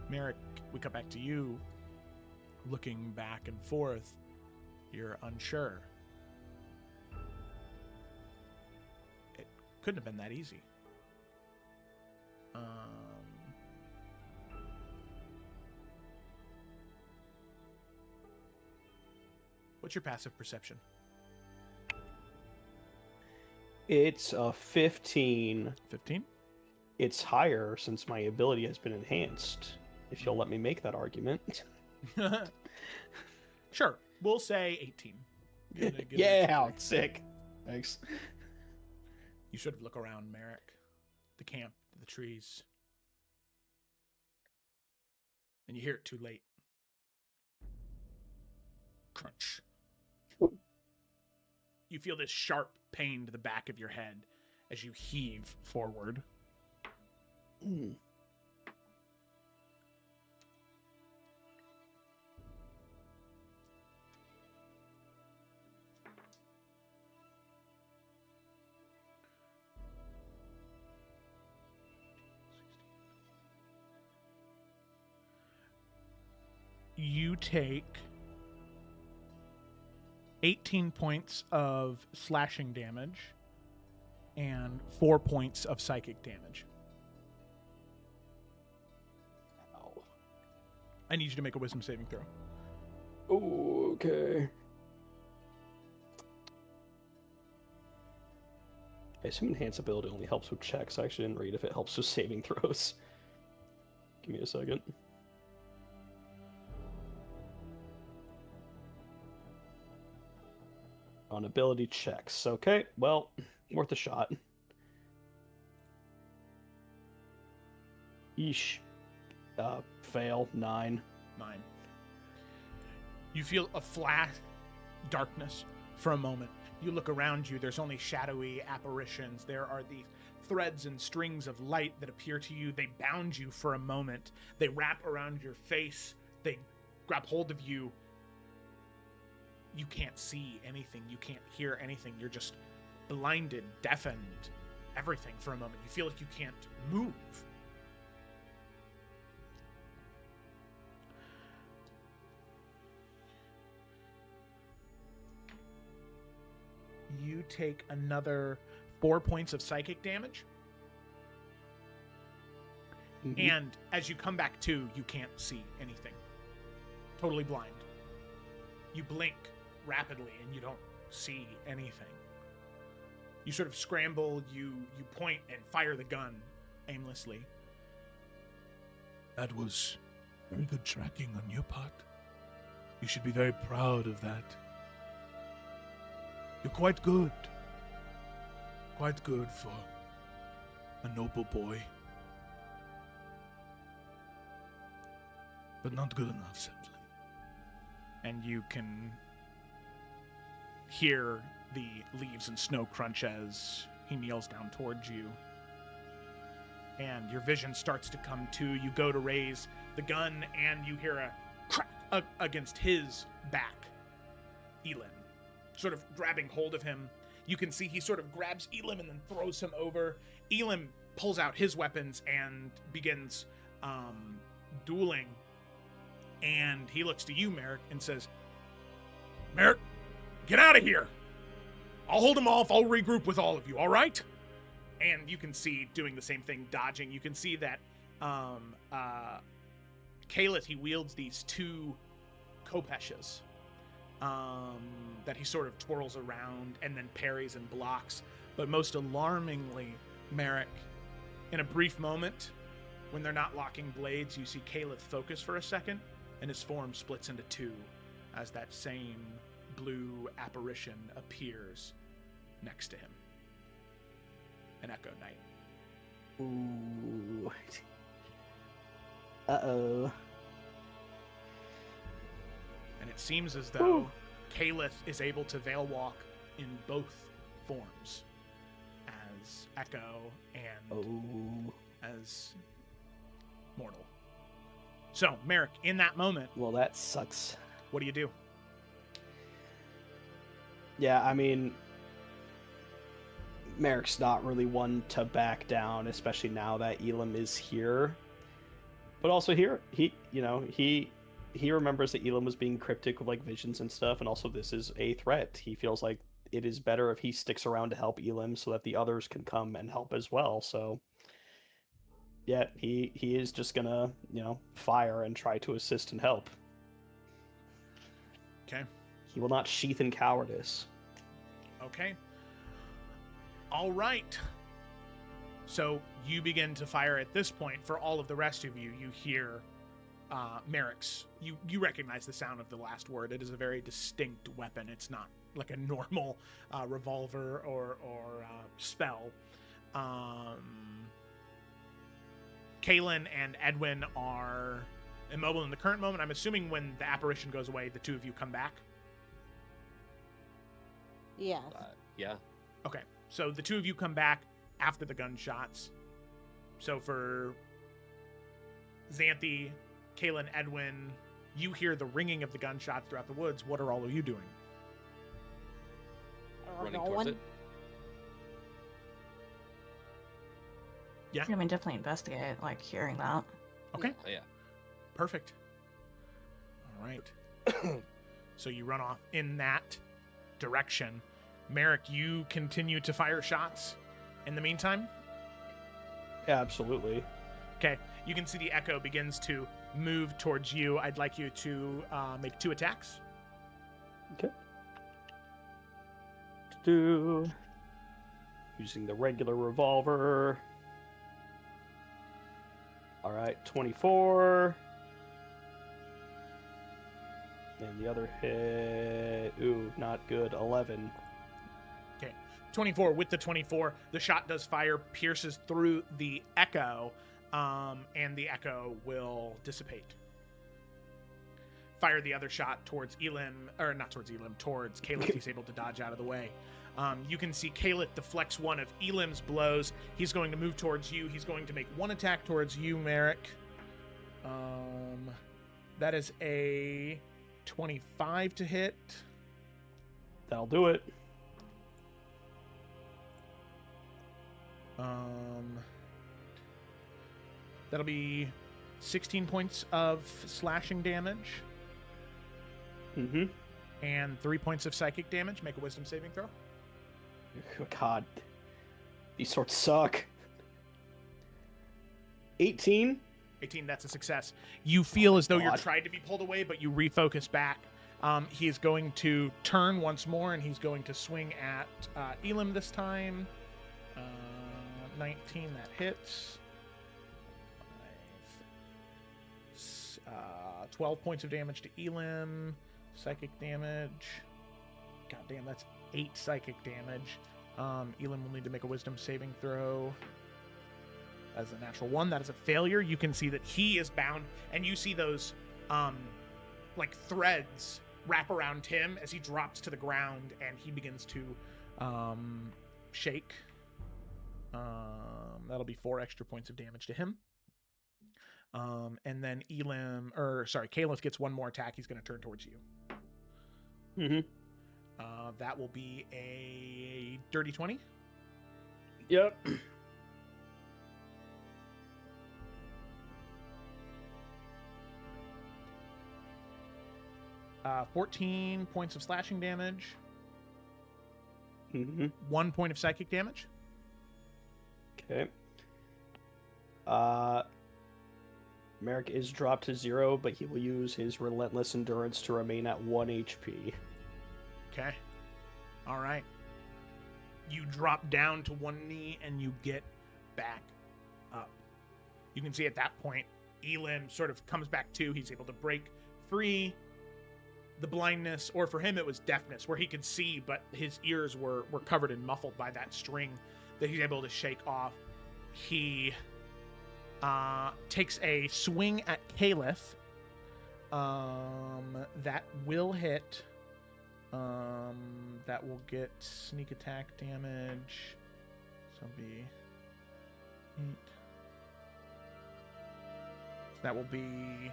Merrick, we come back to you. Looking back and forth, you're unsure. It couldn't have been that easy. What's your passive perception? It's a 15. 15? It's higher since my ability has been enhanced, if you'll let me make that argument. Sure. We'll say 18. Yeah, sick. Thanks. You sort of look around, Merrick. The camp, the trees. And you hear it too late. Crunch. You feel this sharp pain to the back of your head as you heave forward. You take 18 points of slashing damage and 4 points of psychic damage. Ow. I need you to make a wisdom saving throw. Oh, okay. I assume enhance ability only helps with checks. I actually didn't read if it helps with saving throws. Give me a second. On ability checks. Okay, well, worth a shot. Yeesh. Fail. 9. 9. You feel a flat darkness for a moment. You look around you. There's only shadowy apparitions. There are these threads and strings of light that appear to you. They bound you for a moment. They wrap around your face. They grab hold of you. You can't see anything. You can't hear anything. You're just blinded, deafened, everything for a moment. You feel like you can't move. You take another 4 points of psychic damage. Mm-hmm. And as you come back to, you can't see anything. Totally blind. You blink rapidly and you don't see anything. You sort of scramble, you point and fire the gun aimlessly. That was very good tracking on your part. You should be very proud of that. You're quite good. Quite good for a noble boy. But not good enough, simply. And you can hear the leaves and snow crunch as he kneels down towards you. And your vision starts to come to. You go to raise the gun, and you hear a crack against his back. Elim, sort of grabbing hold of him. You can see he sort of grabs Elim and then throws him over. Elim pulls out his weapons and begins dueling And he looks to you, Merrick, and says, Merrick, get out of here. I'll hold him off. I'll regroup with all of you, all right? And you can see doing the same thing, dodging. You can see that Kalith, he wields these two kopeshes that he sort of twirls around and then parries and blocks. But most alarmingly, Merrick, in a brief moment, when they're not locking blades, you see Kalith focus for a second, and his form splits into two as that same blue apparition appears next to him. An Echo Knight. Ooh. Uh-oh. And it seems as though Kalith is able to Veil Walk in both forms, as Echo and as mortal. So, Merrick, in that moment, Well, that sucks. what do you do? Yeah, I mean, Merrick's not really one to back down, especially now that Elam is here. But also here, he remembers that Elam was being cryptic with like visions and stuff, and also this is a threat. He feels like it is better if he sticks around to help Elam so that the others can come and help as well. So yeah, he is just gonna, fire and try to assist and help. Okay. He will not sheath in cowardice. Okay. All right. So you begin to fire at this point. For all of the rest of you, you hear Merrick's. You recognize the sound of the last word. It is a very distinct weapon. It's not like a normal revolver or spell. Kaylin and Edwin are immobile in the current moment. I'm assuming when the apparition goes away, the two of you come back. Yeah. Yeah. Okay, so the two of you come back after the gunshots. So for Xanthi, Kaylin, Edwin, you hear the ringing of the gunshots throughout the woods. What are all of you doing? Running towards it. Yeah. I mean, definitely investigate, like, hearing that. Okay, Oh, yeah. perfect. All right. So you run off in that direction. Merrick, you continue to fire shots in the meantime? Yeah, absolutely. Okay, you can see the echo begins to move towards you. I'd like you to make 2 attacks. Okay. Using the regular revolver. All right, 24. And the other hit, not good, 11. Okay, 24. With the 24, the shot does fire, pierces through the echo, and the echo will dissipate. Fire the other shot towards Elam, or not towards Elam, towards Caleb. He's able to dodge out of the way. You can see Kalith deflects one of Elam's blows. He's going to move towards you. He's going to make 1 attack towards you, Merrick. That is a 25 to hit. That'll do it. That'll be 16 points of slashing damage. Mm-hmm. And 3 points of psychic damage. Make a wisdom saving throw. Oh, God. These swords suck. 18? 18, that's a success. You feel as though you're God. trying to be pulled away, but you refocus back. He is going to turn once more, and he's going to swing at Elam this time. 19, that hits. 12 points of damage to Elam. Psychic damage. God damn, that's 8 psychic damage. Elam will need to make a wisdom saving throw. As a natural 1, that is a failure. You can see that he is bound, and you see those like threads wrap around him as he drops to the ground, and he begins to shake. That'll be 4 extra points of damage to him. And then Caliph gets 1 more attack. He's going to turn towards you. Mm-hmm. That will be a dirty 20. Yep. 14 points of slashing damage, Mm-hmm. 1 point of psychic damage. Okay. Merrick is dropped to 0, but he will use his relentless endurance to remain at 1 HP. Okay. All right. You drop down to one knee and you get back up. You can see at that point, Elim sort of comes back to. He's able to break free the blindness, or for him it was deafness, where he could see, but his ears were covered and muffled by that string that he's able to shake off. He takes a swing at Caliph. That will hit. That will get sneak attack damage. So it'll be 8. So that will be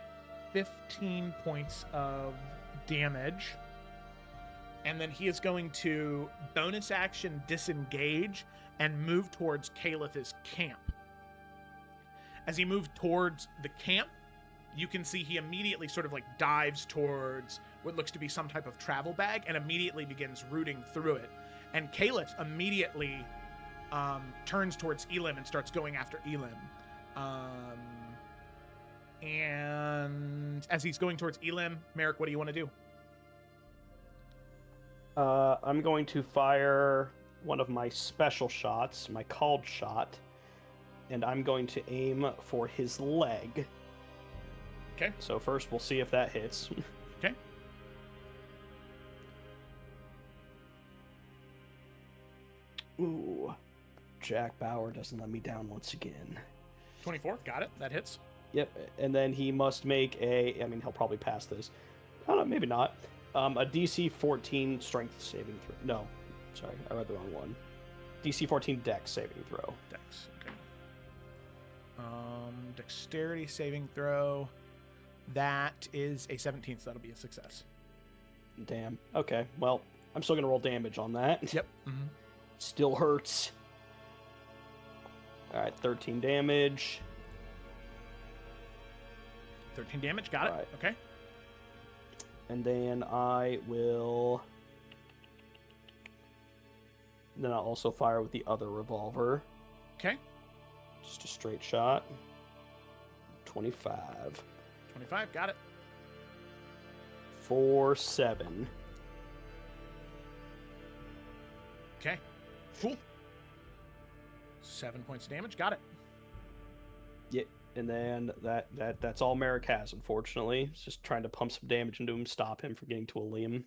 15 points of damage. And then he is going to bonus action disengage and move towards Calith's camp. As he moved towards the camp, you can see he immediately sort of like dives towards what looks to be some type of travel bag and immediately begins rooting through it. And Caliph immediately turns towards Elim and starts going after Elim. And as he's going towards Elim, Merrick, what do you want to do? I'm going to fire one of my special shots, my called shot, and I'm going to aim for his leg. Okay. So first we'll see if that hits. Okay. Ooh. Jack Bauer doesn't let me down once again. 24, got it. That hits. Yep, and then he must make he'll probably pass this. I don't know, maybe not. A DC 14 strength saving throw. No, sorry, I read the wrong one. DC 14 dex saving throw. Dex, okay. Dexterity saving throw. That is a 17, so that'll be a success. Damn. Okay, well, I'm still going to roll damage on that. Yep. Mm-hmm. Still hurts. All right, 13 damage. 13 damage, got it. Right. Okay. And then I will... Then I'll also fire with the other revolver. Okay. Just a straight shot. 25. 25, got it. 4, 7. Okay. Cool. 7 points of damage, got it. Yeah, and then that's all Merrick has, unfortunately. It's just trying to pump some damage into him, stop him from getting to a Liam.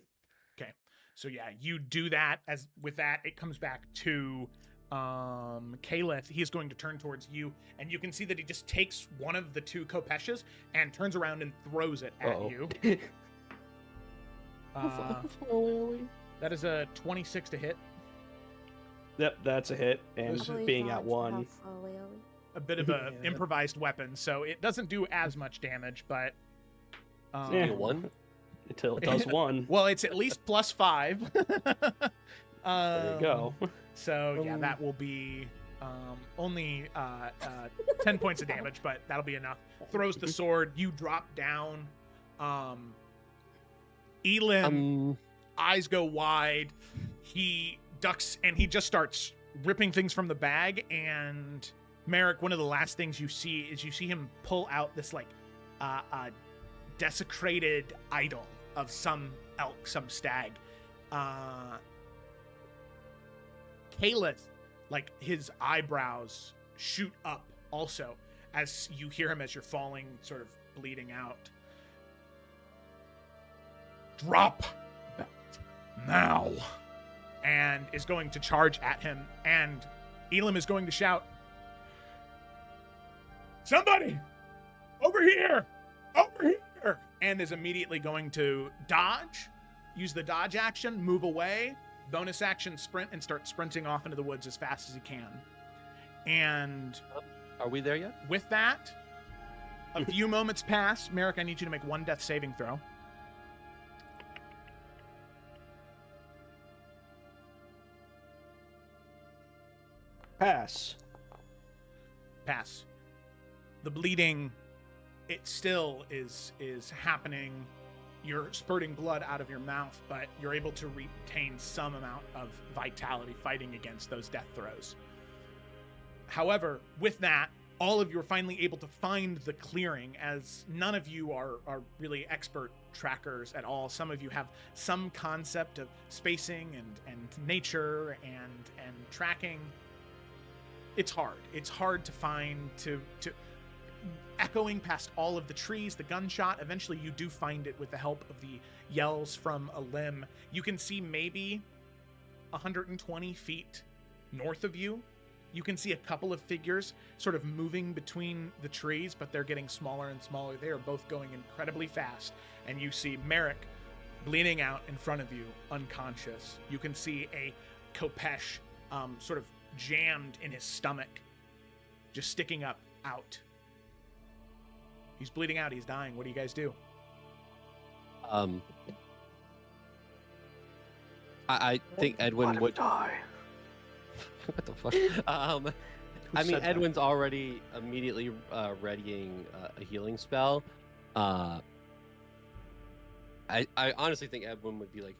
Okay. So yeah, you do that. As with that, it comes back to Caliph. He's going to turn towards you, and you can see that he just takes one of the 2 Kopeshes and turns around and throws it at you. That is a 26 to hit. Yep, that's a hit, and This being at 1. A bit of a Yeah. improvised weapon, so it doesn't do as much damage, but Yeah. You won? Until it does 1. well, it's at least +5. There you go. So yeah, that will be only 10 points of damage, but that'll be enough. Throws the sword, you drop down. Elim, eyes go wide. He ducks and he just starts ripping things from the bag. And Merrick, one of the last things you see is you see him pull out this like desecrated idol of some elk, some stag. Caliph, like his eyebrows shoot up also as you hear him as you're falling, sort of bleeding out. Drop that now. And is going to charge at him. And Elim is going to shout, "Somebody! Over here! Over here!" And is immediately going to dodge, use the dodge action, move away, bonus action sprint, and start sprinting off into the woods as fast as he can. And Are we there yet? with that, a few moments pass. Merrick, I need you to make 1 death saving throw. Pass. Pass. The bleeding, it still is happening. You're spurting blood out of your mouth, but you're able to retain some amount of vitality fighting against those death throes. However, with that, all of you are finally able to find the clearing, as none of you are really expert trackers at all. Some of you have some concept of spacing and nature and tracking. It's hard. It's hard to find, to echoing past all of the trees, the gunshot. Eventually you do find it with the help of the yells from a limb. You can see maybe 120 feet north of you. You can see a couple of figures sort of moving between the trees, but they're getting smaller and smaller. They are both going incredibly fast. And you see Merrick bleeding out in front of you, unconscious. You can see a Kopesh sort of jammed in his stomach, just sticking up out. He's bleeding out. He's dying. What do you guys do? I think Edwin would die. What the fuck? I mean, Edwin's already immediately readying a healing spell. I honestly think Edwin would be like,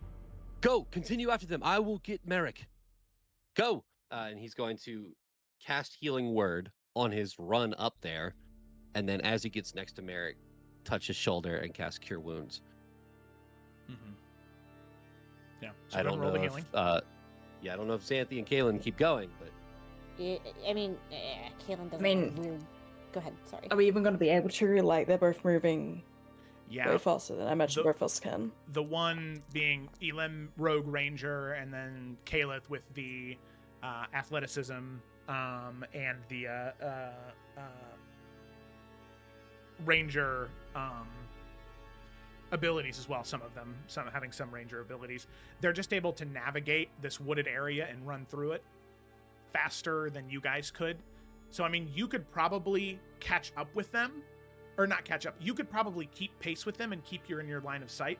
"Go, continue after them. I will get Merrick. Go!" And he's going to cast Healing Word on his run up there, and then as he gets next to Merrick, touch his shoulder and cast Cure Wounds. Mm-hmm. Yeah. So I don't know roll the if, healing. I don't know if Xanthi and Kaylin keep going, but I mean, Kaylin doesn't. I mean- weird. Go ahead. Sorry. Are we even going to be able to? Like, they're both moving Yeah. way faster than I imagine both of us can. The one being Elim, Rogue Ranger, and then Kaleth with the athleticism and the Ranger abilities as well. Some of them, some having some Ranger abilities. They're just able to navigate this wooded area and run through it faster than you guys could. So, I mean, you could probably catch up with them. Or not catch up. You could probably keep pace with them and keep you in your line of sight,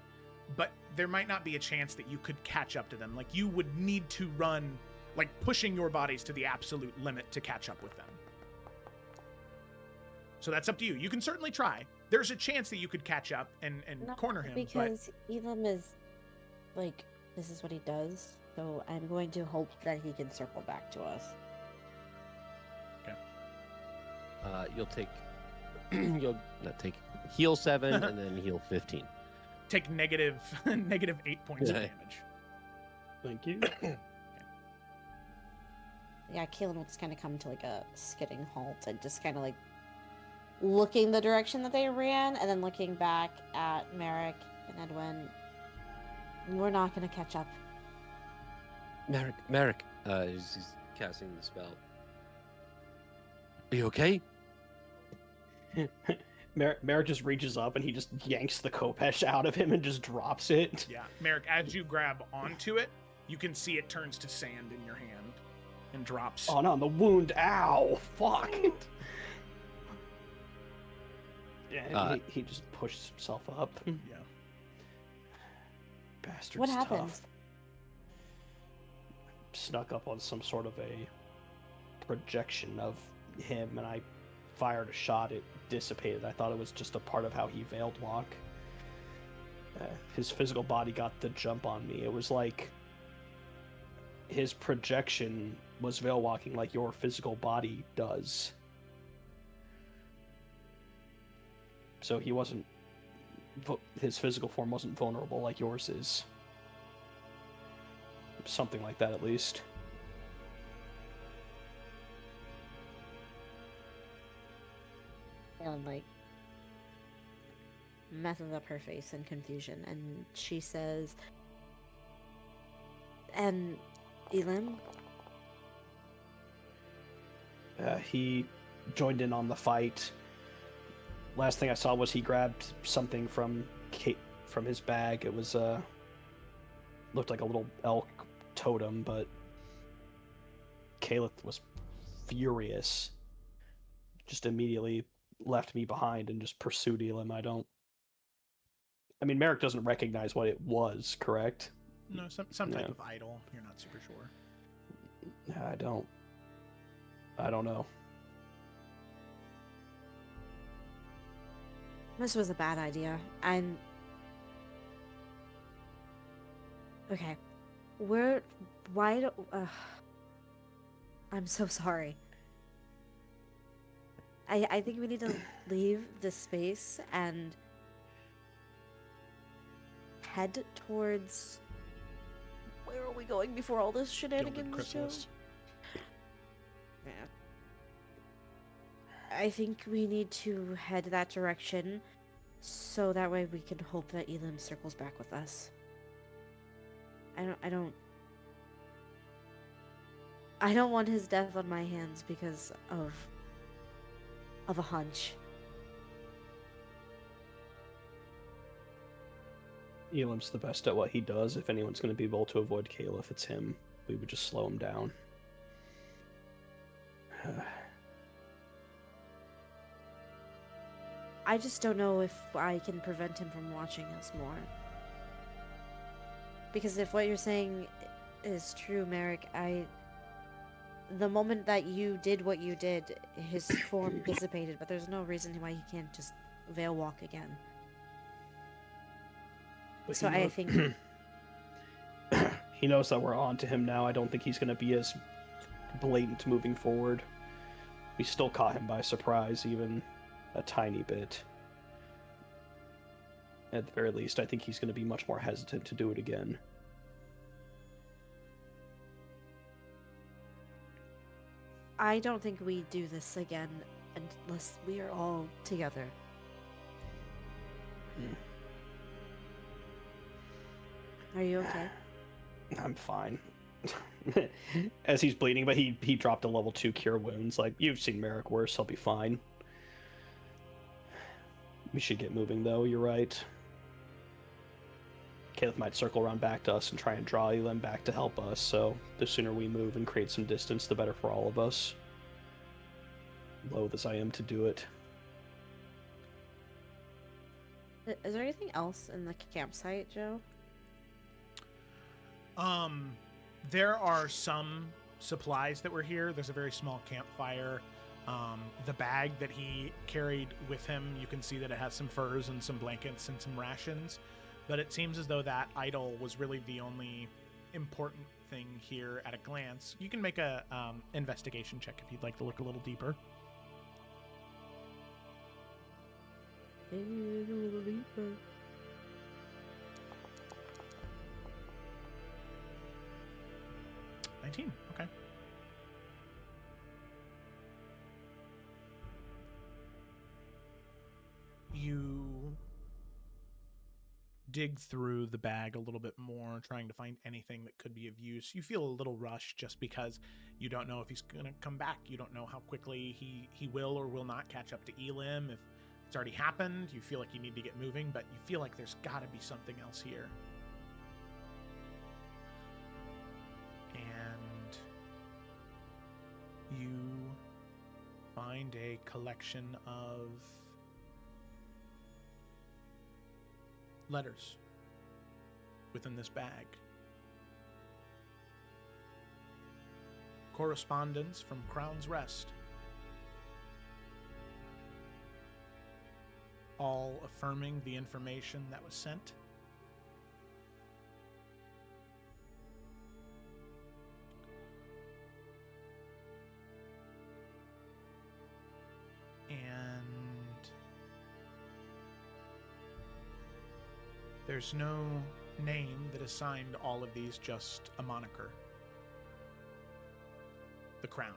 but there might not be a chance that you could catch up to them. Like, you would need to run, like, pushing your bodies to the absolute limit to catch up with them. So that's up to you. You can certainly try. There's a chance that you could catch up and Not corner him. because Elam is like, this is what he does. So I'm going to hope that he can circle back to us. you'll take you'll not take heal 7 and then heal 15. Take negative 8 points of Yeah. damage. Thank you. Yeah, Kaylin will just kind of come to like a skidding halt and just kind of like looking the direction that they ran and then looking back at Merrick and Edwin. We're not going to catch up. Merrick, he's casting the spell. Are you okay? Merrick just reaches up and he just yanks the Kopesh out of him and just drops it. Yeah, Merrick, as you grab onto it, you can see it turns to sand in your hand and drops. Oh no, the wound. Ow! Fuck. Yeah, and he just pushes himself up. Yeah. Bastard's What happened? tough. Snuck up on some sort of a projection of him, and I fired a shot. It dissipated. I thought it was just a part of how he veiled walk. His physical body got the jump on me. It was like his projection was veil walking like your physical body does. So he wasn't... his physical form wasn't vulnerable like yours is. Something like that, at least. Kaylin like messes up her face in confusion and she says, and Elam? He joined in on the fight. Last thing I saw was he grabbed something from his bag. It was looked like a little elk totem, but Kaleth was furious. Just immediately left me behind and just pursued Elam. I mean, Merrick doesn't recognize what it was, correct? No, some type No. of idol. You're not super sure. I don't know. This was a bad idea. Okay. I'm so sorry. I think we need to leave this space and head towards... Where are we going before all this Gilded shenanigans go? chrysalis. Yeah. I think we need to head that direction so that way we can hope that Elam circles back with us. I don't want his death on my hands because of a hunch. Elam's the best at what he does. If anyone's going to be able to avoid Caliph, it's him. We would just slow him down. I just don't know if I can prevent him from watching us more. Because if what you're saying is true, Merrick, the moment that you did what you did, his form dissipated, but there's no reason why he can't just veil walk again. But So I think... he knows that we're on to him now. I don't think he's going to be as blatant moving forward. We still caught him by surprise, even a tiny bit. At the very least, I think he's going to be much more hesitant to do it again. I don't think we do this again unless we are all together. Are you okay? I'm fine. As he's bleeding, but he dropped a level 2 cure wounds. Like, you've seen Merrick worse, he'll be fine. We should get moving, though, you're right. Caliph might circle around back to us and try and draw them back to help us, so the sooner we move and create some distance, the better for all of us. Loath as I am to do it. Is there anything else in the campsite, Joe? There are some supplies that were here. There's a very small campfire. The bag that he carried with him, you can see that it has some furs and some blankets and some rations. But it seems as though that idol was really the only important thing here at a glance. You can make a investigation check if you'd like to look a little deeper. A little deeper. Okay. You dig through the bag a little bit more, trying to find anything that could be of use. You feel a little rushed just because you don't know if he's going to come back. You don't know how quickly he will or will not catch up to Elim. If it's already happened, you feel like you need to get moving, but you feel like there's got to be something else here. And you find a collection of letters within this bag. Correspondence from Crown's Rest. All affirming the information that was sent. And there's no name that assigned all of these, just a moniker. The Crown.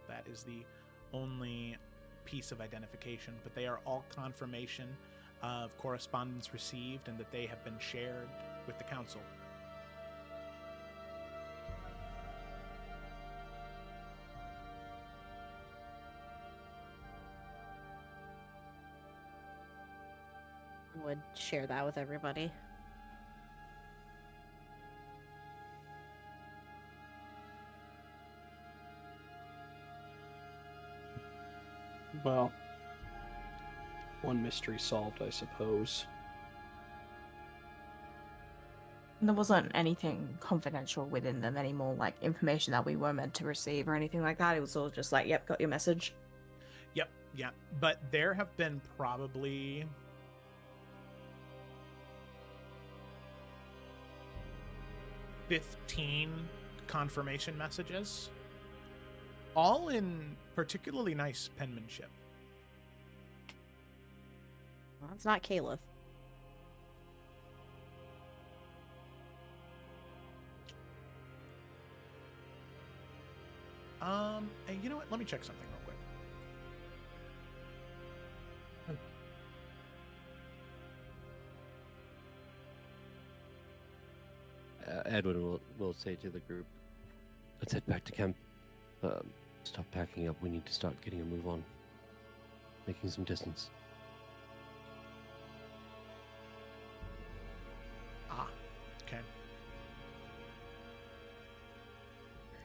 That is the only piece of identification, but they are all confirmation of correspondence received and that they have been shared with the council. Would share that with everybody. Well, one mystery solved, I suppose. There wasn't anything confidential within them anymore, like information that we were meant to receive or anything like that. It was all just like, yep, got your message. Yep, yeah. But there have been probably 15 confirmation messages, all in particularly nice penmanship. Well, it's not Caliph. And you know what? Let me check something real quick. Edwin will say to the group, "Let's head back to camp. Stop packing up. We need to start getting a move on. Making some distance." Ah, okay.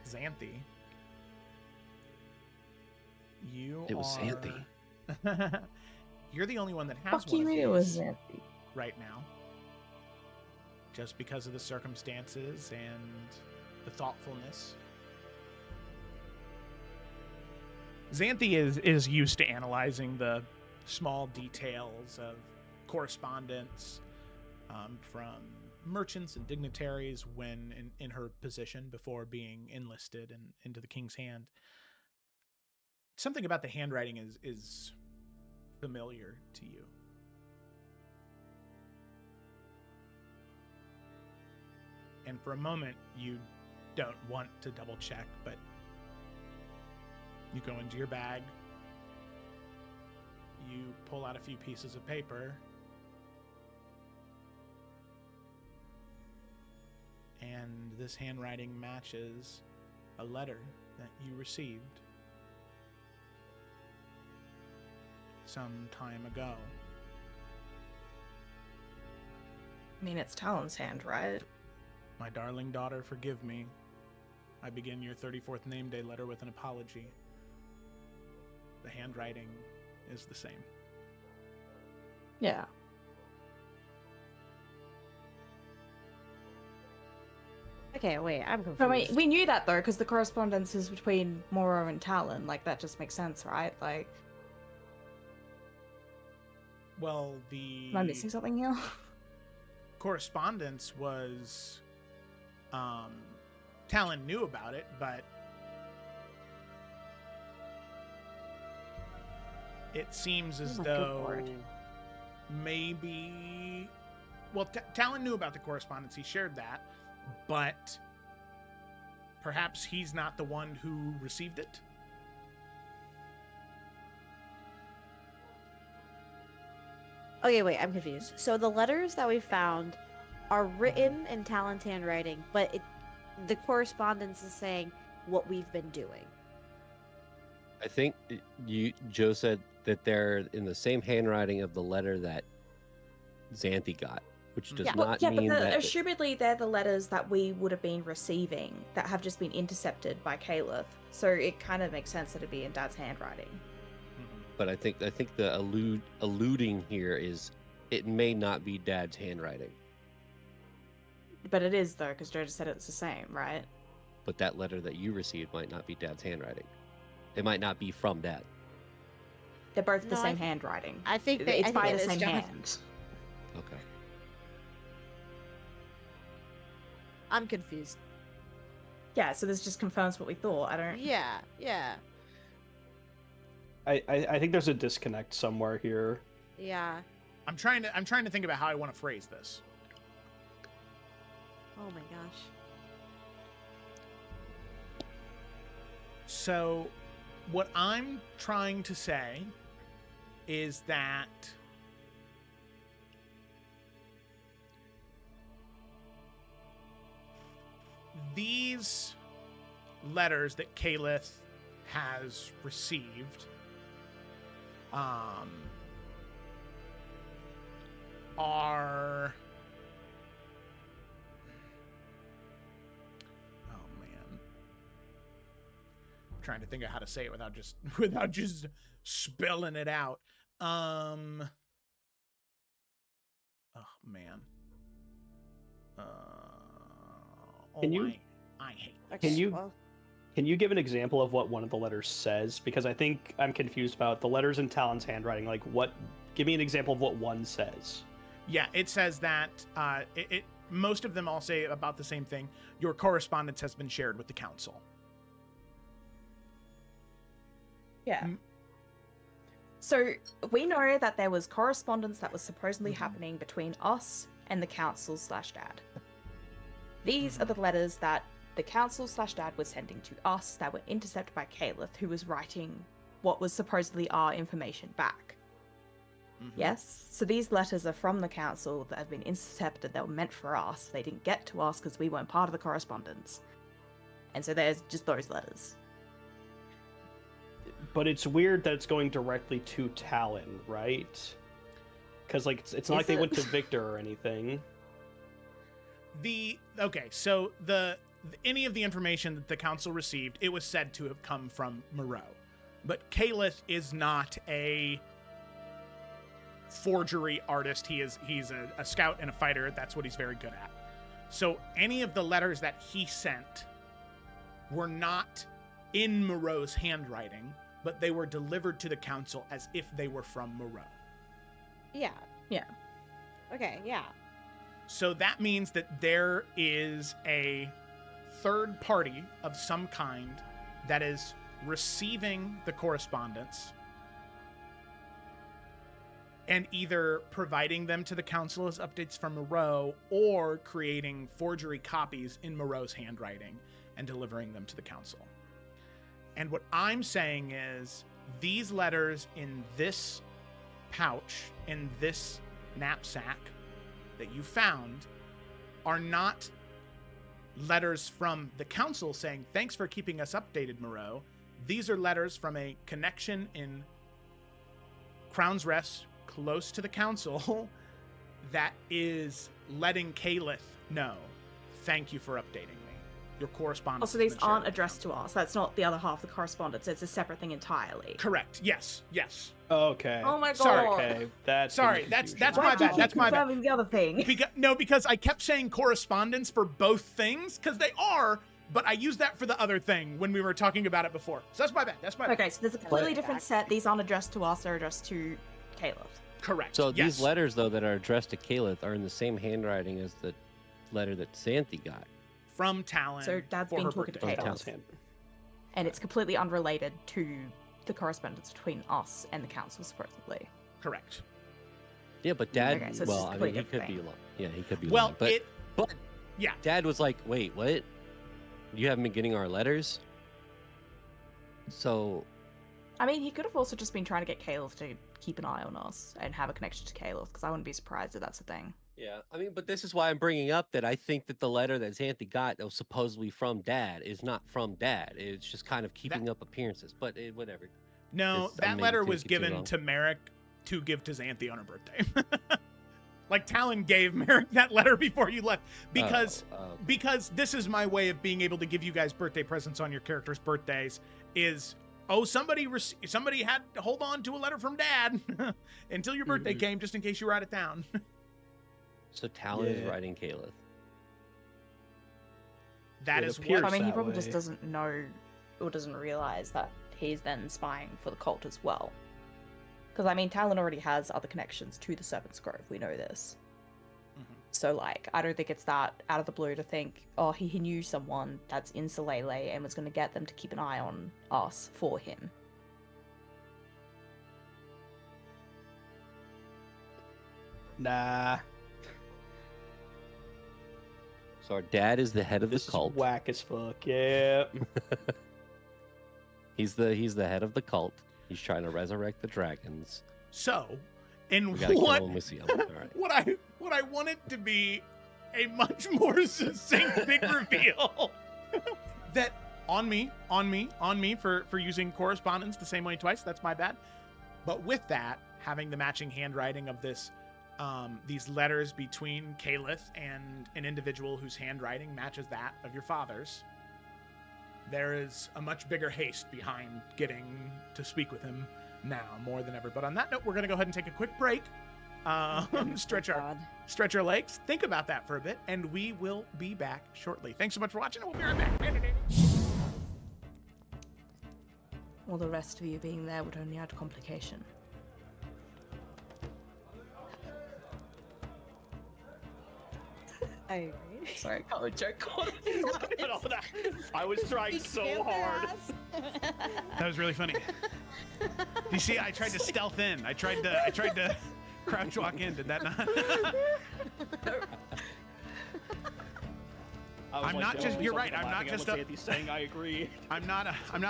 Xanthi. It was Xanthi. You're the only one that has Fuck one you, of it was these Xanthi. right now. Just because of the circumstances and the thoughtfulness. Xanthi is used to analyzing the small details of correspondence from merchants and dignitaries when in her position before being enlisted and into the King's Hand. Something about the handwriting is familiar to you. And for a moment, you don't want to double check, but you go into your bag, you pull out a few pieces of paper, and this handwriting matches a letter that you received some time ago. I mean, it's Talon's hand, right? My darling daughter, forgive me. I begin your 34th name day letter with an apology. The handwriting is the same. Yeah. Okay, wait, I'm confused. But we knew that though, because the correspondence is between Moro and Talon. Like, that just makes sense, right? Like, Well, am I missing something here? correspondence was Talon knew about it, but it seems as Oh my good though lord. maybe Talon knew about the correspondence, he shared that, but perhaps he's not the one who received it. Okay, wait, I'm confused. So the letters that we found are written in Talon's handwriting, but the correspondence is saying what we've been doing. I think Joe said that they're in the same handwriting of the letter that Xanthi got, which does Yeah. Well, not yeah, mean but that. assumedly they're the letters that we would have been receiving that have just been intercepted by Caliph. So it kind of makes sense that it'd be in Dad's handwriting. But I think the alluding here is it may not be Dad's handwriting, But it is though, because Joe just said it's the same, right? but that letter that you received might not be Dad's handwriting. It might not be from Dad. They're both the No, same handwriting. I think It's I by think the it is same John. hand. Okay. I'm confused. Yeah, so this just confirms what we thought. I don't. Yeah, yeah, I think there's a disconnect somewhere here. yeah. I'm trying to think about how I want to phrase this. Oh my gosh. So, what I'm trying to say is that these letters that Caliph has received are... Oh man. I'm trying to think of how to say it without just spelling it out. Oh man. Can you- I hate that. Can you- Well, Can you give an example of what one of the letters says? Because I think I'm confused about the letters in Talon's handwriting. Like, what? Give me an example of what one says. Yeah, it says that most of them all say about the same thing. Your correspondence has been shared with the council. Yeah. So we know that there was correspondence that was supposedly happening between us and the council/dad. These are the letters that the council/dad was sending to us that were intercepted by Caliph, who was writing what was supposedly our information back. Yes? So these letters are from the council that have been intercepted that were meant for us. They didn't get to us because we weren't part of the correspondence. And so there's just those letters. But it's weird that it's going directly to Talon, right? Because like it's not like they went to Victor or anything. So any of the information that the council received, it was said to have come from Moreau. But Caliph is not a forgery artist. He's a scout and a fighter. That's what he's very good at. So any of the letters that he sent were not in Moreau's handwriting, but they were delivered to the council as if they were from Moreau. Yeah. Yeah. Okay, yeah. So that means that there is a third party of some kind that is receiving the correspondence and either providing them to the council as updates from Moreau or creating forgery copies in Moreau's handwriting and delivering them to the council. And what I'm saying is these letters in this pouch, in this knapsack that you found, are not letters from the council saying, thanks for keeping us updated, Moreau. These are letters from a connection in Crown's Rest, close to the council, that is letting Caliph know, thank you for updating me. Your correspondence. Also, these aren't addressed to us. That's not the other half of the correspondence. It's a separate thing entirely. Correct. Yes. Okay. Oh my god. Sorry. Okay. That's my bad. That's my bad. The other thing. Because I kept saying correspondence for both things, because they are, but I used that for the other thing when we were talking about it before. So that's my bad. Okay, so there's a completely different set. These aren't addressed to us. They're addressed to Caliph. Correct. So yes. these letters, though, that are addressed to Caliph are in the same handwriting as the letter that Xanthi got. From Talon. So Dad's for been her talking to birthday. Caliph. And it's completely unrelated to the correspondence between us and the council, supposedly. Correct. Yeah, but Dad, Okay, so it's well, just I mean, completely he could be different lying. Yeah, he could be Well, lying. But yeah. Dad was like, wait, what? You haven't been getting our letters? So... I mean, he could have also just been trying to get Caliph to keep an eye on us and have a connection to Caliph, because I wouldn't be surprised if that's a thing. Yeah, I mean, but this is why I'm bringing up that I think that the letter that Xanthi got that was supposedly from Dad is not from Dad. It's just kind of keeping up appearances, but whatever. No, that letter was given to Merrick to give to Xanthi on her birthday. Like Talon gave Merrick that letter before you left because this is my way of being able to give you guys birthday presents on your characters' birthdays is, oh, somebody had to hold on to a letter from Dad until your birthday came, just in case you were out of town. So Talon is writing Caliph. That It is appears what I mean, he that probably way. just doesn't know or doesn't realize that he's then spying for the cult as well. Because, I mean, Talon already has other connections to the Serpent's Grove. We know this. So, like, I don't think it's that out of the blue to think, oh, he knew someone that's in Solele and was going to get them to keep an eye on us for him. Nah. So our dad is the head of This the is cult. whack as fuck. Yeah. He's the head of the cult. He's trying to resurrect the dragons. So, in We gotta kill what him when we see him. All right. what I wanted to be a much more succinct big reveal that on me for using correspondence the same way twice. That's my bad. But with that, having the matching handwriting of this, these letters between Caliph and an individual whose handwriting matches that of your father's, there is a much bigger haste behind getting to speak with him now more than ever. But on that note, we're going to go ahead and take a quick break. Stretch our legs, think about that for a bit, and we will be back shortly. Thanks so much for watching, and we'll be right back. Well, the rest of you being there would only add complication. I agree. Sorry, I can't joke. I was trying so hard. That was really funny. You see, I tried to stealth in. I tried to crouch walk in. Did that not? I'm not just. You're right. I'm not just a. saying I agree. I'm not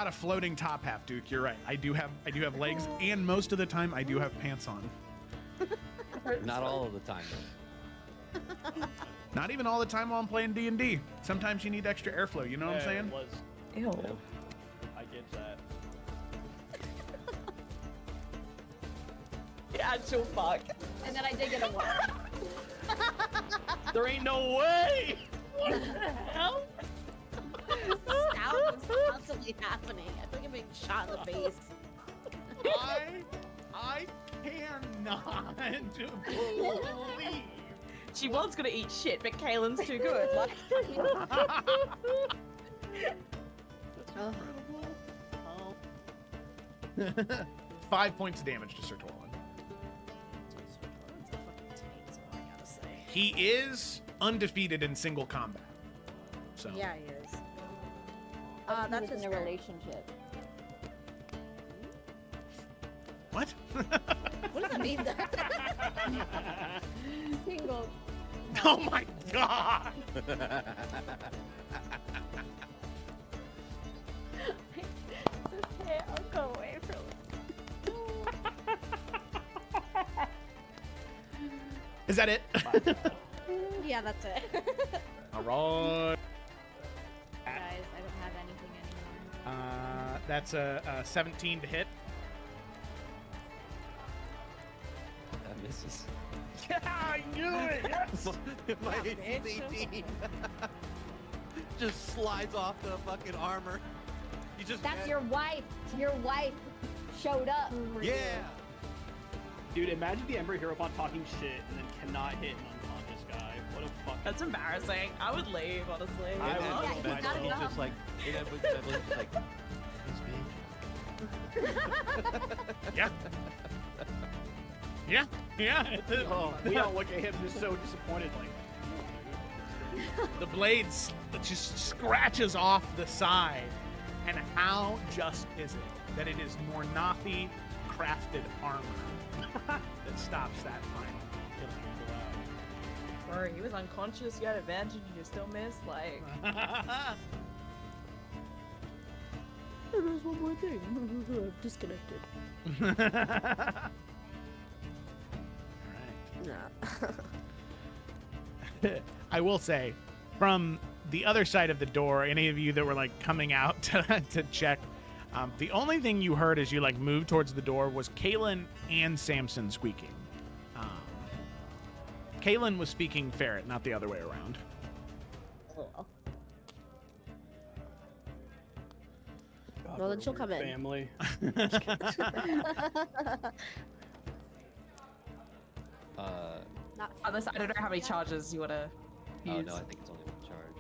a floating top half, Duke. You're right. I do have legs, and most of the time I do have pants on. Not all of the time, though. Not even all the time while I'm playing D&D. Sometimes you need extra airflow. You know what I'm saying? It was. Ew. I get that. The actual fuck. And then I did get a one. There ain't no way. What the hell? Sound is constantly happening. I feel like I'm being shot in the face. I cannot believe. She was gonna eat shit, but Kaylin's too good. Like, Oh. 5 points of damage to Sir Torlin. He is undefeated in single combat. So Yeah, he is. That's his in a turn. relationship. what? What does that mean? Single. Oh my god! It's okay, I'll go away for a little. Is that it? Yeah, that's it. All right. Guys, I don't have anything anymore. That's a 17 to hit. That misses. I knew it. Yes. My Yeah, AC is 18. Just slides off the fucking armor. You just. That's your wife. Your wife showed up. Yeah. Dude, imagine the Ember Hierophant talking shit and then cannot hit an unconscious guy. What a fuck. that's embarrassing. I would leave, honestly. I would. Yeah, he's Imagine not He's enough. just like. He's like. Yeah. Yeah. Yeah. Oh, we all look at him just so disappointed, like. The blades just scratches off the side. And how just is it that it is Nornathi crafted armor that stops that final killing blow? Bro, he was unconscious, you had advantage, and you still missed, like... There's one more thing. I'm disconnected. I will say, from the other side of the door, any of you that were like coming out to check, the only thing you heard as you like moved towards the door was Kaylin and Samson squeaking. Kaylin was speaking ferret, not the other way around. God, Well, then we're she'll a come weird in. Family. Not Unless I don't know how many charges you wanna use. Oh no, I think it's only one charge.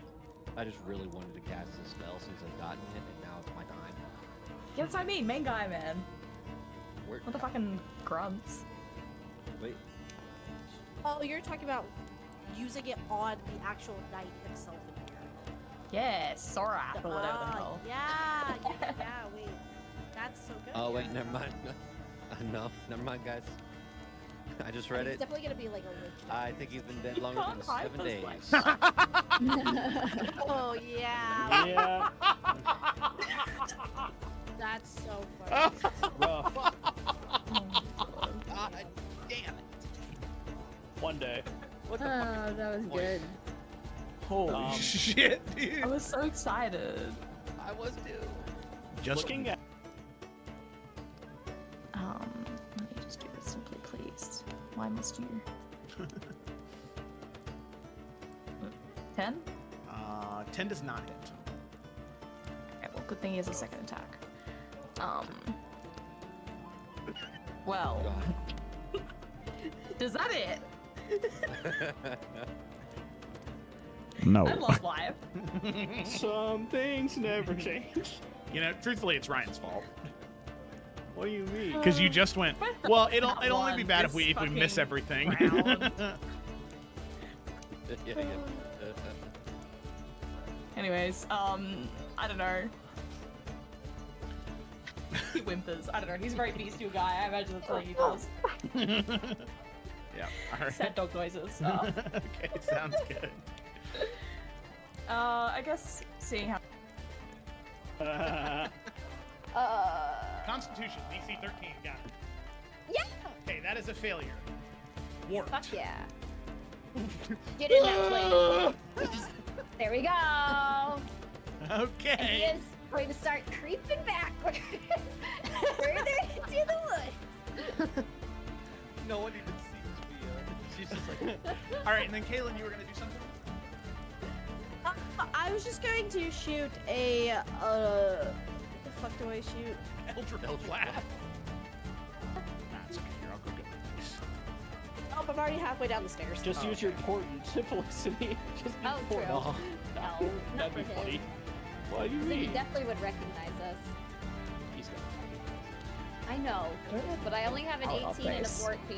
I just really wanted to cast the spell since I've gotten it, and now it's my time. Yeah, that's what I mean, main guy, man. Where? Not the fucking grunts. Wait. Oh, you're talking about using it on the actual knight himself in here. Yeah, Sorak or whatever the hell. Yeah, wait. That's so good. Oh wait, never mind. No, never mind, guys. I just read It's it. definitely gonna be like a witch. I think he's been dead longer than can't hide 7 days. those Oh yeah, Yeah. that's so funny. Rough. God damn it! One day. What the fuck? Oh, that was good. Holy shit, dude. I was so excited. I was too. Just Looking at. Let me just do this simply, please. Why must you? 10? 10 does not hit. Okay, well, good thing he has a second attack. Well, God. does that it? No. I love life. Some things never change. You know, truthfully, it's Ryan's fault What do you mean? because you just went. Well, it'll Not only be one, bad if this we miss fucking everything. round. Yeah, Anyways, I don't know. He whimpers. I don't know. He's a very bestial guy. I imagine that's what he does. Yeah. All right. Sad dog noises. Okay, sounds good. I guess seeing how. Constitution, DC 13, got it. Yeah. Okay, that is a failure. Warped. Fuck yeah. Get in that plane. There we go. And he Okay. is going to start creeping backwards further into the woods. No one even sees me. She's just like, All right, and then Kaylin, you were gonna do something. I was just going to shoot a. What the fuck do I shoot? Eldritch Blast. Nah, it's okay. Here, I'll go get this. Oh, I'm already halfway down the stairs. Just use your portent, Felicity. Just use Oh, true. portent. No, That'd be not for funny. him. What do you He mean? definitely would recognize us. He's got I know, but I only have an I'll 18 and a face. 14.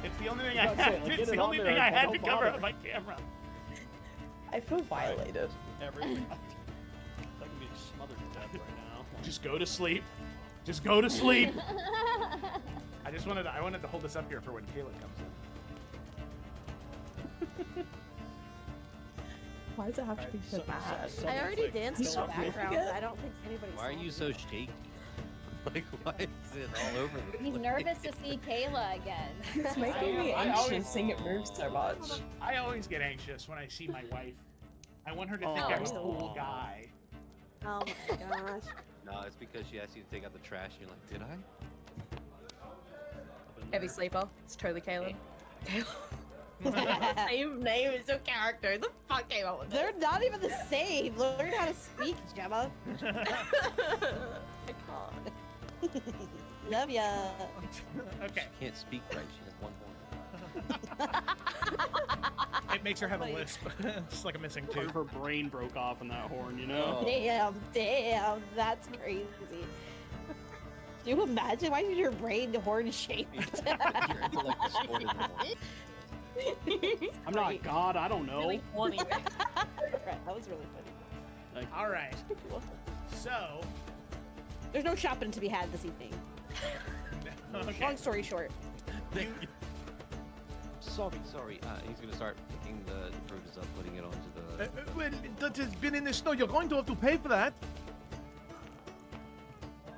It's the only thing I I was about to say, had. like, It's get the it only on thing there, I but had don't to cover bother. on my camera. I feel violated. everything. Like I'm being smothered to death right now. Just go to sleep. Just go to sleep. I wanted to hold this up here for when Kaylin comes in. Why does it have to be so bad? I already danced in the Don't background. forget. I don't think anybody why are saw you me. so shaky? Like, why is it all over the He's place? nervous to see Kayla again. It's making me I anxious always- seeing it move so much. I always get anxious when I see my wife. I want her to think Oh. I'm a cool guy. Oh my gosh. No, it's because she asked you to take out the trash and you're like, did I? Heavy sleeper. It's totally Kaylin. Same name as your character. The fuck came up with this? They're not even the same. Learn how to speak, Gemma. I can't. Love ya. Okay. She can't speak right. She has one horn. It makes her have a Funny. lisp. Just like a missing Part tooth. of her brain broke off in that horn, you know? Oh. Damn, that's crazy. Do you imagine? Why is your brain horn shaped? Your intellect is stored in the horn. I'm not God, I don't know. Really funny. That was really funny. Like, All right. So, There's no shopping to be had this evening. okay. Long story short. Sorry. He's gonna start picking the produce up, putting it onto the. Well, that has been in the snow. You're going to have to pay for that.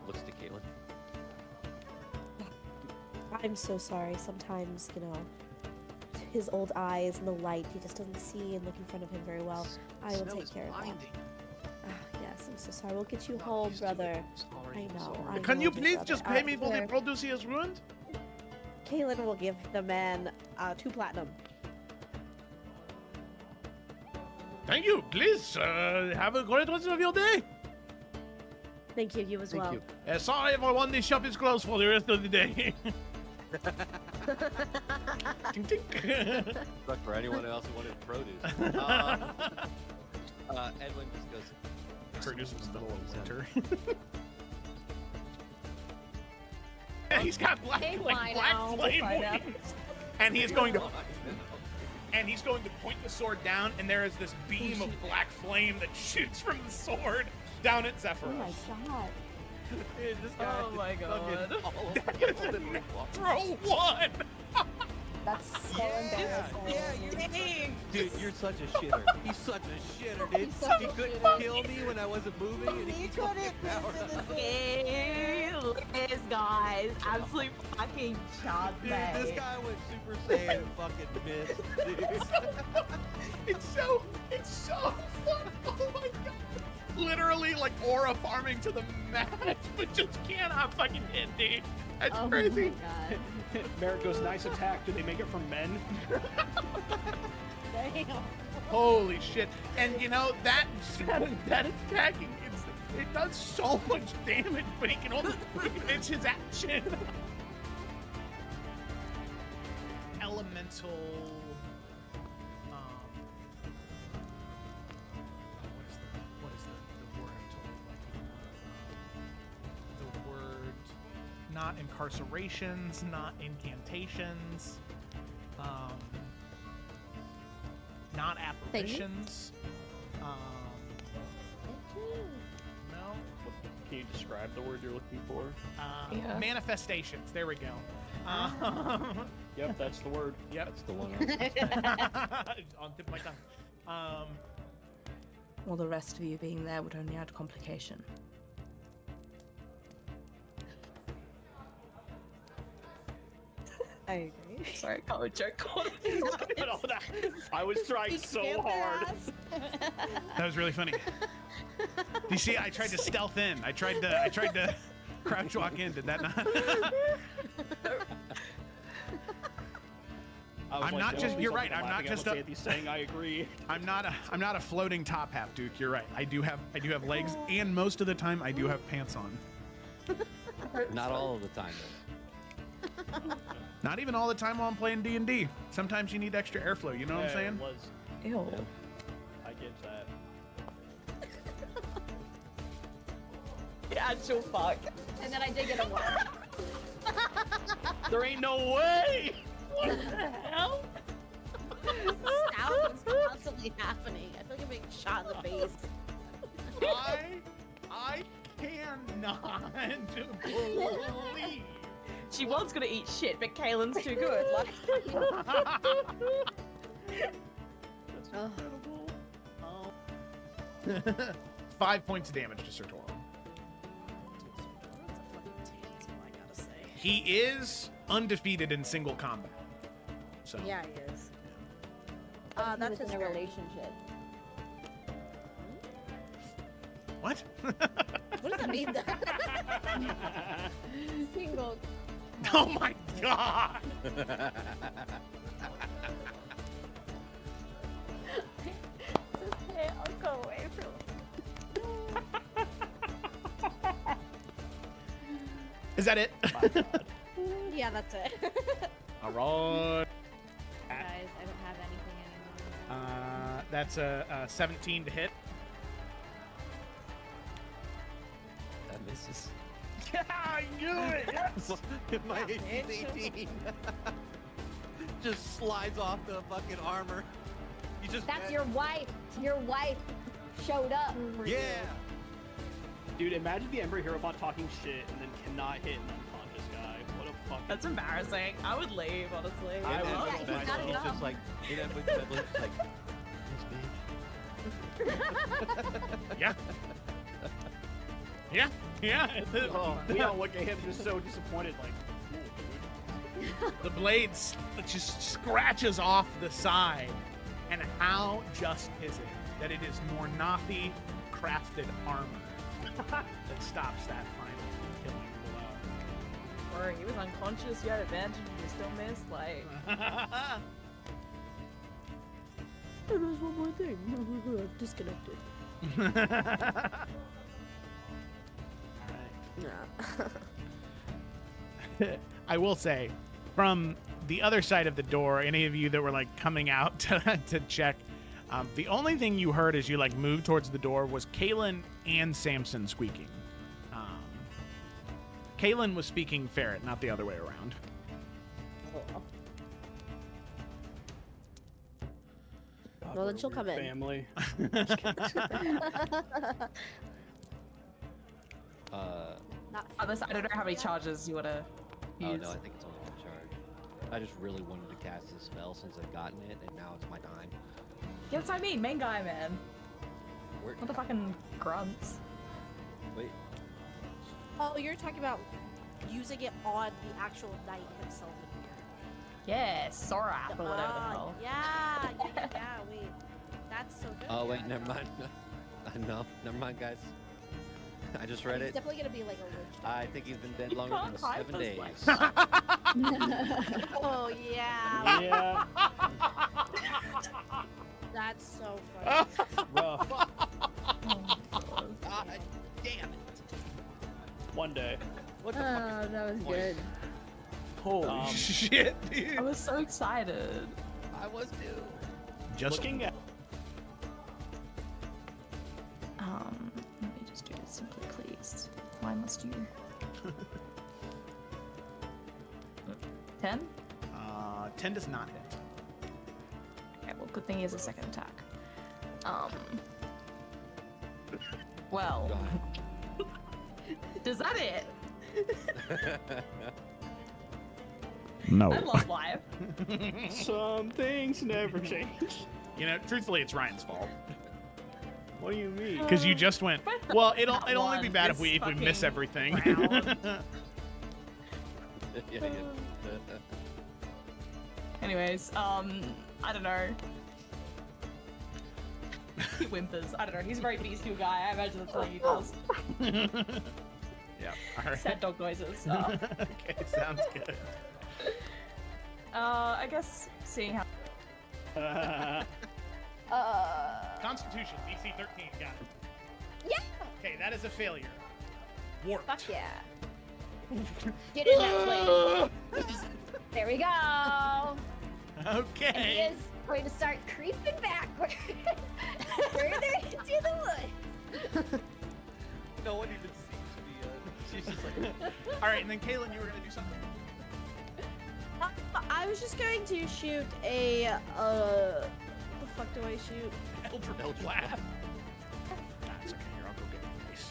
Looks to Caitlin. I'm so sorry. Sometimes, his old eyes and the light, he just doesn't see and look in front of him very well. I will Snow take is care of that. blinding. Yes, I'm so sorry. We'll get you home, brother. I know. I Can you know, please brother. just pay me for the There. produce he has ruined? Kaylin will give the man 2 platinum. Thank you. Please have a great rest of your day. Thank you. You as well. Sorry, everyone. The shop is closed for the rest of the day. Tink, tink. But for anyone else who wanted produce, Edwin just goes. Produce was the whole Winter. winter. He's got black, Hey, like, why black now? flame Find out. wings. And he's going to point the sword down, and there is this beam of black flame that shoots from the sword down at Zephyros. Oh my god. Dude, this guy Oh my god. Throw one! That's so embarrassing. Dude, you're such a shitter. He's such a shitter, dude. He's such He a couldn't shitter. kill me when I wasn't moving, and He he took couldn't me power. listen to Hey, this guy's absolute fucking chud, Dude, mate. this guy went Super Saiyan and fucking missed, dude. It's so fun. Oh my god. Literally like aura farming to the max, but just cannot fucking hit, dude. That's Oh crazy. my god. Merritt goes, nice attack. Do they make it from men? Damn. Holy shit. And that attacking, it does so much damage, but he can only it's his action. Elemental what is the word I'm told? The word, not incarcerations, not incantations, not apparitions. Can you describe the word you're looking for? Yeah. Manifestations. There we go. Yep, that's the word. Yep. That's the one. On tip of my tongue. Well, the rest of you being there would only add complication. I agree. Sorry, I can't joke on I was trying so hard. That was really funny. You see, I tried to stealth in. I tried to crouch walk in. Did that not? I'm not just. You're right. I'm not just a. Saying I agree. I'm not a floating top half, Duke. You're right. I do have legs, and most of the time I do have pants on. Not all of the time, though. Not even all the time while I'm playing D&D. Sometimes you need extra airflow. You know what I'm saying? Was, Ew. I get that. The actual fuck. And then I did get a one. There ain't no way. What the hell? Sound is constantly happening. I feel like I'm being shot in the face. I cannot believe. She was gonna eat shit, but Kaylin's too good. Like, That's incredible. 5 points of damage to Sir Torum. That's a fucking taste, I gotta say. He is undefeated in single combat. So Yeah, he is. That's That's in his a turn. relationship. What? What does that mean? Single. Oh my god! It's okay, I'll go away from Is that it? Yeah, that's it. All right. Guys, I don't have anything anymore. That's a 17 to hit. That misses. I knew it. Yes. My AC's 18. Just slides off the fucking armor. You just. That's your wife. Your wife showed up. For Yeah. Dude, imagine the Ember Hierophant talking shit and then cannot hit an unconscious guy. What a fucking. that's embarrassing. I would leave, honestly. I And would then go he's back. just- he's just like, you know, just like, Yeah. Yeah. Yeah. Oh, we all look at him just so disappointed, like. The blade just scratches off the side. And how just is it that it is Nornathi crafted armor that stops that final killing blow? Or he was unconscious, you had advantage, and you still missed. Like, Oh, there's one more thing. I've disconnected. Yeah. I will say, from the other side of the door, any of you that were like coming out to check, the only thing you heard as you like moved towards the door was Kaylin and Samson squeaking. Kaylin was speaking ferret, not the other way around. Well, then she'll come in. Family. Not other side, I don't know how many charges you wanna use. oh no, I think it's only one charge. I just really wanted to cast this spell since I've gotten it, and now it's my time. Yeah, that's what I mean, main guy, man. Where, Not the fucking grunts. wait, Oh, you're talking about using it on the actual knight himself in here. Yeah, Sorak or whatever the hell. Yeah. Wait, that's so good. oh wait, never mind. No, never mind, guys. I just read He's it. definitely gonna be like a witch. I think he's been dead You longer than can't hide 7 days. those Oh yeah. Yeah. That's so funny. Rough. God damn it! One day. What the fuck? Oh, that was point? good. Holy shit, I dude. was so excited. I was too. Just Looking at. Let me just do this simply, please. Why must you? 10? 10 does not hit. Okay, well, good thing he has a second attack. Well, God. Is that it? No. I love live. Some things never change. You know, truthfully, it's Ryan's fault What do you mean? because you just went. Well, it'll Not only be one, bad this if we miss fucking everything. round. Yeah. Anyways, I don't know. He whimpers. I don't know. He's a very bestial guy. I imagine that's what he does. Yeah. All right. Sad dog noises. Okay, sounds good. I guess seeing how. Constitution, DC 13, got it. Yeah. Okay, that is a failure. Warped. Fuck yeah. Get in that plane. There we go. And he Okay. is going to start creeping backwards further into the woods. No one even seems to be. She's just like. All right, and then Kaylin, you were gonna do something. I was just going to shoot a what the fuck do I shoot? Eldritch Blast. That's okay. Here, I'll go get my face.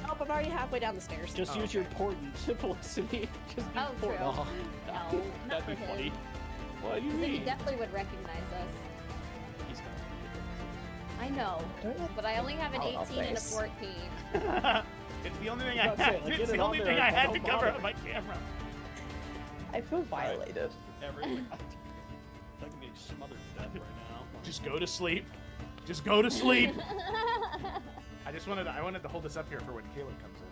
Oh, I'm already halfway down the stairs. Just use your portent, Felicity. Just use Oh, true. portent. No, That'd not be for funny. him. What do you Then he mean? definitely would recognize us. He's I know, but I only have an 18 and a 14. It's the only thing I I was about to say, had. like, It's get the it on only there thing I and had to don't cover bother. on my camera. I feel violated. everyone. Like being smothered to death right now. Just go to sleep. Just go to sleep. I wanted to hold this up here for when Kaylin comes in.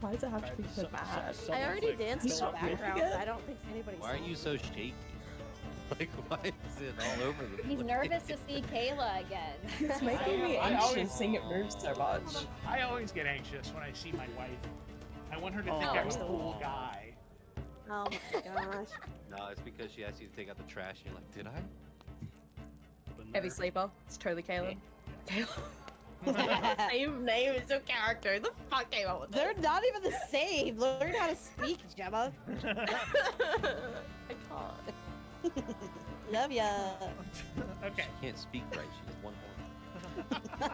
Why does it have to be so bad? I already danced in the Stop background. moving it. I don't think anybody's. Why are you so shaky? Like, why is it all over the place? He's nervous to see Kayla again. It's making me I always- anxious seeing it move so much. I always get anxious when I see my wife. I want her to think Oh. I'm a cool guy. Oh my gosh. No, it's because she asked you to take out the trash. And you're like, did I? Heavy sleeper. It's totally Kaylin. Same name as your character. The fuck came up with They're not even the same. Learn how to speak, Gemma. I can't. Love ya. Okay. She can't speak right. She has one horn.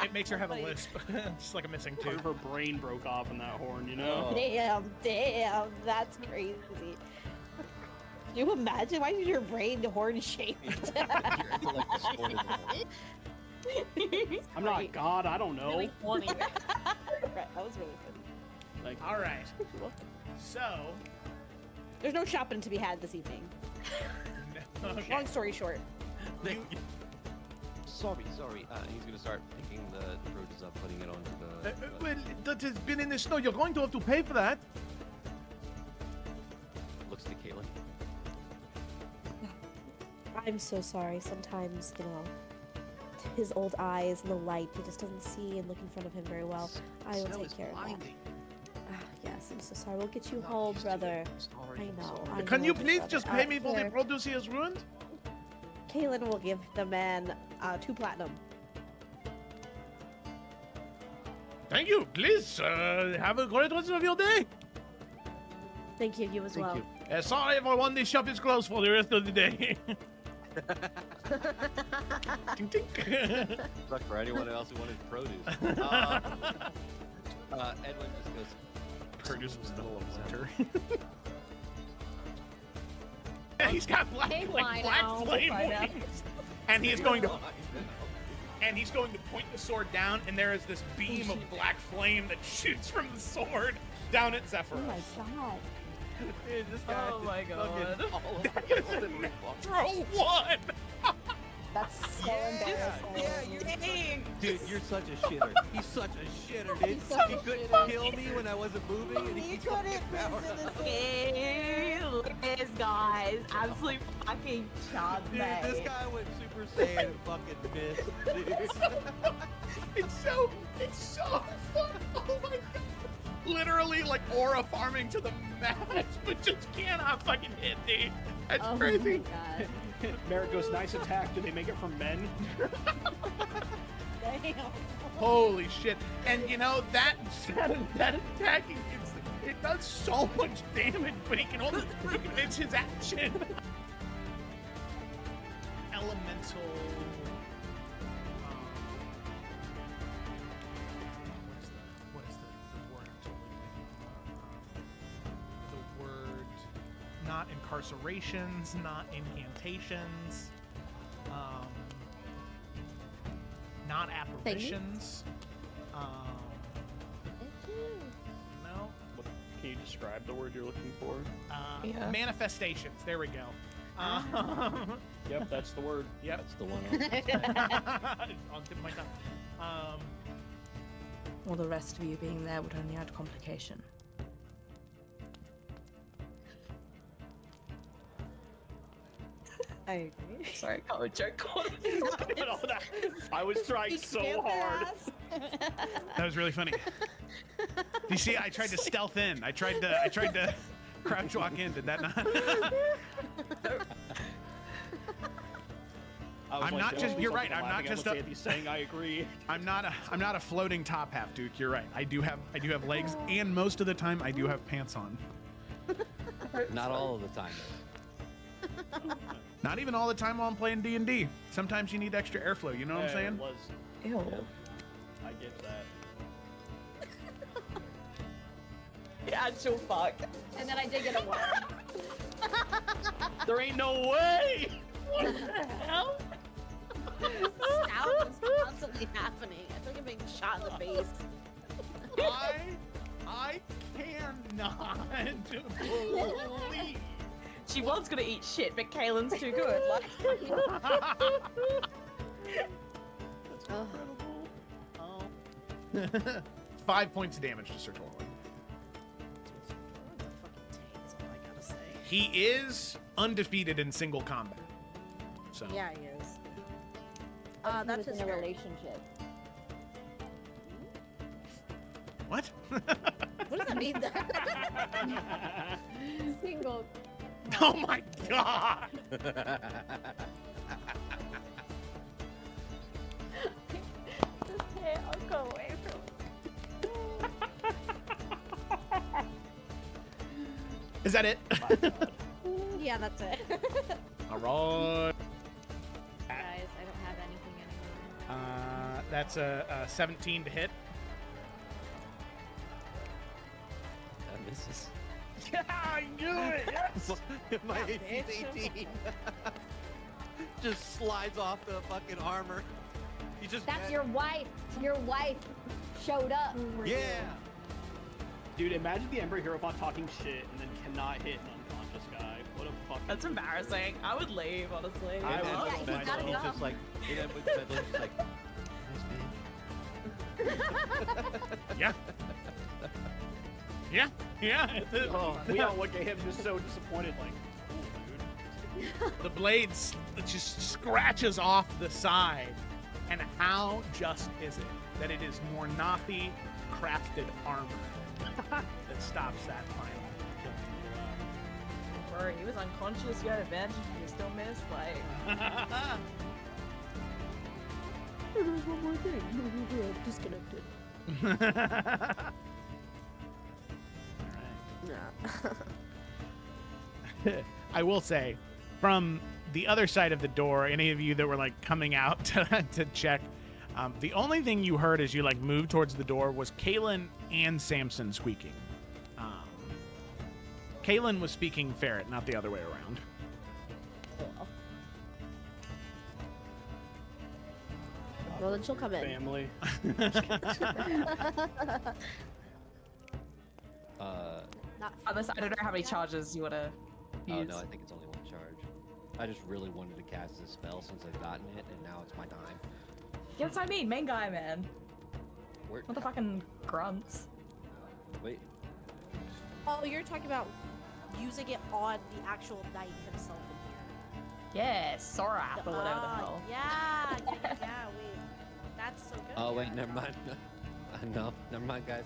It makes her have a lisp. Just like a missing Part of tooth. her brain broke off in that horn, you know? Oh. Damn, that's crazy. Can you imagine? Why is your brain horn shaped? Your intellect is distorted in the horn. I'm not God, I don't know. Really funny. Right, that was really good. Like, All right. So. There's no shopping to be had this evening. Okay. Long story short. Sorry. He's gonna start picking the produce up, putting it onto the. Well, that has been in the snow. You're going to have to pay for that. Looks to Kaylin. I'm so sorry. Sometimes, his old eyes and the light, he just doesn't see and look in front of him very well. I will Snow take is care of that. blinding. Yes, I'm so sorry. We'll get you home, brother. I know. I Can know, you dear please brother. just pay me for the Here, produce he has ruined? Kaylin will give the man 2 platinum. Thank you. Please have a great rest of your day. Thank you, you as Thank well. you. Sorry, everyone. The shop is closed for the rest of the day. Tink, tink. Suck for anyone else who wanted produce. Edwin just goes. Produce was the middle of winter. Yeah, he's got black, Hey, like, why black now? flame Why now? wings. And he is going to And he's going to point the sword down, and there is this beam of black flame that shoots from the sword down at Zephyros. Oh my god. Dude, this guy Oh my god. Throw one! That's so embarrassing. Dude, you're such a shitter. He's such a shitter, dude. He's such He a couldn't shitter. kill me when I wasn't moving, and he You keeps fucking couldn't power. listen to Hey, look at this guy's absolute fucking chud, Dude, mate. this guy went Super Saiyan and fucking missed, dude. It's so fun. Oh my god. Literally like aura farming to the max, but just cannot fucking hit, dude. That's Oh crazy. my god. Merritt goes, nice attack. Do they make it from men? Damn. Holy shit. And you know, that attacking, it does so much damage, but it's his action. Elemental not incarcerations, not incantations, not apparitions. No. Can you describe the word you're looking for? Yeah. Manifestations. There we go. Yep, that's the word. Yep. That's the one. On tip of my tongue. Or the rest of you being there would only add complication. I agree. Sorry, I can't joke on I was trying so hard. That was really funny. You see, I tried to stealth in. I tried to crouch walk in. Did that not? I'm not just. You're right. I'm not just. He's saying I agree. I'm not a floating top half, Duke. You're right. I do have legs, and most of the time I do have pants on. Not all of the time. Not even all the time while I'm playing D&D. Sometimes you need extra airflow. You know what I'm saying? It was. Ew. I get that. The actual fuck. And then I did get a one. There ain't no way. What the hell? This sound is constantly happening. I feel like I'm being shot in the face. I cannot believe. She was gonna eat shit, but Kaylin's too good. Like, That's incredible. 5 points of damage to Sir Torwin. That's all I gotta say. He is undefeated in single combat. So Yeah, he is. He That's was his in a turn. relationship. what? What does that mean? Single. Oh my god! It's okay, I'll go away from Is that it? Yeah, that's it. All right. Guys, I don't have anything anymore. That's a 17 to hit. That misses. I knew it. Yes. My Yeah, AC's 18. Just slides off the fucking armor. He just. That's your wife. Your wife showed up. Yeah. Dude, imagine the Ember Hierophant talking shit and then cannot hit an unconscious guy. What a fucking. that's embarrassing. I would leave, honestly. I And would then love just to imagine myself. he's just like. And then with Medlin's just like. Yeah. Yeah. Yeah. Oh, we all look at him just so disappointed, like, oh, The blades just scratches off the side. And how just is it that it is Mornathi crafted armor that stops that final kill? Bro, he was unconscious, you had advantage, you still missed, like... There's one more thing. Disconnected. I will say, from the other side of the door, any of you that were like coming out to check, the only thing you heard as you like moved towards the door was Kaylin and Samson squeaking. Kaylin was speaking ferret, not the other way around. Well, then she'll come in. family. Not Unless, I don't know how many charges you wanna use. Oh no, I think it's only one charge. I just really wanted to cast this spell since I've gotten it, and now it's my time. Yeah, that's what I mean, main guy, man. Where? Not the fucking grunts. Wait. Oh, you're talking about using it on the actual knight himself in here. Yeah, Sorap or whatever the hell. Yeah, wait. That's so good. Oh wait, never mind. No, never mind, guys.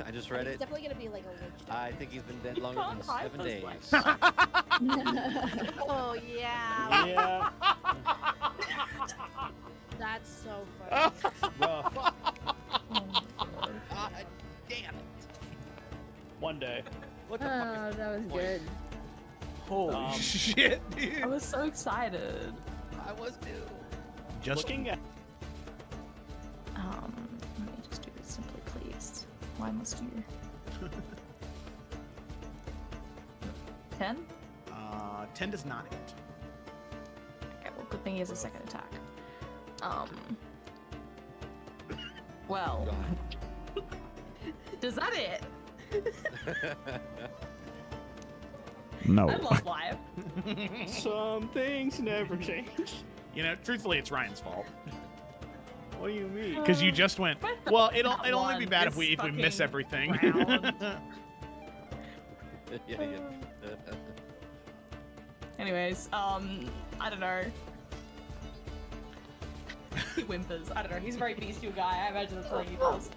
I just read It's it. definitely gonna be like a witch. I think he's been dead You longer can't than hide 7 those days. lights. Oh yeah, Yeah. that's so funny. Rough. God damn it! One day. What the fuck Oh, is that was point? good. Holy shit, dude. I was so excited. I was too. Just Looking at. Let me just do this simply, please. Why must you? 10? 10 does not hit. Okay, well, good thing he has a second attack. Well, does that it? No. I love live. Some things never change. You know, truthfully, it's Ryan's fault. What do you mean? Because you just went, well, it'll only be bad if This we miss fucking everything. round. Yeah. Anyways, I don't know. He whimpers. I don't know. He's a very bestial guy. I imagine that's what he does.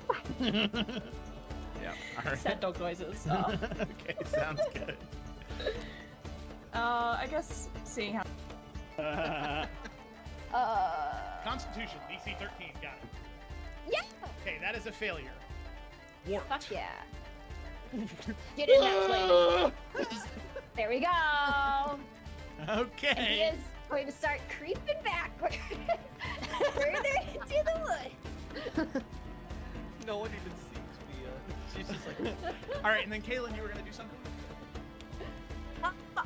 Yeah, all right. Sad dog noises. Okay, sounds good. I guess seeing how. Constitution, DC 13, got it. Yeah. Okay, that is a failure. Warped. Fuck yeah. Get in that flame. There we go. And he Okay. is going to start creeping backwards further into the woods. No one even sees me. She's just like, All right, and then Kaylin, you were gonna do something.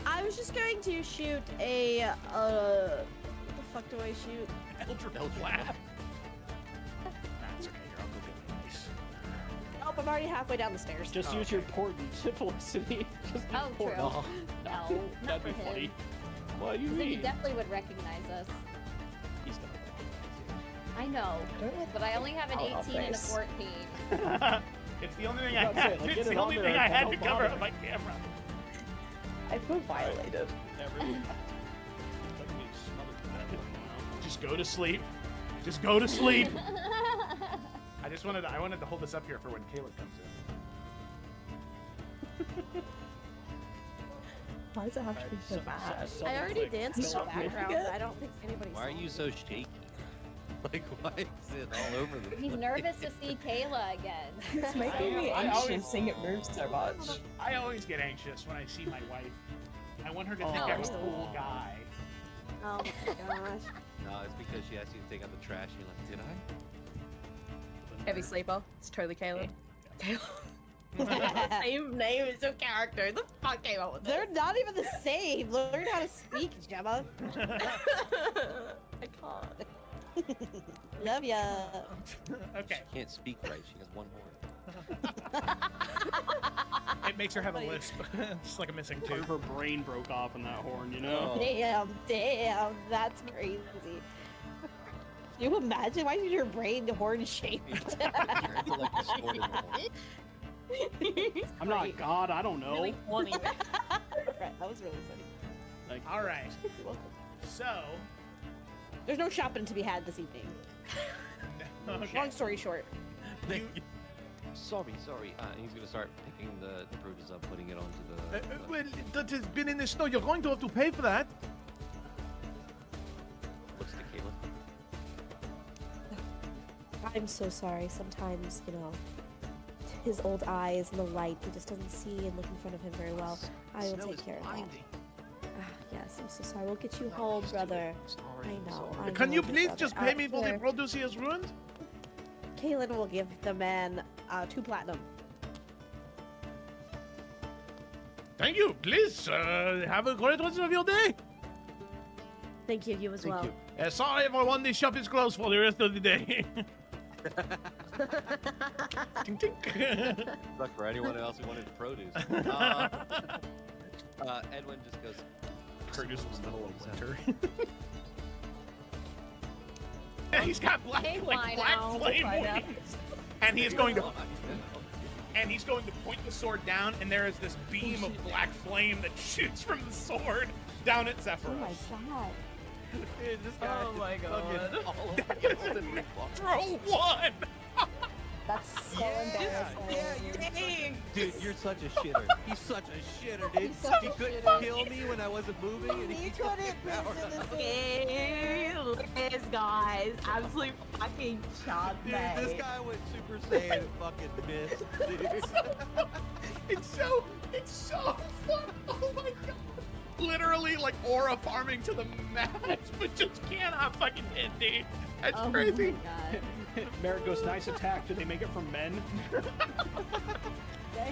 I was just going to shoot a. What the fuck do I shoot? Eldritch Blast. That's okay. Here, I'll go get my nice. Oh, I'm already halfway down the stairs. Just use your portent, Felicity. Just use Oh, true. portent. No, not That'd for be him. funny. What do you Then he mean? definitely would recognize us. He's gonna I know, but I only have an Oh, 18 and a thanks. 14. It's the only thing I I was about to say, had. like, It's get the it only on thing there I and had help to cover bother. on my camera. I feel violated. Just go to sleep. Just go to sleep. I wanted to hold this up here for when Caleb comes in. Why does it have to be so bad? I already danced in the so background. good. I don't think anybody why saw are you me. so shaky? Like, why is it all over the place? He's nervous to see Kayla again. It's making me I anxious always- seeing it move so much. I always get anxious when I see my wife. I want her to think Oh. I'm a cool guy. Oh my gosh. No, it's because she asked you to take out the trash. You're like, did I? Heavy sleeper. It's totally Caleb. Same name as your character. The fuck came up with They're not even the same. Learn how to speak, Gemma. I can't. Love ya. Okay. She can't speak right. She has one horn. It makes her have a lisp. Just like a missing Part of tooth. her brain broke off in that horn, you know? Oh. Damn, that's crazy. Can you imagine? Why is your brain horn shaped? Your intellect is stored in the horn. I'm not God, I don't know. Really funny. That was really funny. Like, All right. You're welcome. So. There's no shopping to be had this evening. Okay. Long story short. Sorry. He's gonna start picking the produce up, putting it onto the. Well, that has been in the snow. You're going to have to pay for that. Looks to Caleb. I'm so sorry. Sometimes, you know, his old eyes and the light, he just doesn't see and look in front of him very well. I will Snow take is care of that. blinding. Yes, I'm so sorry. We'll get you home, brother. I know. I Can know, you big please brother. just pay me for the Here, produce he has ruined? Kaylin will give the man 2 platinum. Thank you. Please have a great rest of your day. Thank you, you as Thank well. you. Sorry, everyone. This shop is closed for the rest of the day. Tink, tink. Suck for anyone else who wanted to produce. Edwin just goes. Produce was middle of winter. Yeah, he's got black, Hey, like, why black now? flame Why now? wings. And he is going to And he's going to point the sword down, and there is this beam of black flame that shoots from the sword down at Oh Zephyros. my god. Dude, this guy Oh my is fucking God. all over the golden ring box. Throw one! That's so embarrassing. Dang. Dude, you're such a shitter. He's such a shitter, dude. He's such He a couldn't shitter. kill me when I wasn't moving, and He he couldn't fucking powered listen to up. Okay, this guys, absolute fucking chud, Dude, this guy went Super Saiyan and fucking missed, dude. It's so fun! Oh my god! Literally, like, aura farming to the max, but just cannot fucking hit, dude. That's Oh crazy. my god. Merritt goes, nice attack. Did they make it from men? Dang,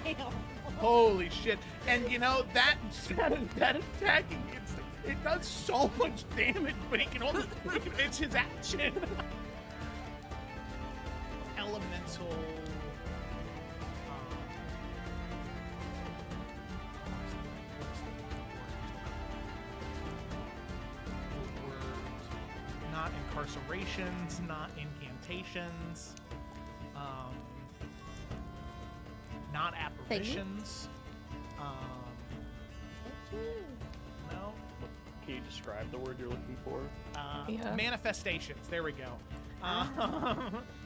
Holy shit. And you know, that attacking, it does so much damage, but he can only, it's his action. Elemental. Not incarcerations, not incantations, not apparitions. No. Can you describe the word you're looking for? Yeah. Manifestations. There we go.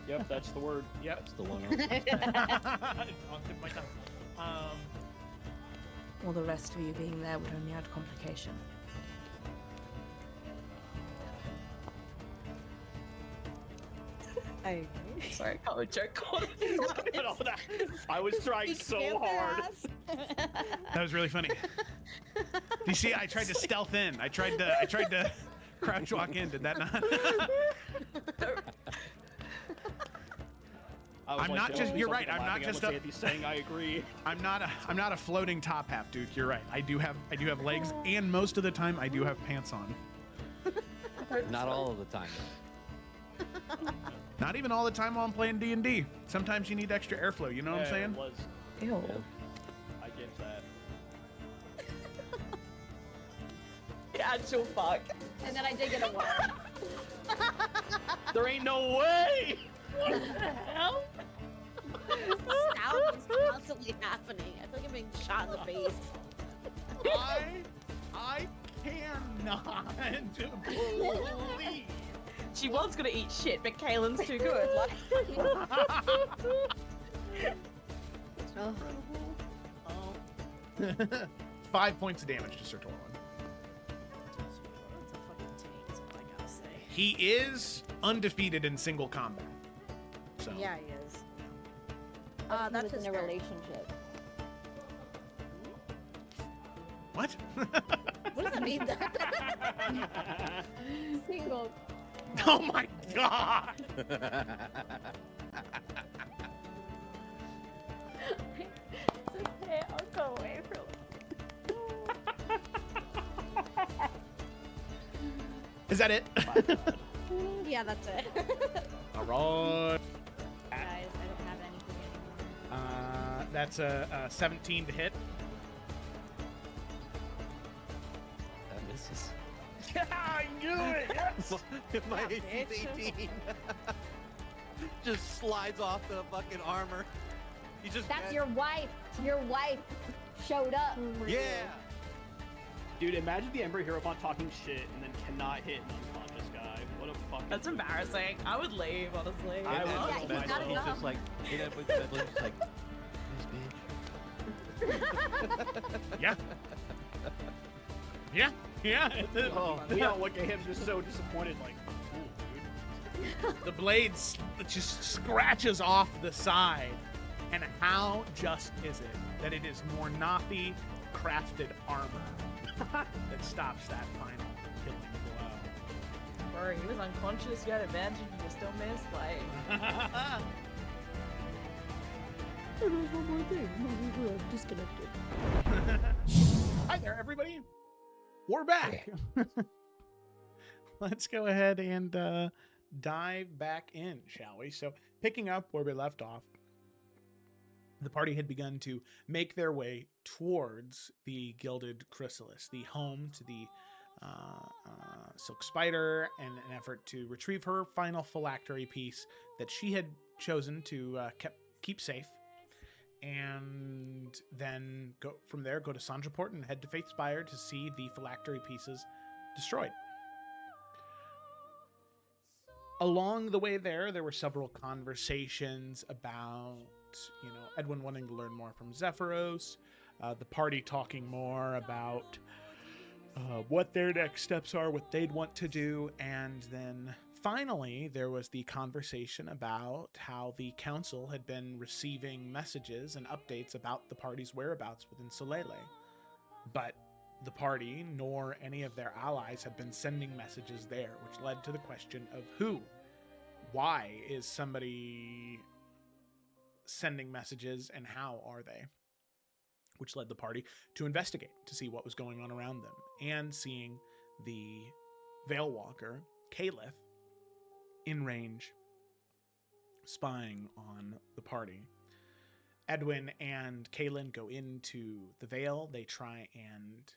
Yep, that's the word. Yep. That's the one. On the tip of my tongue. All the rest of you being there would only add complication. I agree. Sorry, I can't joke on No, I was trying so hard. That was really funny. You see, I tried to stealth in. I tried to crouch walk in. Did that not? I'm not just. You're right. I'm not just He's saying I agree. I'm not a floating top half, dude. You're right. I do have legs, and most of the time I do have pants on. Not all of the time. Not even all the time while I'm playing D&D. Sometimes you need extra airflow. You know what I'm saying? It was. Ew. I get that. The actual fuck. And then I did get a one. There ain't no way. What the hell? Sound is constantly happening. I feel like I'm being shot in the face. I cannot believe. She was gonna eat shit, but Kaylin's too good. Like, Oh. 5 points of damage to Sir Torlin. That's a fucking tank, is all I gotta say. He is undefeated in single combat. So Yeah, he is. He That's was his in a turn. relationship. what? What does that mean? Single. Oh my god! It's okay, I'll go away for Is that it? Yeah, that's it. All right. Guys, I don't have anything anymore. That's a 17 to hit. That misses. I knew it. Yes. My Yeah, AC's bitch. 18. Just slides off the fucking armor. You just That's your wife. Your wife showed up. Yeah. Dude, imagine the Ember Hierophant talking shit and then cannot hit an unconscious guy. What a fucking. that's embarrassing. I would leave, honestly. I would. Yeah, he's not He's enough. just like, Edwin's just like, this bitch. Yeah. Yeah. Yeah. Oh, we all look at him just so disappointed, like, ooh, dude. The blade just scratches off the side. And how just is it that it is Mornathi crafted armor that stops that final killing blow? Bro, he was unconscious, you had advantage, and you still missed, like... There's one more thing. I'm disconnected. Hi there, everybody. We're back. Let's go ahead and dive back in, shall we? So, picking up where we left off, the party had begun to make their way towards the Gilded Chrysalis, the home to the Silk Spider, in an effort to retrieve her final phylactery piece that she had chosen to keep safe. And then go from there, go to Sandraport and head to Faith Spire to see the phylactery pieces destroyed. Along the way there were several conversations about, Edwin wanting to learn more from Zephyros, the party talking more about what their next steps are, what they'd want to do, and then finally, there was the conversation about how the council had been receiving messages and updates about the party's whereabouts within Solele. But the party, nor any of their allies, had been sending messages there, which led to the question of who? Why is somebody sending messages, and how are they? which led the party to investigate to see what was going on around them, and seeing the Veil Walker, Caliph, in range, spying on the party. Edwin and Kaelin go into the Veil. They try and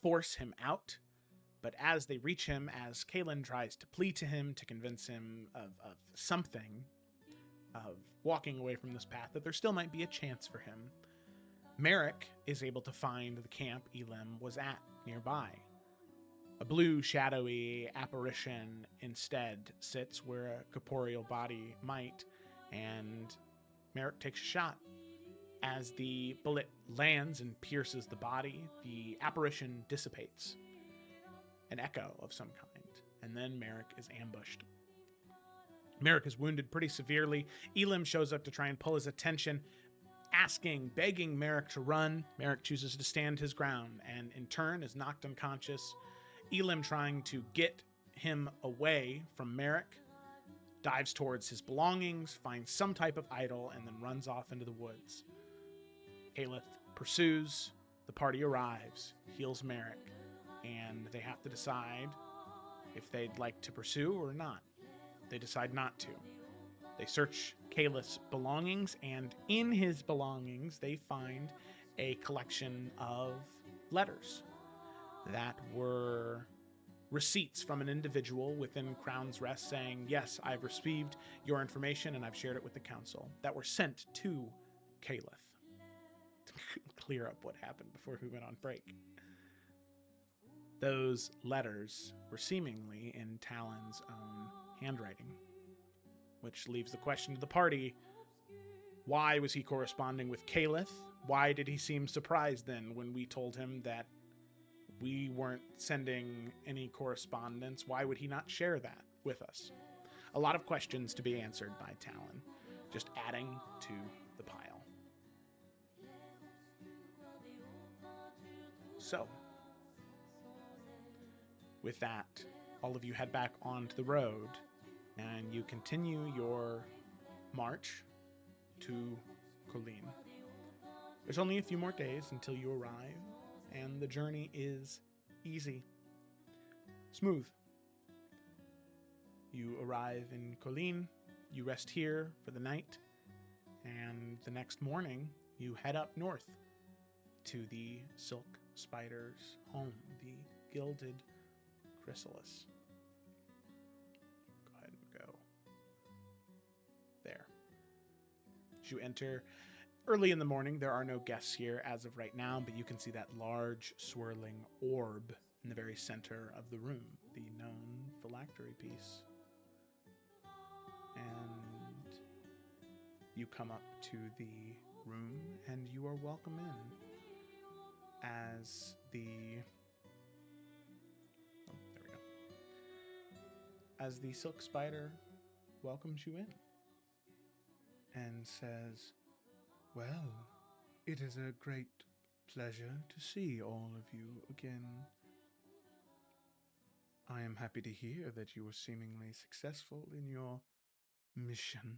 force him out, but as they reach him, as Kaelin tries to plead to him to convince him of something, of walking away from this path, that there still might be a chance for him, Merrick is able to find the camp Elim was at nearby. A blue, shadowy apparition instead sits where a corporeal body might, and Merrick takes a shot. As the bullet lands and pierces the body, the apparition dissipates. An echo of some kind, and then Merrick is ambushed. Merrick is wounded pretty severely. Elim shows up to try and pull his attention, begging Merrick to run. Merrick chooses to stand his ground, and in turn is knocked unconscious. Elim, trying to get him away from Merrick, dives towards his belongings, finds some type of idol, and then runs off into the woods. Caliph pursues. The party arrives, heals Merrick, and they have to decide if they'd like to pursue or not. They decide not to. They search Caliph's belongings, and in his belongings, they find a collection of letters that were receipts from an individual within Crown's Rest saying, yes, I've received your information and I've shared it with the council, that were sent to Caliph to clear up what happened before we went on break. Those letters were seemingly in Talon's own handwriting, which leaves the question to the party: why was he corresponding with Caliph? Why did he seem surprised then when we told him that we weren't sending any correspondence? Why would he not share that with us? A lot of questions to be answered by Talon, just adding to the pile. So, with that, all of you head back onto the road, and you continue your march to Colleen. There's only a few more days until you arrive, and the journey is easy, smooth. You arrive in Colleen, you rest here for the night, and the next morning you head up north to the Silk Spider's home, the Gilded Chrysalis. Go ahead and go there. As you enter early in the morning, there are no guests here as of right now, but you can see that large swirling orb in the very center of the room, the known phylactery piece. And you come up to the room, and you are welcome in as the... Oh, there we go. As the Silk Spider welcomes you in and says, "Well, it is a great pleasure to see all of you again. I am happy to hear that you were seemingly successful in your mission,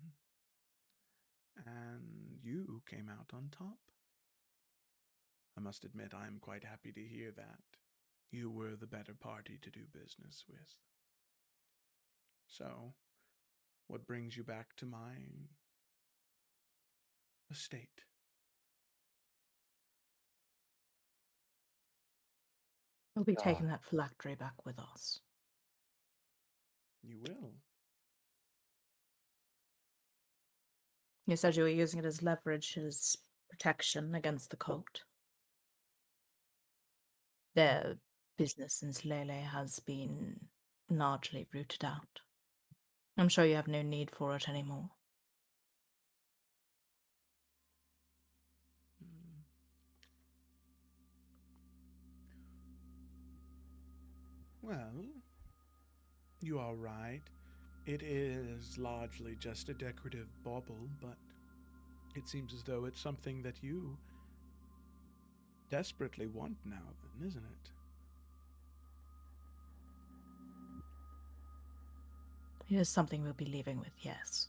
and you came out on top. I must admit I am quite happy to hear that. You were the better party to do business with. So, what brings you back to my estate?" We'll be taking that phylactery back with us. You will. You said you were using it as leverage, as protection against the cult. Their business in Slele has been largely rooted out. I'm sure you have no need for it anymore. Well, you are right. It is largely just a decorative bauble, but it seems as though it's something that you desperately want now, then, isn't it? It is something we'll be leaving with, yes.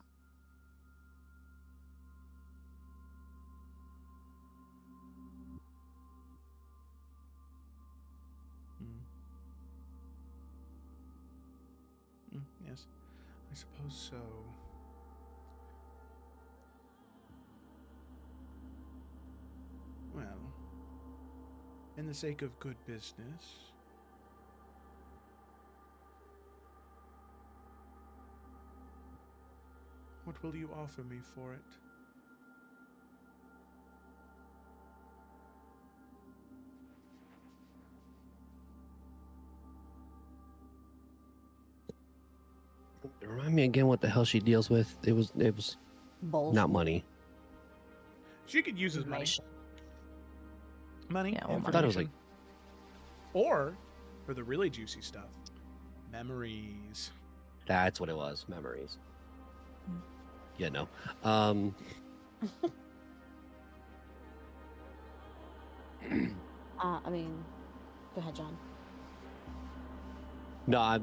Yes, I suppose so. Well, in the sake of good business, what will you offer me for it? Remind me again what the hell she deals with. It was Bullshit. not money. She could use his money. Information. Money, Yeah, well, I thought it was like or for the really juicy stuff, memories. that's what it was. Memories. Hmm. Yeah, no. I mean, go ahead, John. No,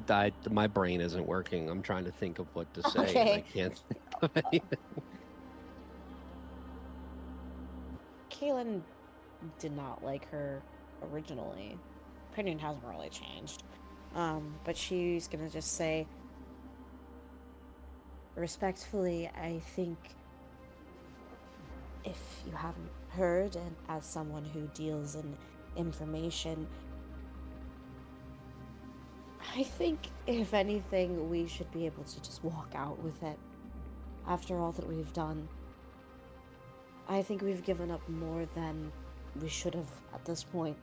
my brain isn't working. I'm trying to think of what to say. And Okay. I can't think of anything. Kaylin did not like her originally. Opinion hasn't really changed. But she's gonna just say, respectfully, I think if you haven't heard, and as someone who deals in information, I think if anything, we should be able to just walk out with it. After all that we've done, I think we've given up more than we should have at this point.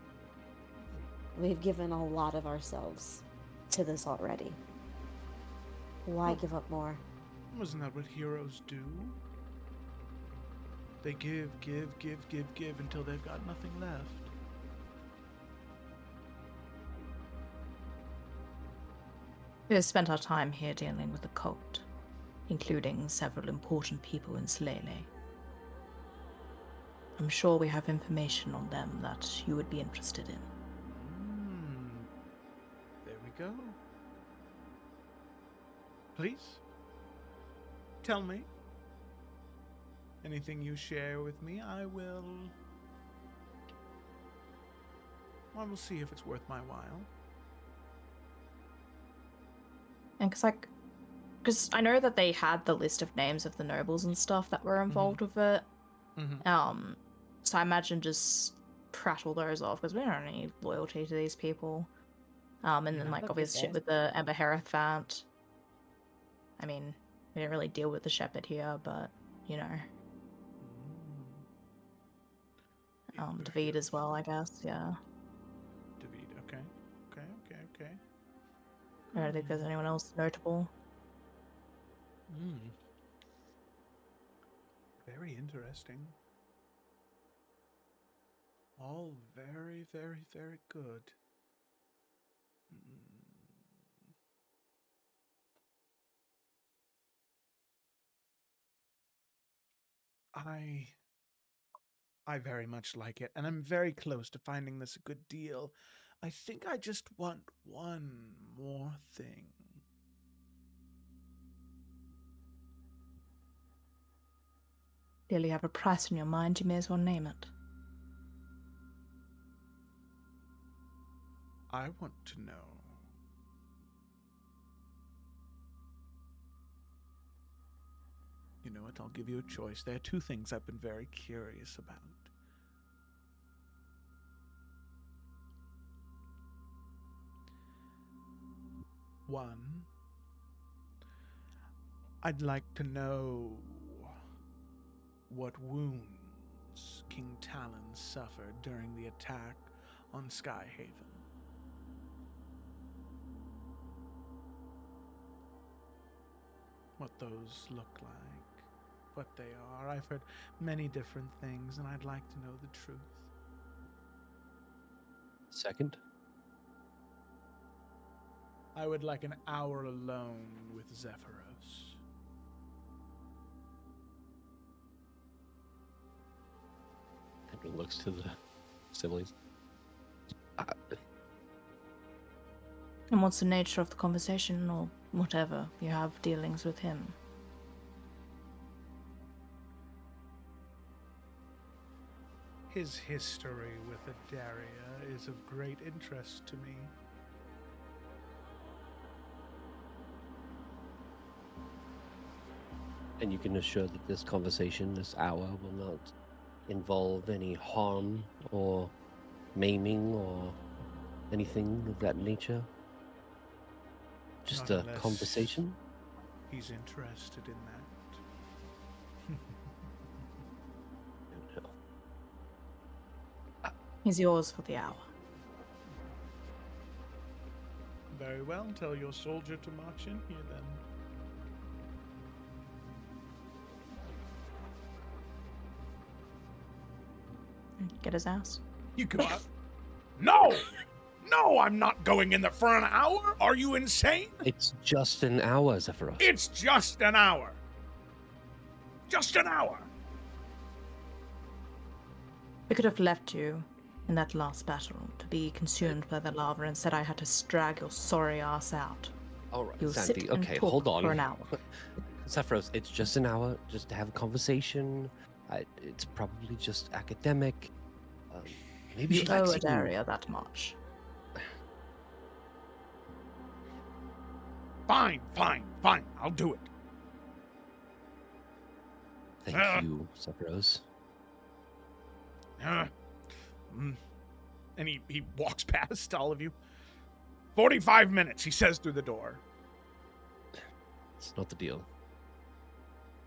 We've given a lot of ourselves to this already. Why give up more? Wasn't that what heroes do? They give until they've got nothing left. We have spent our time here dealing with the cult, including several important people in Slele. I'm sure we have information on them that you would be interested in. There we go. Please, tell me. Anything you share with me, I will see if it's worth my while. And because I know that they had the list of names of the nobles and stuff that were involved with it. Mm-hmm. So I imagine just prattle those off because we don't have any loyalty to these people. And then Yeah. like obvious shit with the Ember Hierophant. I mean, we didn't really deal with the shepherd here, but you know, David as well, I guess. Yeah. David, okay. I don't think there's anyone else notable. Very interesting. All very, very, very good. I very much like it, and I'm very close to finding this a good deal. I think I just want one more thing. Clearly you have a price in your mind, you may as well name it. I want to know. You know what? I'll give you a choice. There are two things I've been very curious about. One, I'd like to know what wounds King Talon suffered during the attack on Skyhaven. What those look like, what they are. I've heard many different things, and I'd like to know the truth. Second. I would like an hour alone with Zephyros. Edwin looks to the siblings. And what's the nature of the conversation, or whatever you have dealings with him? His history with Adaria is of great interest to me. And you can assure that this conversation, this hour, will not involve any harm or maiming or anything of that nature? Just Not a unless conversation? He's interested in that. He's yours for the hour. Very well. Tell your soldier to march in here then. Get his ass. You go out. No! No, I'm not going in there for an hour. Are you insane? It's just an hour, Zephyros. It's just an hour. Just an hour. We could have left you in that last battle to be consumed by the lava. Instead, I had to drag your sorry ass out. All right, You'll Santi. sit and Okay, talk hold on. for an hour. Zephyros, it's just an hour, just to have a conversation. It's probably just academic. Maybe You she owe likes you. Adaria that much. Fine, fine, fine. I'll do it. Thank you, Zephyros. And he walks past all of you. 45 minutes, he says through the door. It's not the deal.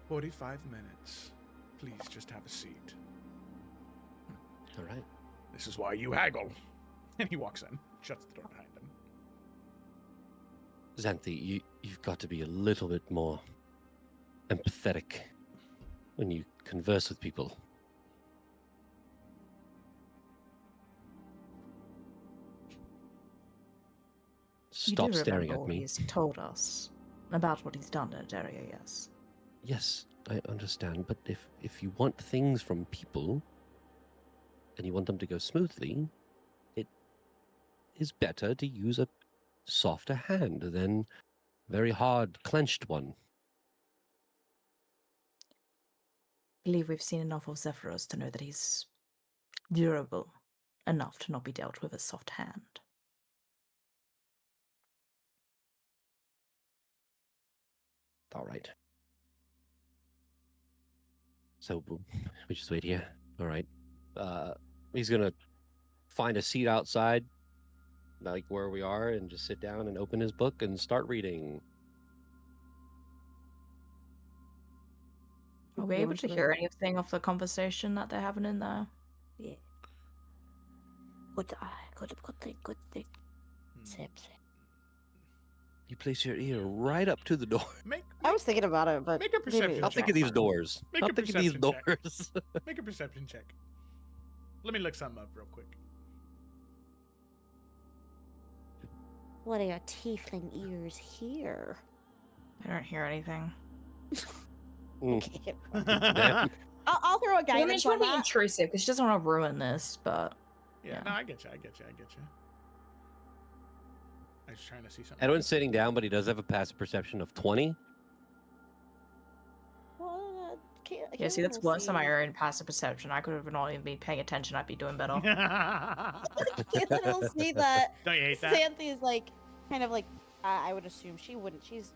45 minutes. Please just have a seat. All right. This is why you haggle. And he walks in, shuts the door behind him. Xanthi, you've got to be a little bit more empathetic when you converse with people. Stop you do staring remember at what me. He's told us about what he's done in Adaria, yes. Yes, I understand, but if you want things from people and you want them to go smoothly, it is better to use a softer hand than a very hard, clenched one. I believe we've seen enough of Zephyros to know that he's durable enough to not be dealt with a soft hand. All right. So we just wait here. All right. He's gonna find a seat outside, like where we are, and just sit down and open his book and start reading. Are we able to hear anything of the conversation that they're having in there? Yeah. Good thing. Sip. You place your ear right up to the door. I was thinking about it, but Make a perception I'll check. think of these doors. Make I'll a think of these perception check. doors. Make a perception check. Let me look something up real quick. What are your tiefling ears here? I don't hear anything. Okay. Damn. I'll throw a I mean, guidance it's on really that. intrusive because she doesn't want to ruin this, but Yeah, Yeah. no, I get you. I was trying to see something. Edwin's sitting down, but he does have a passive perception of 20. Well, yeah, see, that's worse than my own passive perception. I could have not even been paying attention. I'd be doing better. Caitlin will see that Don't you hate that? Xanthi's like, kind of like, I would assume she wouldn't. She's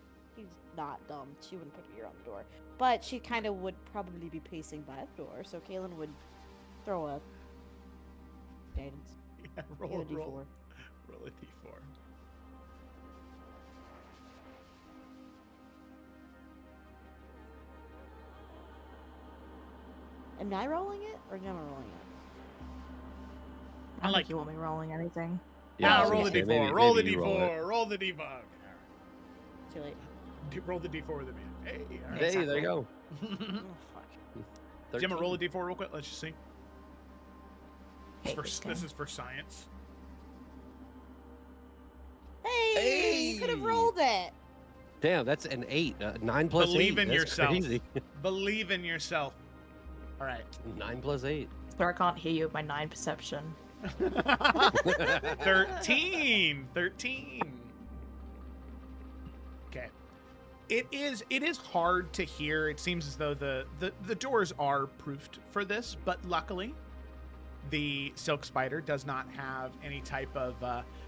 not dumb. She wouldn't put her ear on the door, but she kind of would probably be pacing by the door. So Kaylin would throw a guidance. Yeah, roll Roll a a d4. Roll a d4. Am I rolling it or Gemma rolling it? I don't like- think you want me rolling anything. Yeah, I was roll the gonna d4. say, maybe- roll the maybe you roll d4. it. Roll the d4. Too late. Roll the d4 with me. Hey, all right. Hey, there you go. Oh fuck. Gemma, 13. roll a d4 real quick. Let's just see. Hate this This game. is for science. Hey, you could have Hey! rolled it. Damn, that's an 8. 9 plus Believe 8. in That's yourself. Crazy. Believe in yourself. All right. 9 plus 8. So I can't hear you with my 9 perception. 13. Okay. It is hard to hear. It seems as though the doors are proofed for this, but luckily the silk spider does not have any type of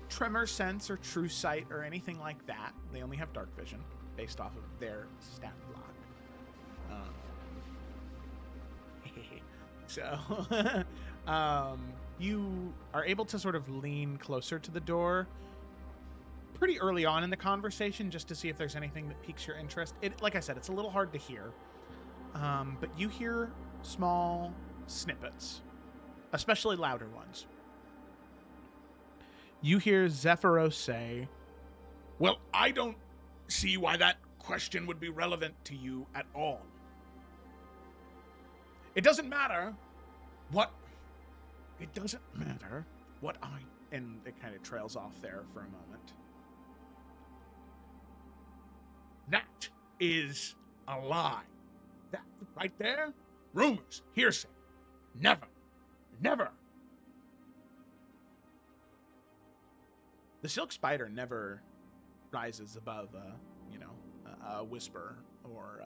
tremor sense or true sight or anything like that. They only have dark vision based off of their stat block. So, you are able to sort of lean closer to the door pretty early on in the conversation just to see if there's anything that piques your interest. Like I said, it's a little hard to hear, but you hear small snippets, especially louder ones. You hear Zephyros say, "Well, I don't see why that question would be relevant to you at all. It doesn't matter what I," and it kind of trails off there for a moment. "That is a lie. That right there, rumors, hearsay. Never. The silk spider never rises above a whisper or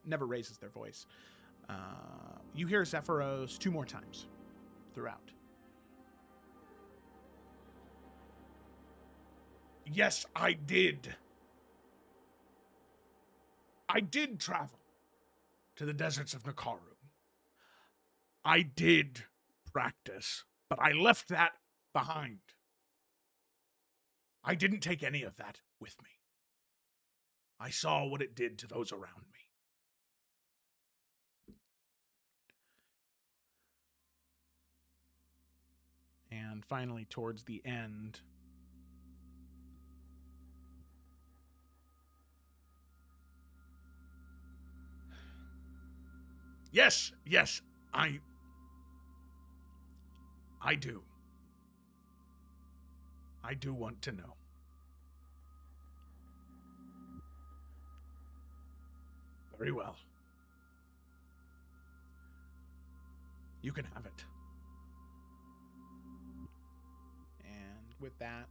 never raises their voice. You hear Zephyros 2 more times throughout. Yes, I did. I did travel to the deserts of Nakaru. I did practice, but I left that behind. I didn't take any of that with me. I saw what it did to those around me. And finally, towards the end, Yes, I do. I do want to know. Very well. You can have it. And with that,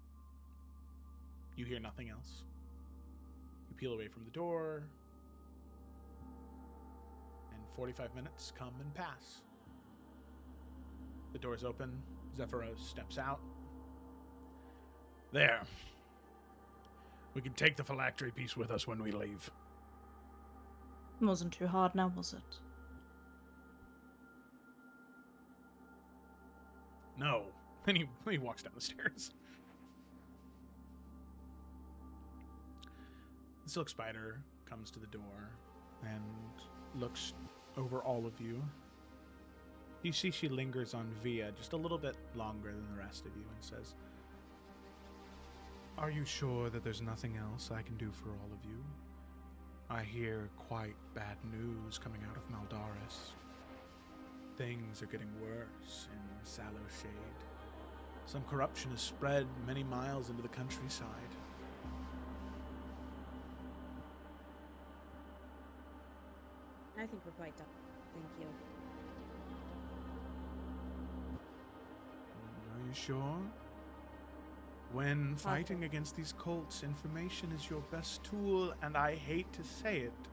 you hear nothing else. You peel away from the door, and 45 minutes come and pass. The door's open. Zephyros steps out. There. We can take the phylactery piece with us when we leave. Wasn't too hard now, was it? No. And he walks down the stairs. The silk spider comes to the door and looks over all of you. You see she lingers on Via just a little bit longer than the rest of you and says, "Are you sure that there's nothing else I can do for all of you? I hear quite bad news coming out of Maldaris. Things are getting worse in Sallow Shade. Some corruption has spread many miles into the countryside." I think we're quite done. Thank you. Are you sure? When fighting against these cults, information is your best tool, and I hate to say it,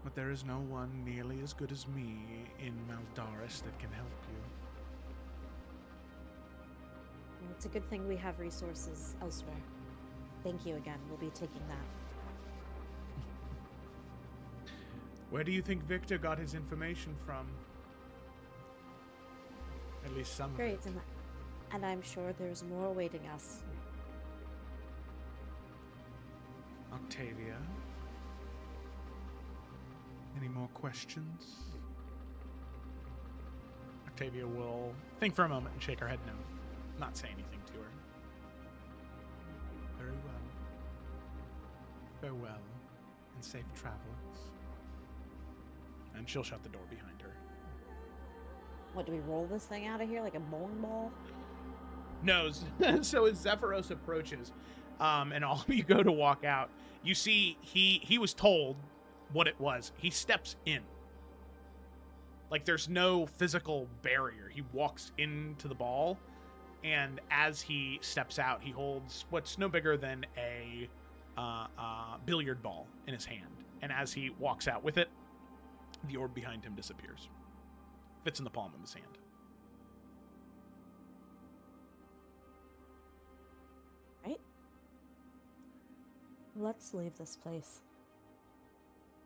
but there is no one nearly as good as me in Maldaris that can help you. Well, it's a good thing we have resources elsewhere. Thank you again. We'll be taking that. Where do you think Victor got his information from? At least some of it. Great, and I'm sure there's more awaiting us. Octavia? Any more questions? Octavia will think for a moment and shake her head no. Not say anything to her. Very well. Farewell, and safe travels. And she'll shut the door behind her. What, do we roll this thing out of here like a bowling ball? No, so as Zephyros approaches, and all of you go to walk out, you see he was told what it was. He steps in. Like, there's no physical barrier. He walks into the ball, and as he steps out, he holds what's no bigger than a billiard ball in his hand. And as he walks out with it, the orb behind him disappears. Fits in the palm of his hand. Right? Let's leave this place.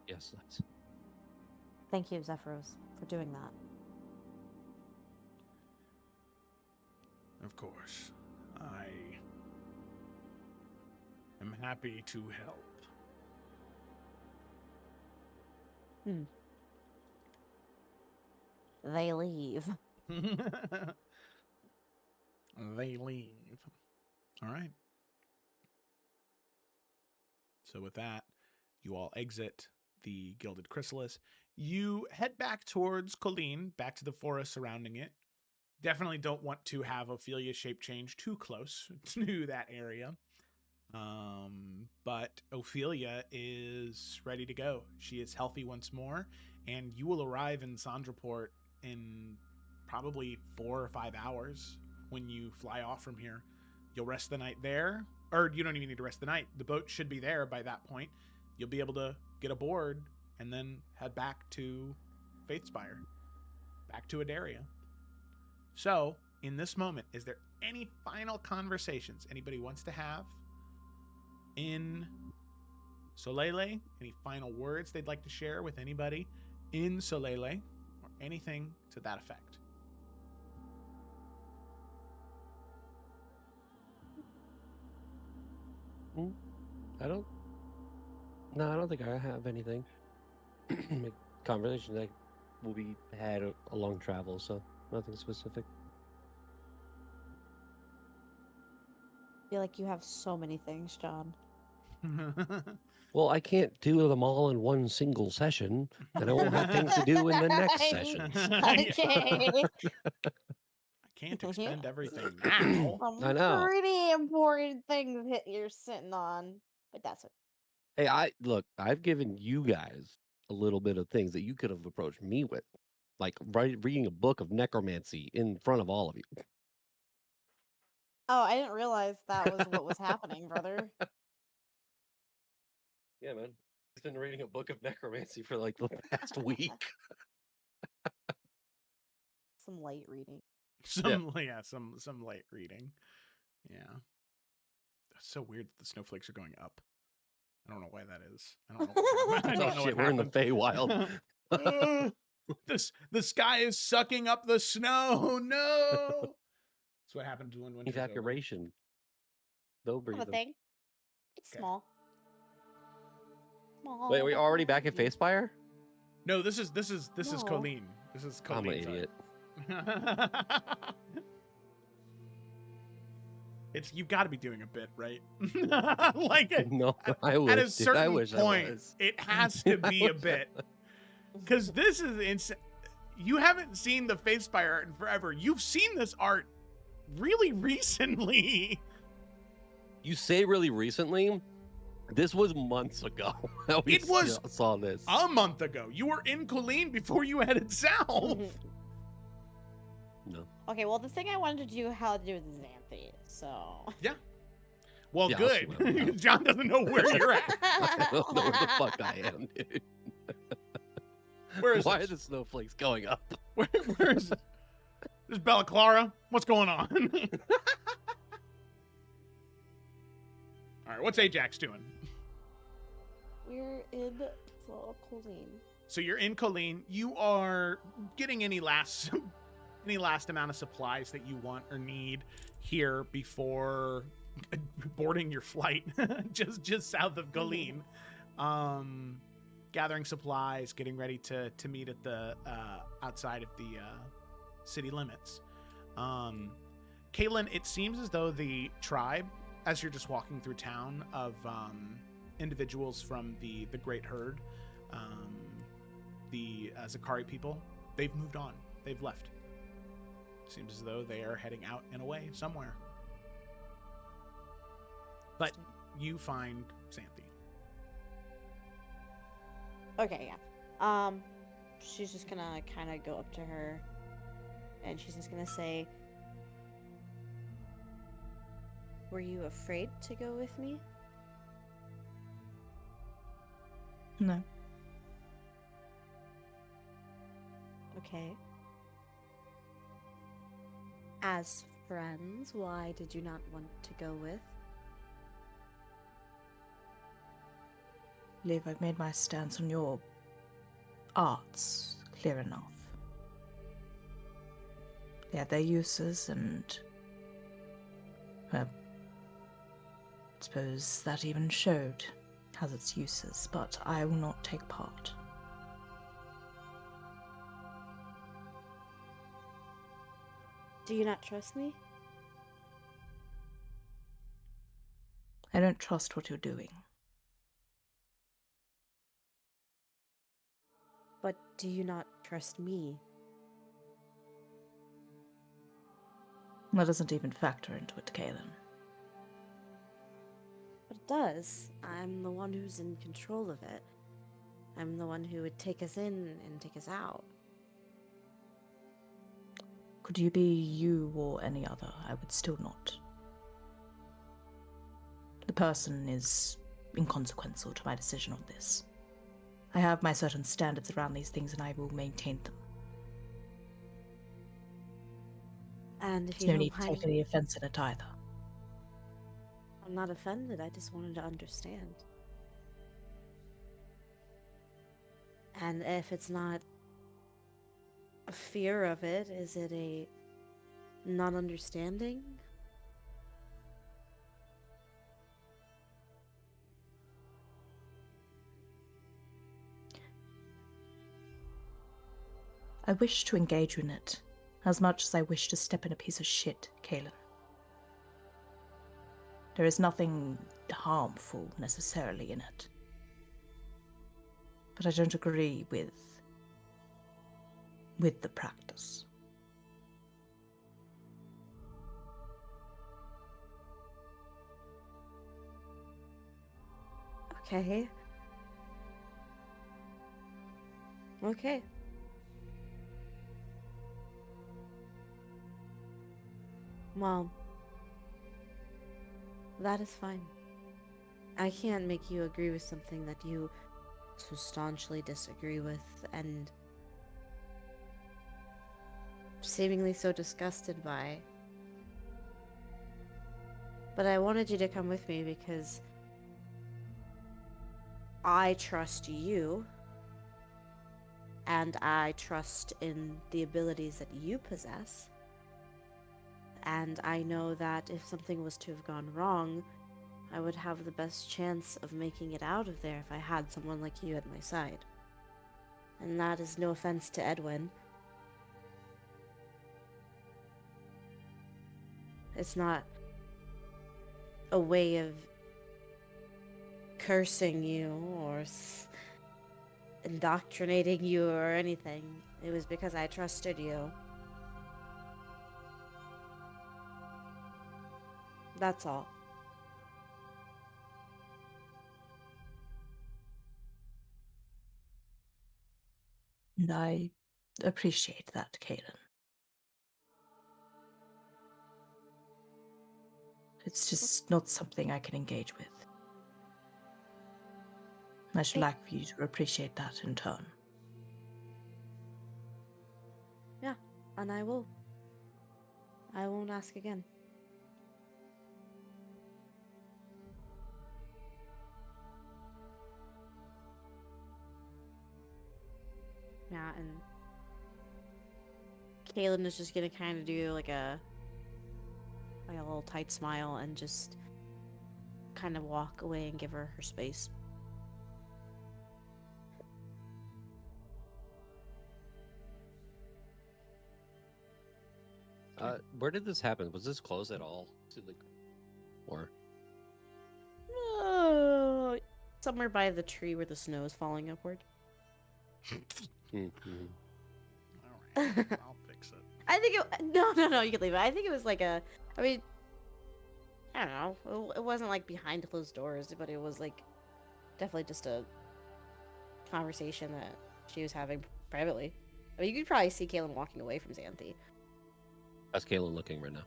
Yes, let's. Thank you, Zephyros, for doing that. Of course, I am happy to help. They leave. They leave. All right. So with that, you all exit the Gilded Chrysalis. You head back towards Colleen, back to the forest surrounding it. Definitely don't want to have Ophelia's shape change too close to that area. But Ophelia is ready to go. She is healthy once more, and you will arrive in Sandraport in probably 4 or 5 hours when you fly off from here. You'll rest the night there, or you don't even need to rest the night. The boat should be there by that point. You'll be able to get aboard and then head back to Faithspire, back to Adaria. So, in this moment, is there any final conversations anybody wants to have in Solele? Any final words they'd like to share with anybody in Solele, or anything to that effect? I don't think I have anything. Conversation that will be had along travel, so nothing specific. I feel like you have so many things, John. Well, I can't do them all in one single session, and I won't have things to do in the next session. Okay. I can't expend everything now. I know. Pretty important things that you're sitting on, but that's what. Hey, I've given you guys a little bit of things that you could have approached me with, like reading a book of necromancy in front of all of you. Oh, I didn't realize that was what was happening, brother. Yeah, man. He's been reading a book of necromancy for like the past week. Some light reading. Some light reading. Yeah. That's so weird that the snowflakes are going up. I don't know why that is. I don't know. I don't know. Shit, what we're in the happened. Feywild. The sky is sucking up the snow. No. That's what happens when winter's over. Evaporation. They'll breathe Have a them. thing. It's Okay. small. Small. Wait, are we already back at Faithspire? No, this is No. Colleen. This is I'm Colleen. an idiot. You've got to be doing a bit, right? Like No, I wish. at a dude, certain I wish point, I was. it has to be a bit. Because this is insane. You haven't seen the Faithspire art in forever. You've seen this art really recently. You say really recently? This was months ago. that we It was saw this. A month ago. You were in Colleen before you headed south. No. Okay, well, the thing I wanted to do had to do with Xanthi, so. Well, Yeah, I'll see good. what I'm about. John doesn't know where you're at. I don't know where the fuck I am, dude. Where is Why this? are the snowflakes going up? Where is this? This is Bella Clara. What's going on? All right, what's Ajax doing? We're in Colleen. So you're in Colleen. You are getting any last amount of supplies that you want or need here before boarding your flight, just south of Colleen. Gathering supplies, getting ready to meet at the outside of the city limits. Caitlin, it seems as though the tribe, as you're just walking through town, of individuals from the Great Herd, the Zakari people, they've moved on. They've left. Seems as though they are heading out and away somewhere. But you find Xanthi. Okay, yeah. She's just gonna kind of go up to her, and she's just gonna say, "Were you afraid to go with me?" No. Okay. As friends, why did you not want to go with? I believe I've made my stance on your arts clear enough. They have their uses, and well, I suppose that even showed has its uses, but I will not take part. Do you not trust me? I don't trust what you're doing. But do you not trust me? That doesn't even factor into it, Kaelin. But it does. I'm the one who's in control of it. I'm the one who would take us in and take us out. Could you be you or any other? I would still not. The person is inconsequential to my decision on this. I have my certain standards around these things, and I will maintain them. And if There's you no don't need to mind, take any offense in it either. I'm not offended. I just wanted to understand. And if it's not a fear of it, is it a non-understanding? I wish to engage in it, as much as I wish to step in a piece of shit, Kaelin. There is nothing harmful necessarily in it. But I don't agree with the practice. Okay. Okay. Well, that is fine. I can't make you agree with something that you so staunchly disagree with and seemingly so disgusted by. But I wanted you to come with me because I trust you, and I trust in the abilities that you possess. And I know that if something was to have gone wrong, I would have the best chance of making it out of there if I had someone like you at my side. And that is no offense to Edwin. It's not a way of cursing you or indoctrinating you or anything. It was because I trusted you. That's all. And I appreciate that, Kaelin. It's just not something I can engage with. I should like for you to appreciate that in turn. Yeah, and I will. I won't ask again. Yeah, and Kaylin is just gonna kind of do like a little tight smile and just kind of walk away and give her her space. Where did this happen? Was this close at all to the, or Somewhere by the tree where the snow is falling upward. Mhm. All right, I'll fix it. I think it. No, you can leave it. I think it was like a. I mean, I don't know. It wasn't like behind closed doors, but it was like definitely just a conversation that she was having privately. I mean, you could probably see Kaylin walking away from Xanthi. How's Kaylin looking right now?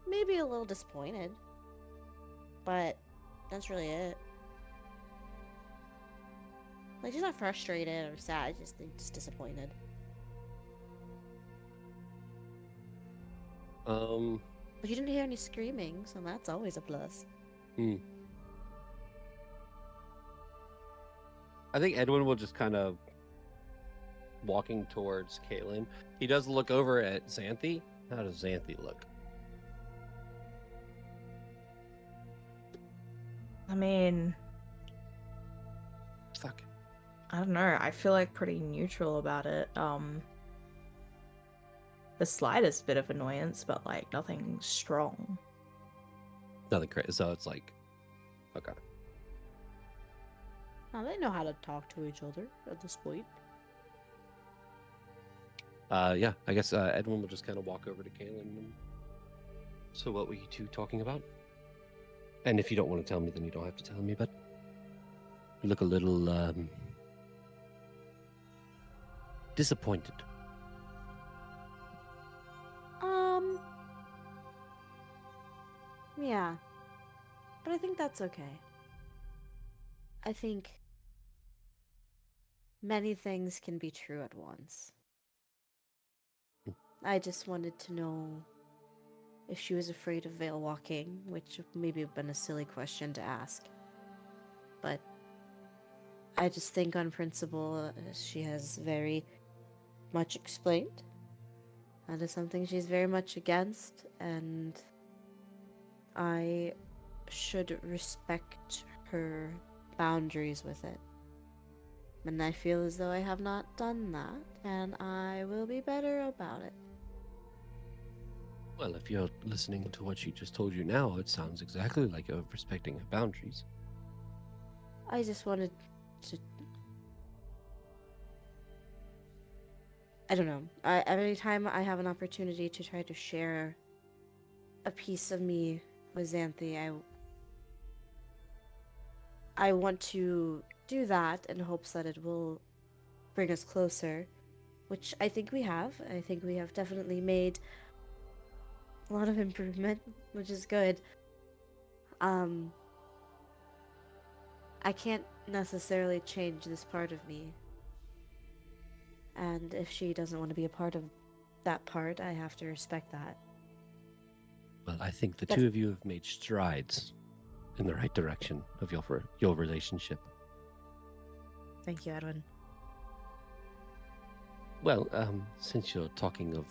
Maybe a little disappointed, but that's really it. Like, she's not frustrated or sad, just disappointed. Um, But you didn't hear any screaming, so that's always a plus. I think Edwin will just kind of walking towards Kaylin. He does look over at Xanthi. How does Xanthi look? I mean, Fuck. I don't know. I feel like pretty neutral about it. The slightest bit of annoyance, but like nothing strong. Nothing crazy. So it's like, okay. Oh, they know how to talk to each other at this point. Yeah, I guess Edwin will just kind of walk over to Kaylin. And... So what were you two talking about? And if you don't want to tell me, then you don't have to tell me, but you look a little disappointed. Yeah. But I think that's okay. I think many things can be true at once. I just wanted to know if she was afraid of veil walking, which maybe have been a silly question to ask. But I just think on principle, she has very much explained. That is something she's very much against, and I should respect her boundaries with it. And I feel as though I have not done that, and I will be better about it. Well, if you're listening to what she just told you now, it sounds exactly like you're respecting her boundaries. I just wanted to... I don't know. Every time I have an opportunity to try to share a piece of me with Xanthi, I want to do that in hopes that it will bring us closer, which I think we have. I think we have definitely made a lot of improvement, which is good. I can't necessarily change this part of me. And if she doesn't want to be a part of that part, I have to respect that. Well, I think the two of you have made strides in the right direction of your relationship. Thank you, Edwin. Well, since you're talking of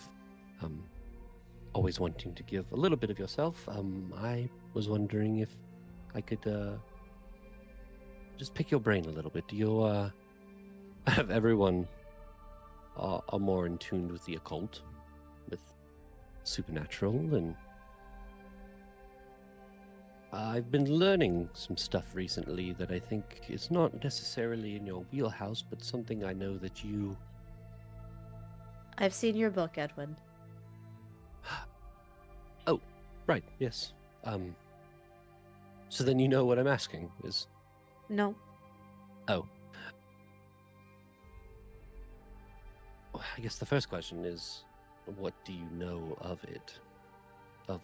always wanting to give a little bit of yourself, I was wondering if I could just pick your brain a little bit. Do you have everyone are more in tune with the occult, with supernatural, and I've been learning some stuff recently that I think is not necessarily in your wheelhouse, but something I know that you... I've seen your book, Edwin. Oh, right, yes. So then you know what I'm asking is... No. Oh. Well, I guess the first question is, what do you know of it? Of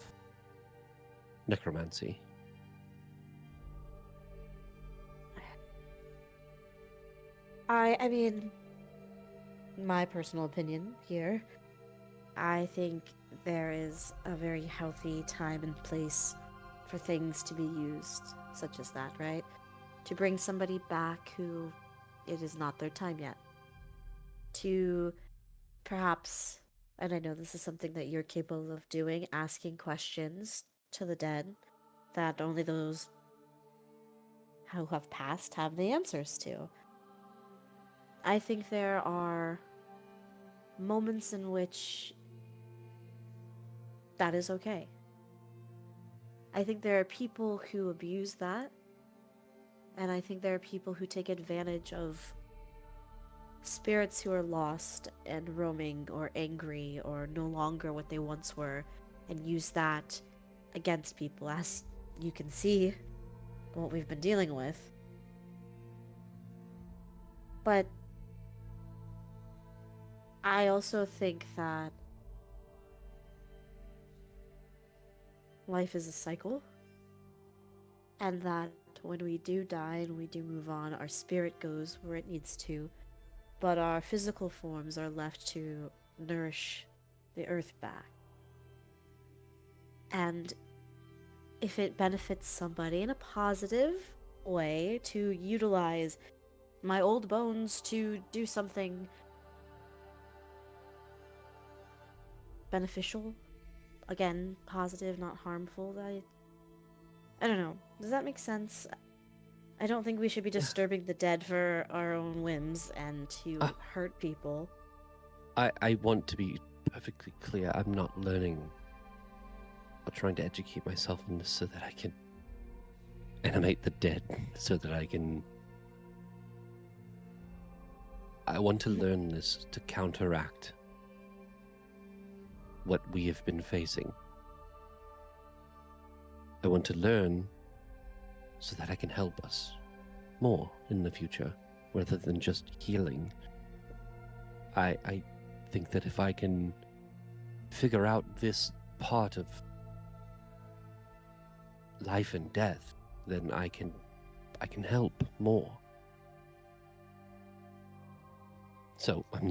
necromancy? I mean, my personal opinion here, I think there is a very healthy time and place for things to be used, such as that, right? To bring somebody back who it is not their time yet. To perhaps, and I know this is something that you're capable of doing, asking questions to the dead that only those who have passed have the answers to. I think there are moments in which that is okay. I think there are people who abuse that, and I think there are people who take advantage of spirits who are lost and roaming or angry or no longer what they once were, and use that against people, as you can see what we've been dealing with. But I also think that life is a cycle, and that when we do die and we do move on, our spirit goes where it needs to, but our physical forms are left to nourish the earth back. And if it benefits somebody in a positive way to utilize my old bones to do something beneficial. Again, positive, not harmful. I don't know. Does that make sense? I don't think we should be disturbing the dead for our own whims and to hurt people. I want to be perfectly clear. I'm not learning or trying to educate myself in this so that I can animate the dead, so that I want to learn this to counteract what we have been facing. I want to learn so that I can help us more in the future, rather than just healing. I think that if I can figure out this part of life and death, then I can help more. So I'm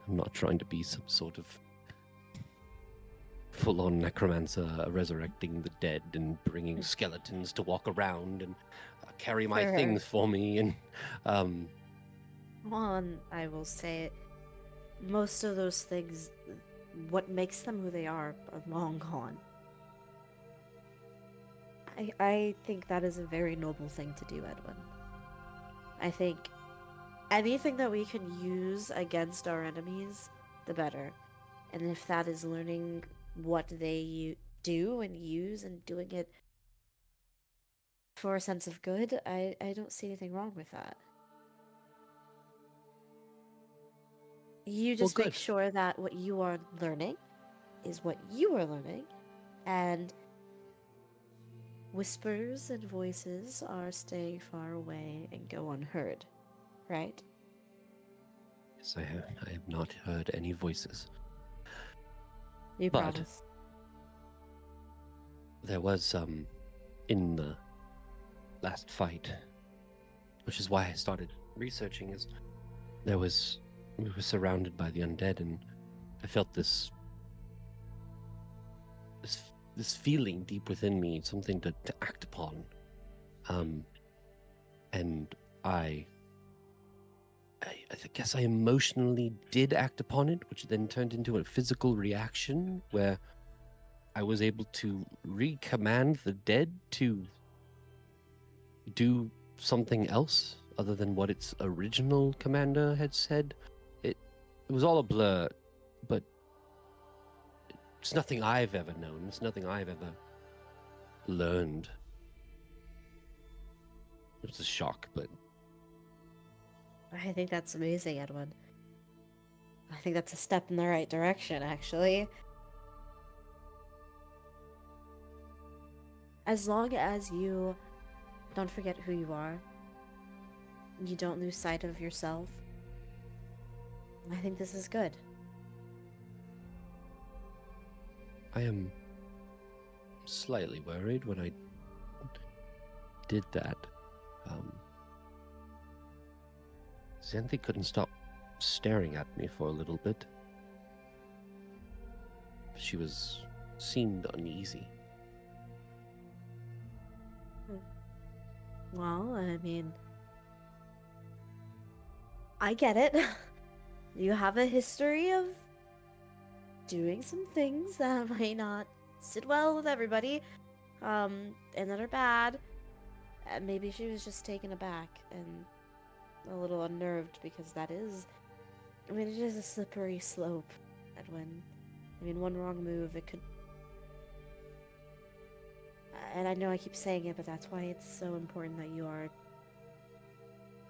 not trying to be some sort of full-on necromancer resurrecting the dead and bringing skeletons to walk around and carry my Sure. things for me. And Well, and I will say, most of those things, what makes them who they are long gone. I think that is a very noble thing to do, Edwin. I think anything that we can use against our enemies, the better. And if that is learning what they do and use and doing it for a sense of good, I don't see anything wrong with that. You just Well, make good. sure that what you are learning is what you are learning, and whispers and voices are staying far away and go unheard, right? yes, I have not heard any voices. You But- promise. There was in the last fight, which is why I started researching, is we were surrounded by the undead, and I felt this feeling deep within me, something to act upon. And I guess I emotionally did act upon it, which then turned into a physical reaction where I was able to recommand the dead to do something else other than what its original commander had said. It was all a blur, but it's nothing I've ever known. It's nothing I've ever learned. It was a shock, but I think that's amazing, Edwin. I think that's a step in the right direction, actually. As long as you don't forget who you are, you don't lose sight of yourself, I think this is good. I am slightly worried when I did that. Xanthi couldn't stop staring at me for a little bit. She seemed uneasy. Well, I mean, I get it. You have a history of doing some things that might not sit well with everybody, and that are bad. And maybe she was just taken aback and a little unnerved, because that is, I mean, it is a slippery slope, Edwin. I mean, one wrong move, it could. And I know I keep saying it, but that's why it's so important that you are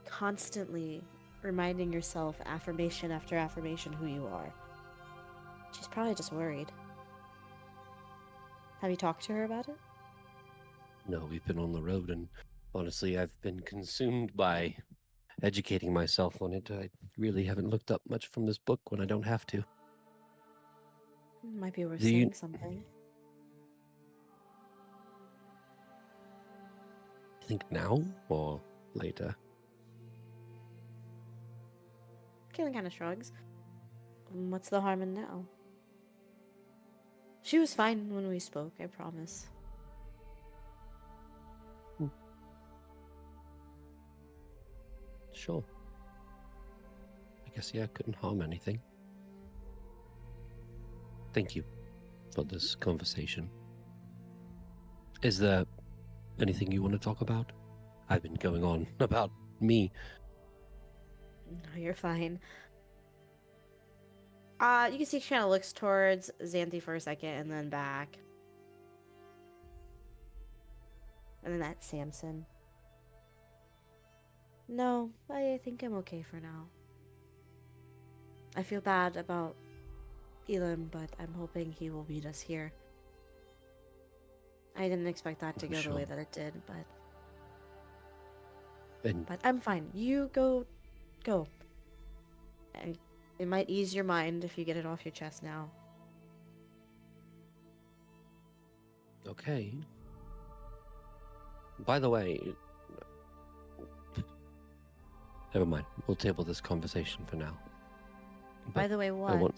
constantly reminding yourself, affirmation after affirmation, who you are. She's probably just worried. Have you talked to her about it? No, we've been on the road, and honestly, I've been consumed by educating myself on it. I really haven't looked up much from this book when I don't have to. Might be worth Do you- saying something. Think now or later? Kaylin kind of shrugs. What's the harm in now? She was fine when we spoke, I promise. Sure. I guess, yeah, couldn't harm anything. Thank you for this conversation. Is there anything you want to talk about? I've been going on about me. No, you're fine. You can see she kind of looks towards Xanthi for a second and then back. And then that's Samson. No, I think I'm okay for now. I feel bad about Elam, but I'm hoping he will meet us here. I didn't expect that to go the way Sure. that it did, And but I'm fine. You go. And it might ease your mind if you get it off your chest now. okay. By the way, never mind. We'll table this conversation for now. By But the way, I what? want...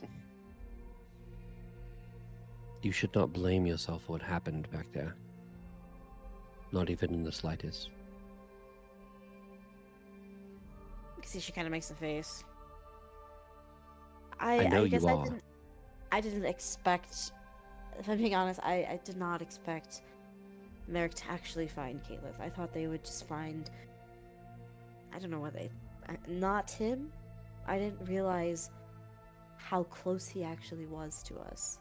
You should not blame yourself for what happened back there. Not even in the slightest. You can see she kind of makes a face. I know I guess you are. I didn't expect. If I'm being honest, I did not expect Merrick to actually find Caleb. I thought they would just find. I don't know what they. Not him. I didn't realize how close he actually was to us.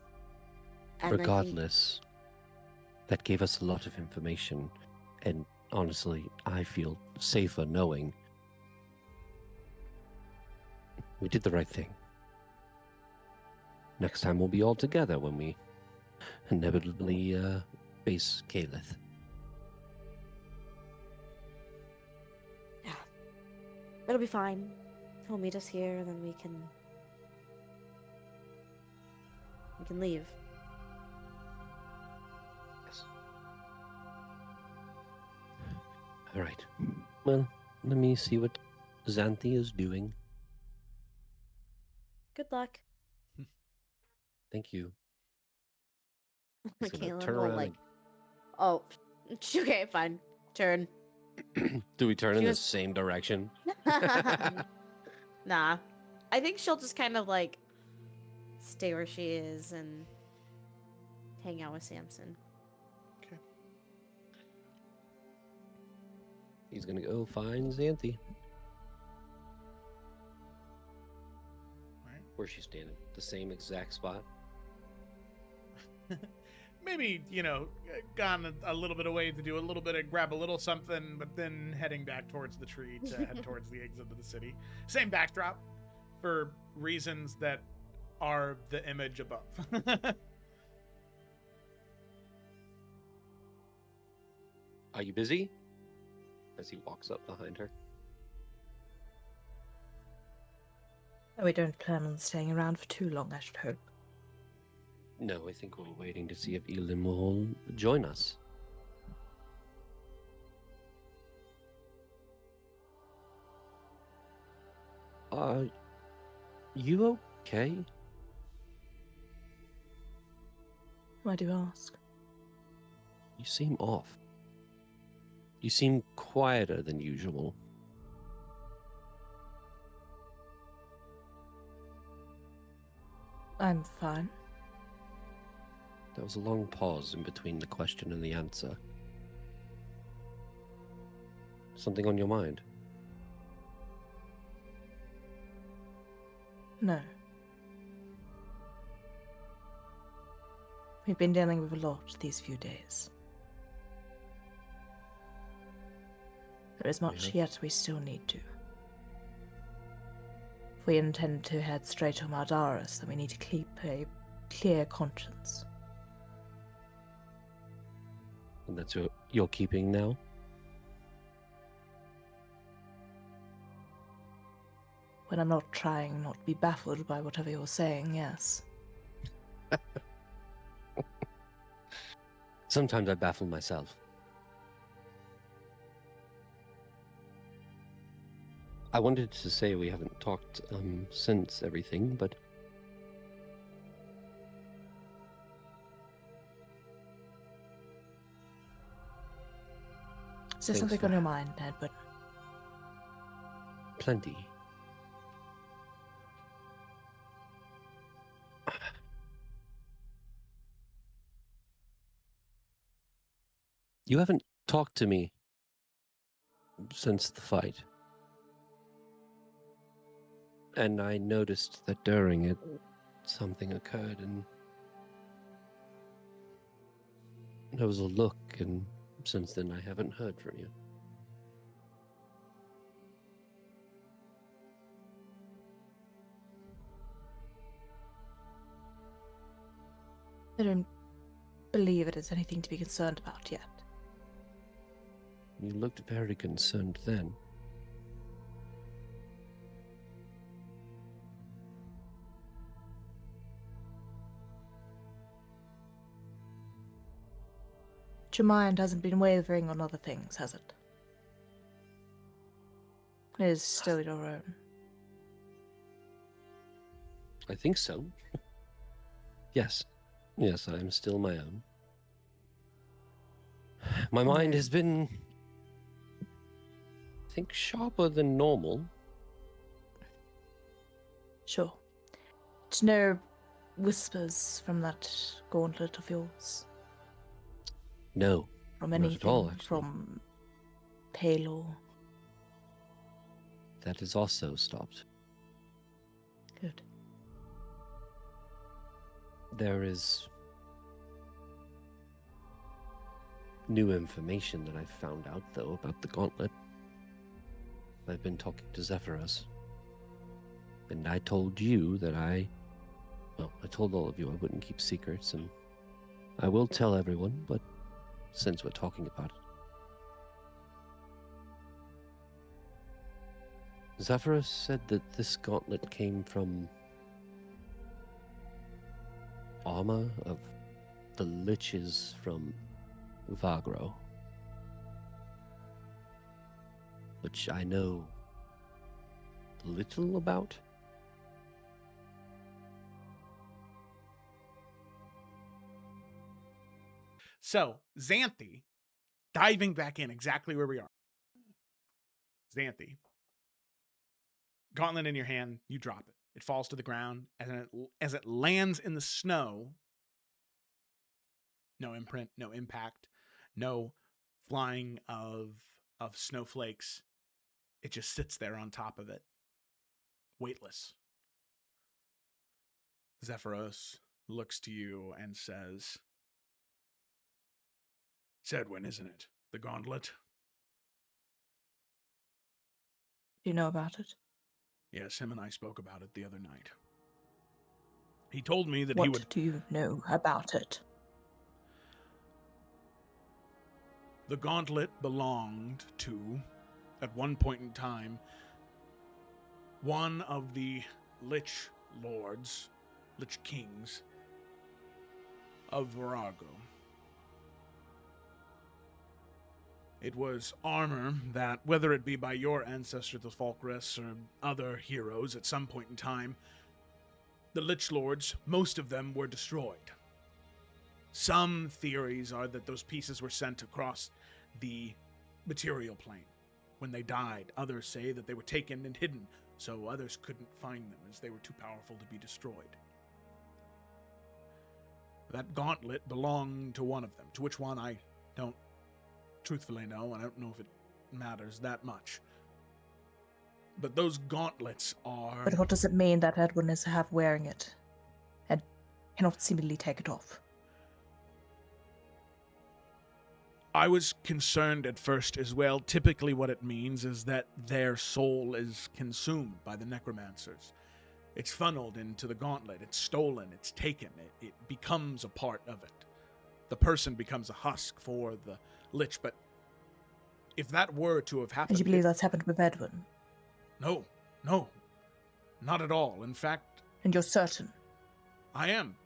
And I think- Regardless, that gave us a lot of information, and honestly, I feel safer knowing we did the right thing. Next time we'll be all together when we inevitably face Kaleth. Yeah, it'll be fine. He'll meet us here, and then we can leave. Yes. All right. Well, let me see what Xanthi is doing. Good luck. Thank you. He's gonna Caleb turn will around like. Oh, okay, fine. Turn. Do we turn in She the was- same direction? Nah. I think she'll just kind of like stay where she is and hang out with Samson. He's gonna go find Xanthi. Alright. Where's she standing? The same exact spot? Maybe, gone a little bit away to do a little bit of grab a little something, but then heading back towards the tree to head towards the exit of the city. Same backdrop for reasons that are the image above. Are you busy? As he walks up behind her. We don't plan on staying around for too long, I should hope. No, I think we're waiting to see if Elim will join us. Are you okay? Why do you ask? You seem off. You seem quieter than usual. I'm fine. There was a long pause in between the question and the answer. Something on your mind? No. We've been dealing with a lot these few days. There is much have. yet we still need to. If we intend to head straight to Mardaris, then we need to keep a clear conscience. And that's what you're keeping now? When I'm not trying not to be baffled by whatever you're saying, yes. Sometimes I baffle myself. I wanted to say we haven't talked since everything, but Is there Thanks something for- on your mind, Edward? plenty. You haven't talked to me since the fight. And I noticed that during it, something occurred, and there was a look, and since then I haven't heard from you. I don't believe it is anything to be concerned about yet. You looked very concerned then. Your mind hasn't been wavering on other things, has it? It is still your own. I think so. Yes. Yes, I am still my own. My mind has been, I think, sharper than normal. Sure. To know whispers from that gauntlet of yours. No. From Not anything. at all, actually. From Palor. That is also stopped. Good. There is new information that I've found out, though, about the gauntlet. I've been talking to Zephyros. And I told you that I told all of you I wouldn't keep secrets, and I will tell everyone, but since we're talking about it. Zephyros said that this gauntlet came from armor of the liches from Vagro, which I know little about. So, Xanthi, diving back in exactly where we are. Xanthi, gauntlet in your hand, you drop it. It falls to the ground. As it lands in the snow, no imprint, no impact, no flying of snowflakes. It just sits there on top of it, weightless. Zephyros looks to you and says, "It's Edwin, isn't it? The gauntlet?" Do you know about it? Yes, him and I spoke about it the other night. He told me that What he would... do you know about it? The gauntlet belonged to, at one point in time, one of the Lich Lords, Lich Kings of Virago. It was armor that, whether it be by your ancestor, the Falkris, or other heroes at some point in time, the Lich Lords, most of them were destroyed. Some theories are that those pieces were sent across the material plane when they died. Others say that they were taken and hidden, so others couldn't find them as they were too powerful to be destroyed. That gauntlet belonged to one of them, to which one I don't truthfully know, and I don't know if it matters that much. But those gauntlets are... But what does it mean that Edwin is to have wearing it and cannot seemingly take it off? I was concerned at first as well. Typically what it means is that their soul is consumed by the necromancers. It's funneled into the gauntlet. It's stolen. It's taken. It becomes a part of it. The person becomes a husk for the Lich. But if that were to have happened... And you believe that's happened with Edwin? No. Not at all. In fact... And you're certain? I am.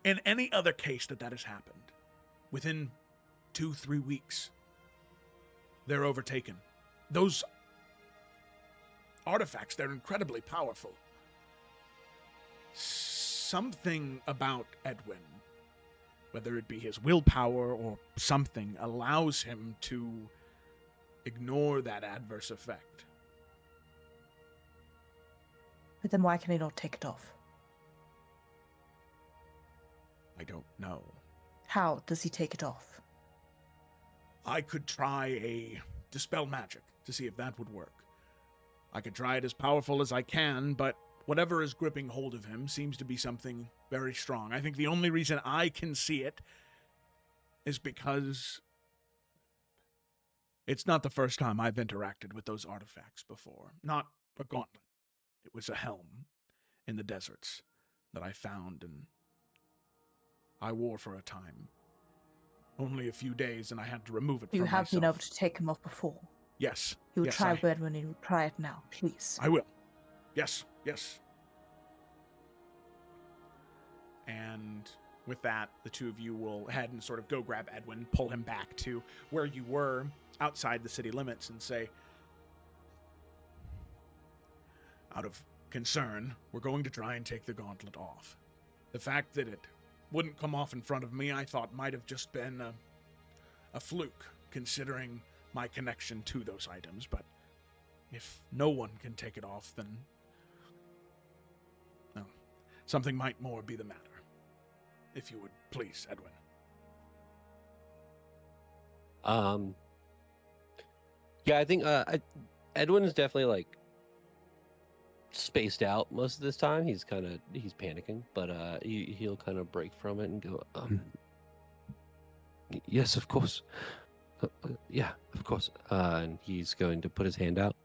In any other case that has happened, within 2-3 weeks, they're overtaken. Those artifacts, they're incredibly powerful. Something about Edwin, whether it be his willpower or something, allows him to ignore that adverse effect. But then why can he not take it off? I don't know. How does he take it off? I could try a dispel magic to see if that would work. I could try it as powerful as I can, but whatever is gripping hold of him seems to be something very strong. I think the only reason I can see it is because it's not the first time I've interacted with those artifacts before. Not a gauntlet. It was a helm in the deserts that I found and I wore for a time. Only a few days, and I had to remove it You from have myself. been able to take him off before. Yes. You would yes, try I- Edwin, you would try it now, please. I will. Yes, yes. And with that, the two of you will head and sort of go grab Edwin, pull him back to where you were outside the city limits and say, out of concern, we're going to try and take the gauntlet off. The fact that it wouldn't come off in front of me, I thought might have just been a fluke, considering my connection to those items, but if no one can take it off, then no, something might more be the matter. If you would please, Edwin. Yeah, I think Edwin is definitely like spaced out most of this time. He's panicking, but he'll kind of break from it and go, yes, of course. Yeah, of course. And he's going to put his hand out.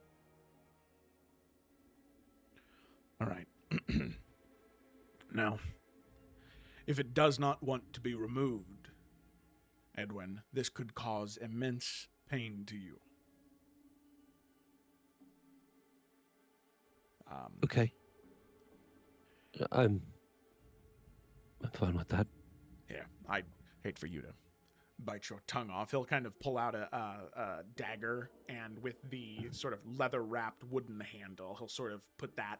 All right. Now, if it does not want to be removed, Edwin, this could cause immense pain to you. Okay. I'm fine with that. Yeah, I'd hate for you to bite your tongue off. He'll kind of pull out a dagger, and with the sort of leather-wrapped wooden handle, he'll sort of put that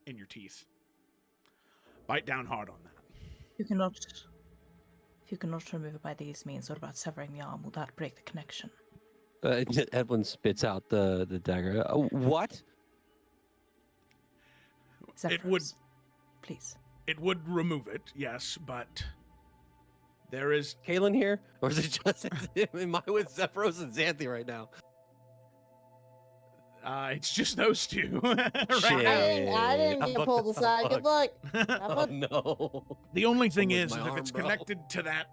in your teeth. Bite down hard on that. If you cannot remove it by these means, what about severing the arm? Will that break the connection? Edwin spits out the dagger. What? It would, Zephyros, please. it would remove it, yes, but there is Kalen here? Or is it just am I with Zephyros and Xanthi right now? it's just those two. Right Shit. now. I didn't I'm get pulled fucked aside. up. Good luck. Oh no. The only thing with is my if arm, it's bro. connected to that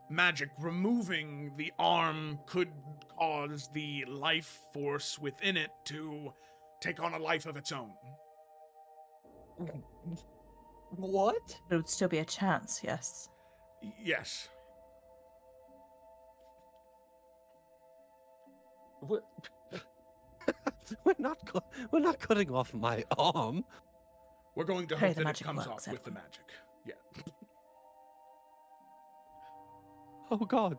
magic, removing the arm could cause the life force within it to take on a life of its own. What? There would still be a chance, yes. Yes. What? We're not cutting off my arm. We're going to Pray hope the that it magic comes works, off with the Edwin. magic. Yeah. Oh God.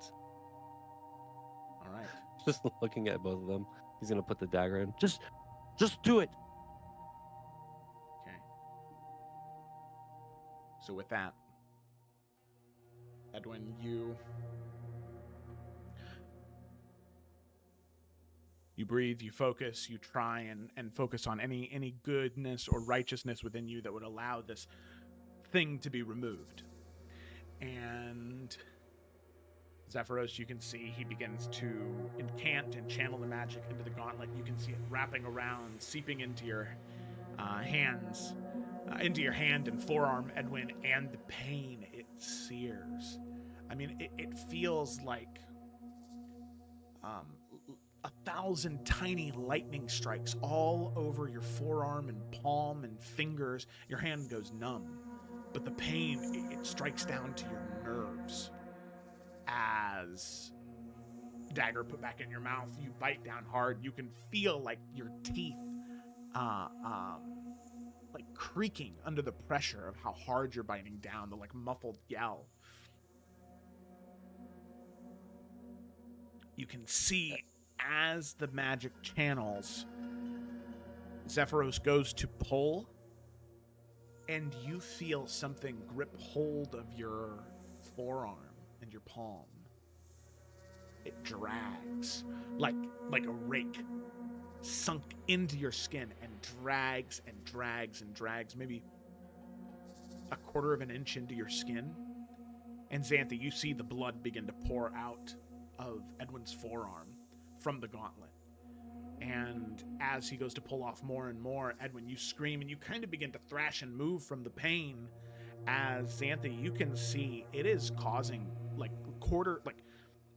All right. Just looking at both of them. He's gonna put the dagger in. Just do it. Okay. So with that, Edwin, you breathe, you focus, you try and focus on any goodness or righteousness within you that would allow this thing to be removed. And Zephyros, you can see he begins to incant and channel the magic into the gauntlet. You can see it wrapping around, seeping into your hands, into your hand and forearm, Edwin, and the pain it sears. I mean, it feels like 1,000 tiny lightning strikes all over your forearm and palm and fingers. Your hand goes numb, but the pain, it strikes down to your nerves. As dagger put back in your mouth, you bite down hard. You can feel like your teeth like creaking under the pressure of how hard you're biting down, the like muffled yell. You can see as the magic channels, Zephyros goes to pull, and you feel something grip hold of your forearm and your palm. It drags like a rake, sunk into your skin and drags and drags and drags, maybe a quarter of an inch into your skin. And Xanthe, you see the blood begin to pour out of Edwin's forearm from the gauntlet. And as he goes to pull off more and more, Edwin, you scream and you kind of begin to thrash and move from the pain. As Xanthe, you can see it is causing like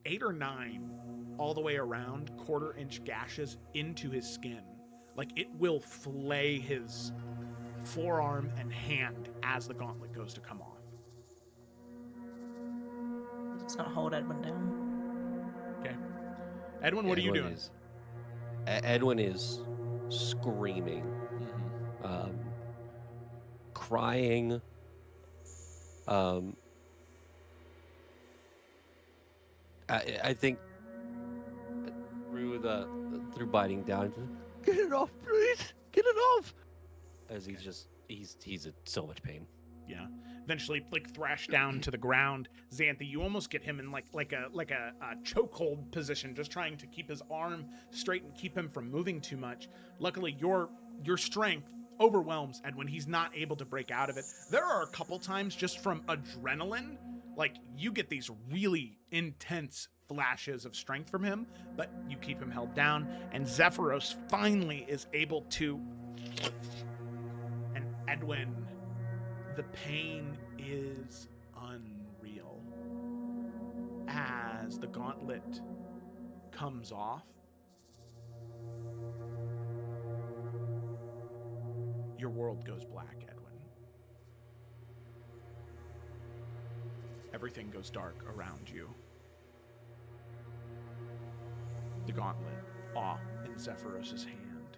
8 or 9 all the way around quarter-inch gashes into his skin. Like it will flay his forearm and hand as the gauntlet goes to come off. It's gonna hold Edwin down. Okay. Edwin, what are you doing? Edwin is screaming, crying. I think through biting down, get it off, please, get it off. As he's in so much pain. Yeah. Eventually, like thrashed down to the ground. Xanthe, you almost get him in like a chokehold position, just trying to keep his arm straight and keep him from moving too much. Luckily, your strength overwhelms Edwin. He's not able to break out of it. There are a couple times just from adrenaline, like you get these really intense flashes of strength from him, but you keep him held down. And Zephyros finally is able to. And Edwin, the pain is unreal. As the gauntlet comes off, your world goes black, Edwin. Everything goes dark around you. The gauntlet off in Zephyros' hand.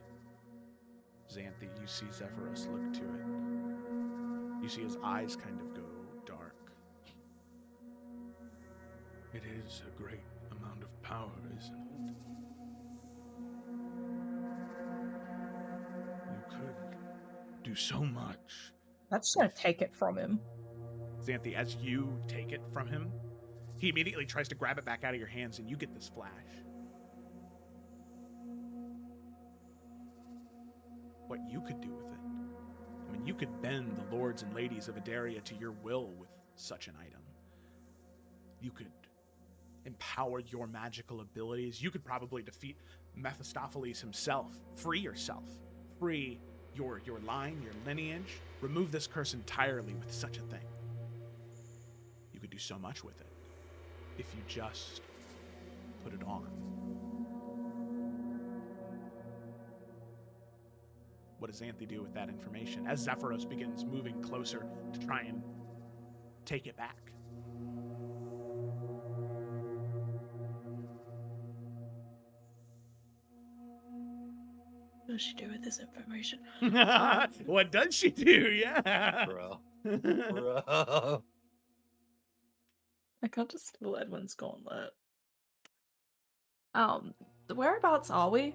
Xanthe, you see Zephyros look to it. You see his eyes kind of go dark. It is a great amount of power, isn't it? You could do so much. I'm just gonna take it from him. Xanthe, as you take it from him, he immediately tries to grab it back out of your hands, and you get this flash. What you could do with it. I mean, you could bend the lords and ladies of Adaria to your will with such an item. You could empower your magical abilities. You could probably defeat Mephistopheles himself. Free yourself. Free your line, your lineage. Remove this curse entirely with such a thing. You could do so much with it if you just put it on. What does Xanthe do with that information as Zephyros begins moving closer to try and take it back? What does she do with this information? What does she do? Yeah. Bro. Bro. I can't just steal Edwin's gauntlet. Whereabouts are we?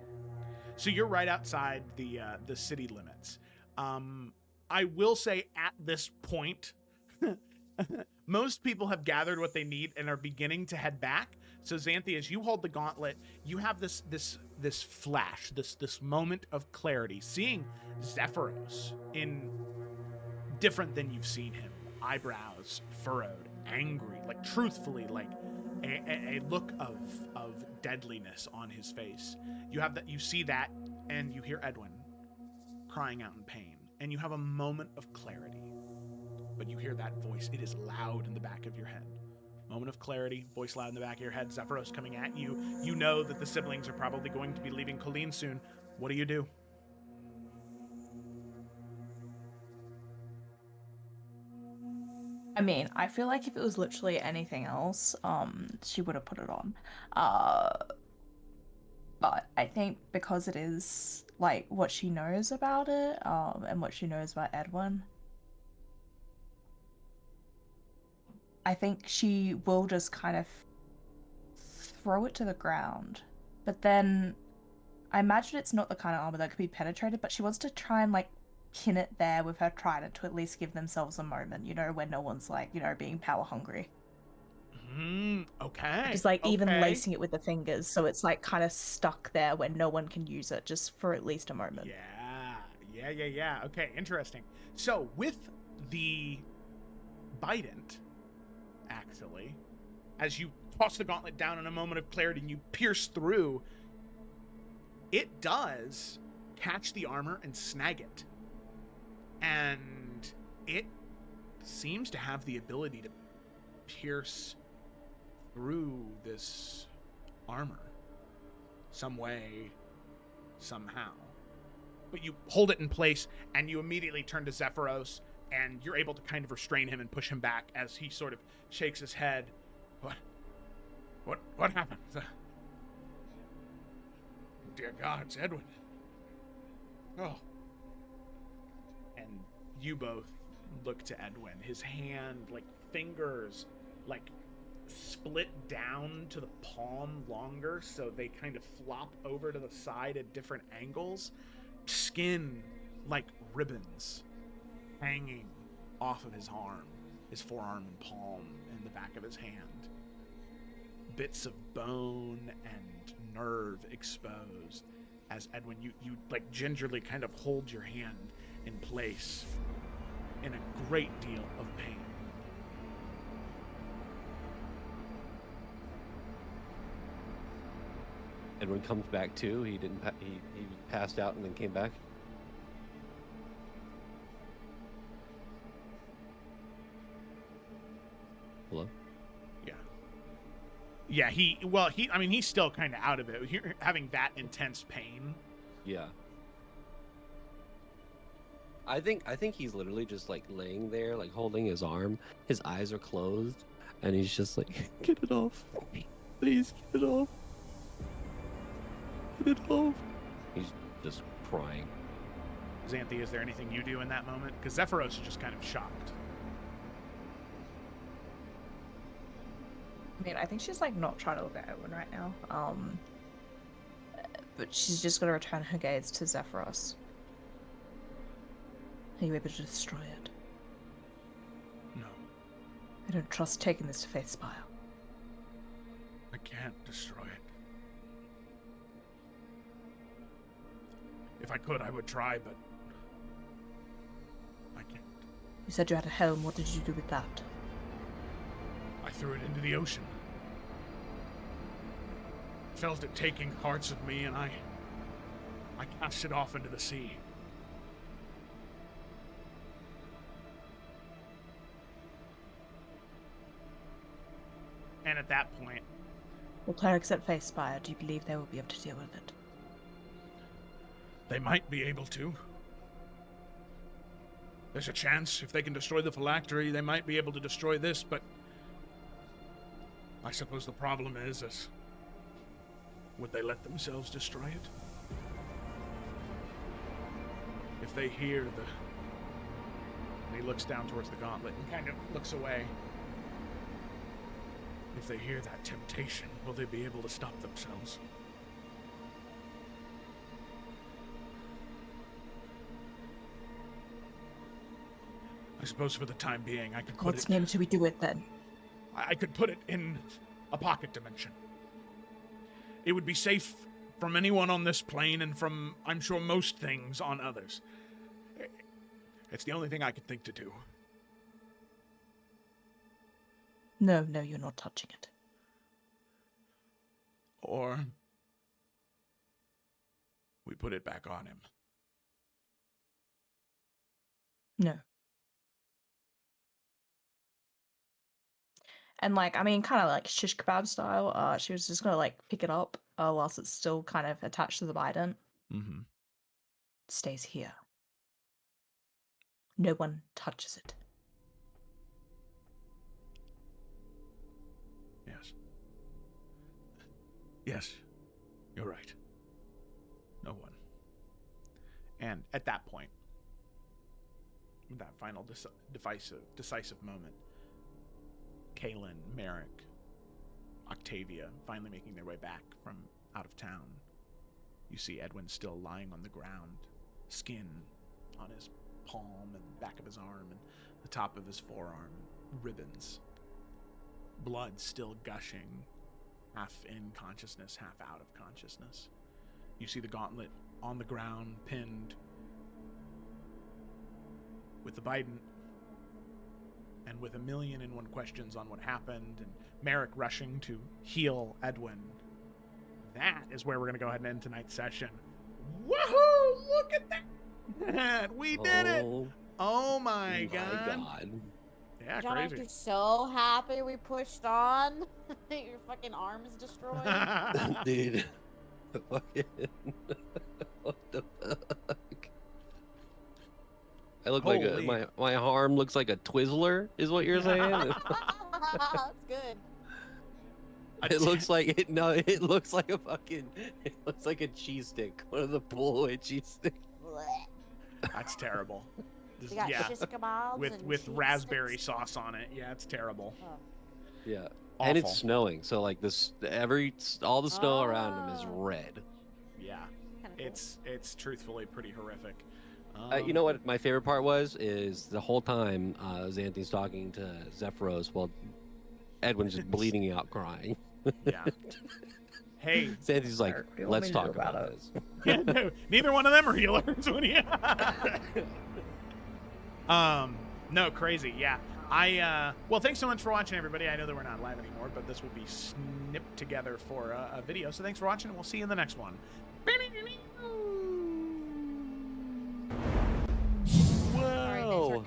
So you're right outside the city limits. I will say at this point, most people have gathered what they need and are beginning to head back. So Xanthe, as you hold the gauntlet, you have this flash, this moment of clarity, seeing Zephyros in different than you've seen him. Eyebrows furrowed, angry, like truthfully, like a look of deadliness on his face. You see that, and you hear Edwin crying out in pain, and you have a moment of clarity. But you hear that voice. It is loud in the back of your head. Moment of clarity, voice loud in the back of your head. Zephyros coming at you. You know that the siblings are probably going to be leaving Colleen soon. What do? I mean, I feel like if it was literally anything else, she would have put it on. But I think because it is like what she knows about it, and what she knows about Edwin, I think she will just kind of throw it to the ground. But then I imagine it's not the kind of armor that could be penetrated, but she wants to try and like pin it there with her trident to at least give themselves a moment, you know, when no one's like, you know, being power hungry. Mm-hmm. Okay. Because like even okay. lacing it with the fingers, so it's like kind of stuck there where no one can use it just for at least a moment. Yeah. Okay, interesting. So with the Bident, actually, as you toss the gauntlet down in a moment of clarity and you pierce through, it does catch the armor and snag it. And it seems to have the ability to pierce through this armor some way, somehow. But you hold it in place and you immediately turn to Zephyros and you're able to kind of restrain him and push him back as he sort of shakes his head. What happened? Dear God, it's Edwin. Oh. And you both look to Edwin. His hand, like fingers, like split down to the palm longer, so they kind of flop over to the side at different angles. Skin like ribbons hanging off of his arm, his forearm and palm, and the back of his hand. Bits of bone and nerve exposed as Edwin, you like gingerly kind of hold your hand in place in a great deal of pain. Edwin comes back too. He didn't. He passed out and then came back. Hello. Yeah. He's still kind of out of it. You're having that intense pain. Yeah. I think he's literally just like laying there, like holding his arm. His eyes are closed, and he's just like, "Get it off, please, get it off, get it off." He's just crying. Xanthi, is there anything you do in that moment? Because Zephyros is just kind of shocked. I mean, I think she's like not trying to look at Edwin right now. But she's just gonna return her gaze to Zephyros. Are you able to destroy it? No, I don't trust taking this to Faith Spire. I can't destroy it. If I could, I would try, but I can't. You said you had a helm. What did you do with that? I threw it into the ocean. I felt it taking parts of me, and I cast it off into the sea. And at that point, Well, clerics at Faith Spire, do you believe they will be able to deal with it? They might be able to. There's a chance if they can destroy the phylactery, they might be able to destroy this, but I suppose the problem is would they let themselves destroy it? If they hear the... and he looks down towards the gauntlet and kind of looks away. If they hear that temptation, will they be able to stop themselves? I suppose for the time being, I could put God's it... name, do we do it then? I could put it in a pocket dimension. It would be safe from anyone on this plane and from, I'm sure, most things on others. It's the only thing I could think to do. No, you're not touching it. Or we put it back on him. No. And like, I mean, kind of like shish kebab style, she was just gonna like pick it up whilst it's still kind of attached to the bident. Mm-hmm. It stays here. No one touches it. Yes. Yes, you're right. No one. And at that point, that final decisive moment, Kaelin, Merrick, Octavia finally making their way back from out of town. You see Edwin still lying on the ground, skin on his palm and back of his arm and the top of his forearm, ribbons. blood still gushing, half in consciousness, half out of consciousness. You see the gauntlet on the ground, pinned with the Biden, and with 1,000,001 questions on what happened, and Merrick rushing to heal Edwin. That is where we're going to go ahead and end tonight's session. Woohoo! Look at that! We did it! Oh my god. Yeah, John, crazy. aren't you so happy we pushed on? Your fucking arm's destroyed. Dude. Fucking. What the fuck? I look like Holy. my arm looks like a Twizzler, is what you're saying? That's good. It looks like it. No, it looks like a fucking. It looks like a cheese stick. One of the pull-away cheese sticks. Blech. That's terrible. This- We got yeah, shish kebabs with and with cheese raspberry sticks. sauce on it. Yeah, it's terrible. Oh, Yeah, and it's Awful. snowing, so like this, all the snow around him is Oh. red. Yeah, kinda cool. it's truthfully pretty horrific. You know what my favorite part was is the whole time Xanthi's talking to Zephyros while Edwin's just bleeding out, crying. Yeah. Hey, Xanthi's like, What do you want let's me to do talk about about it?" this. yeah, no, neither one of them are healers. When you... No, crazy. Yeah. Well, thanks so much for watching, everybody. I know that we're not live anymore, but this will be snipped together for a video. So thanks for watching, and we'll see you in the next one. Sorry, thanks for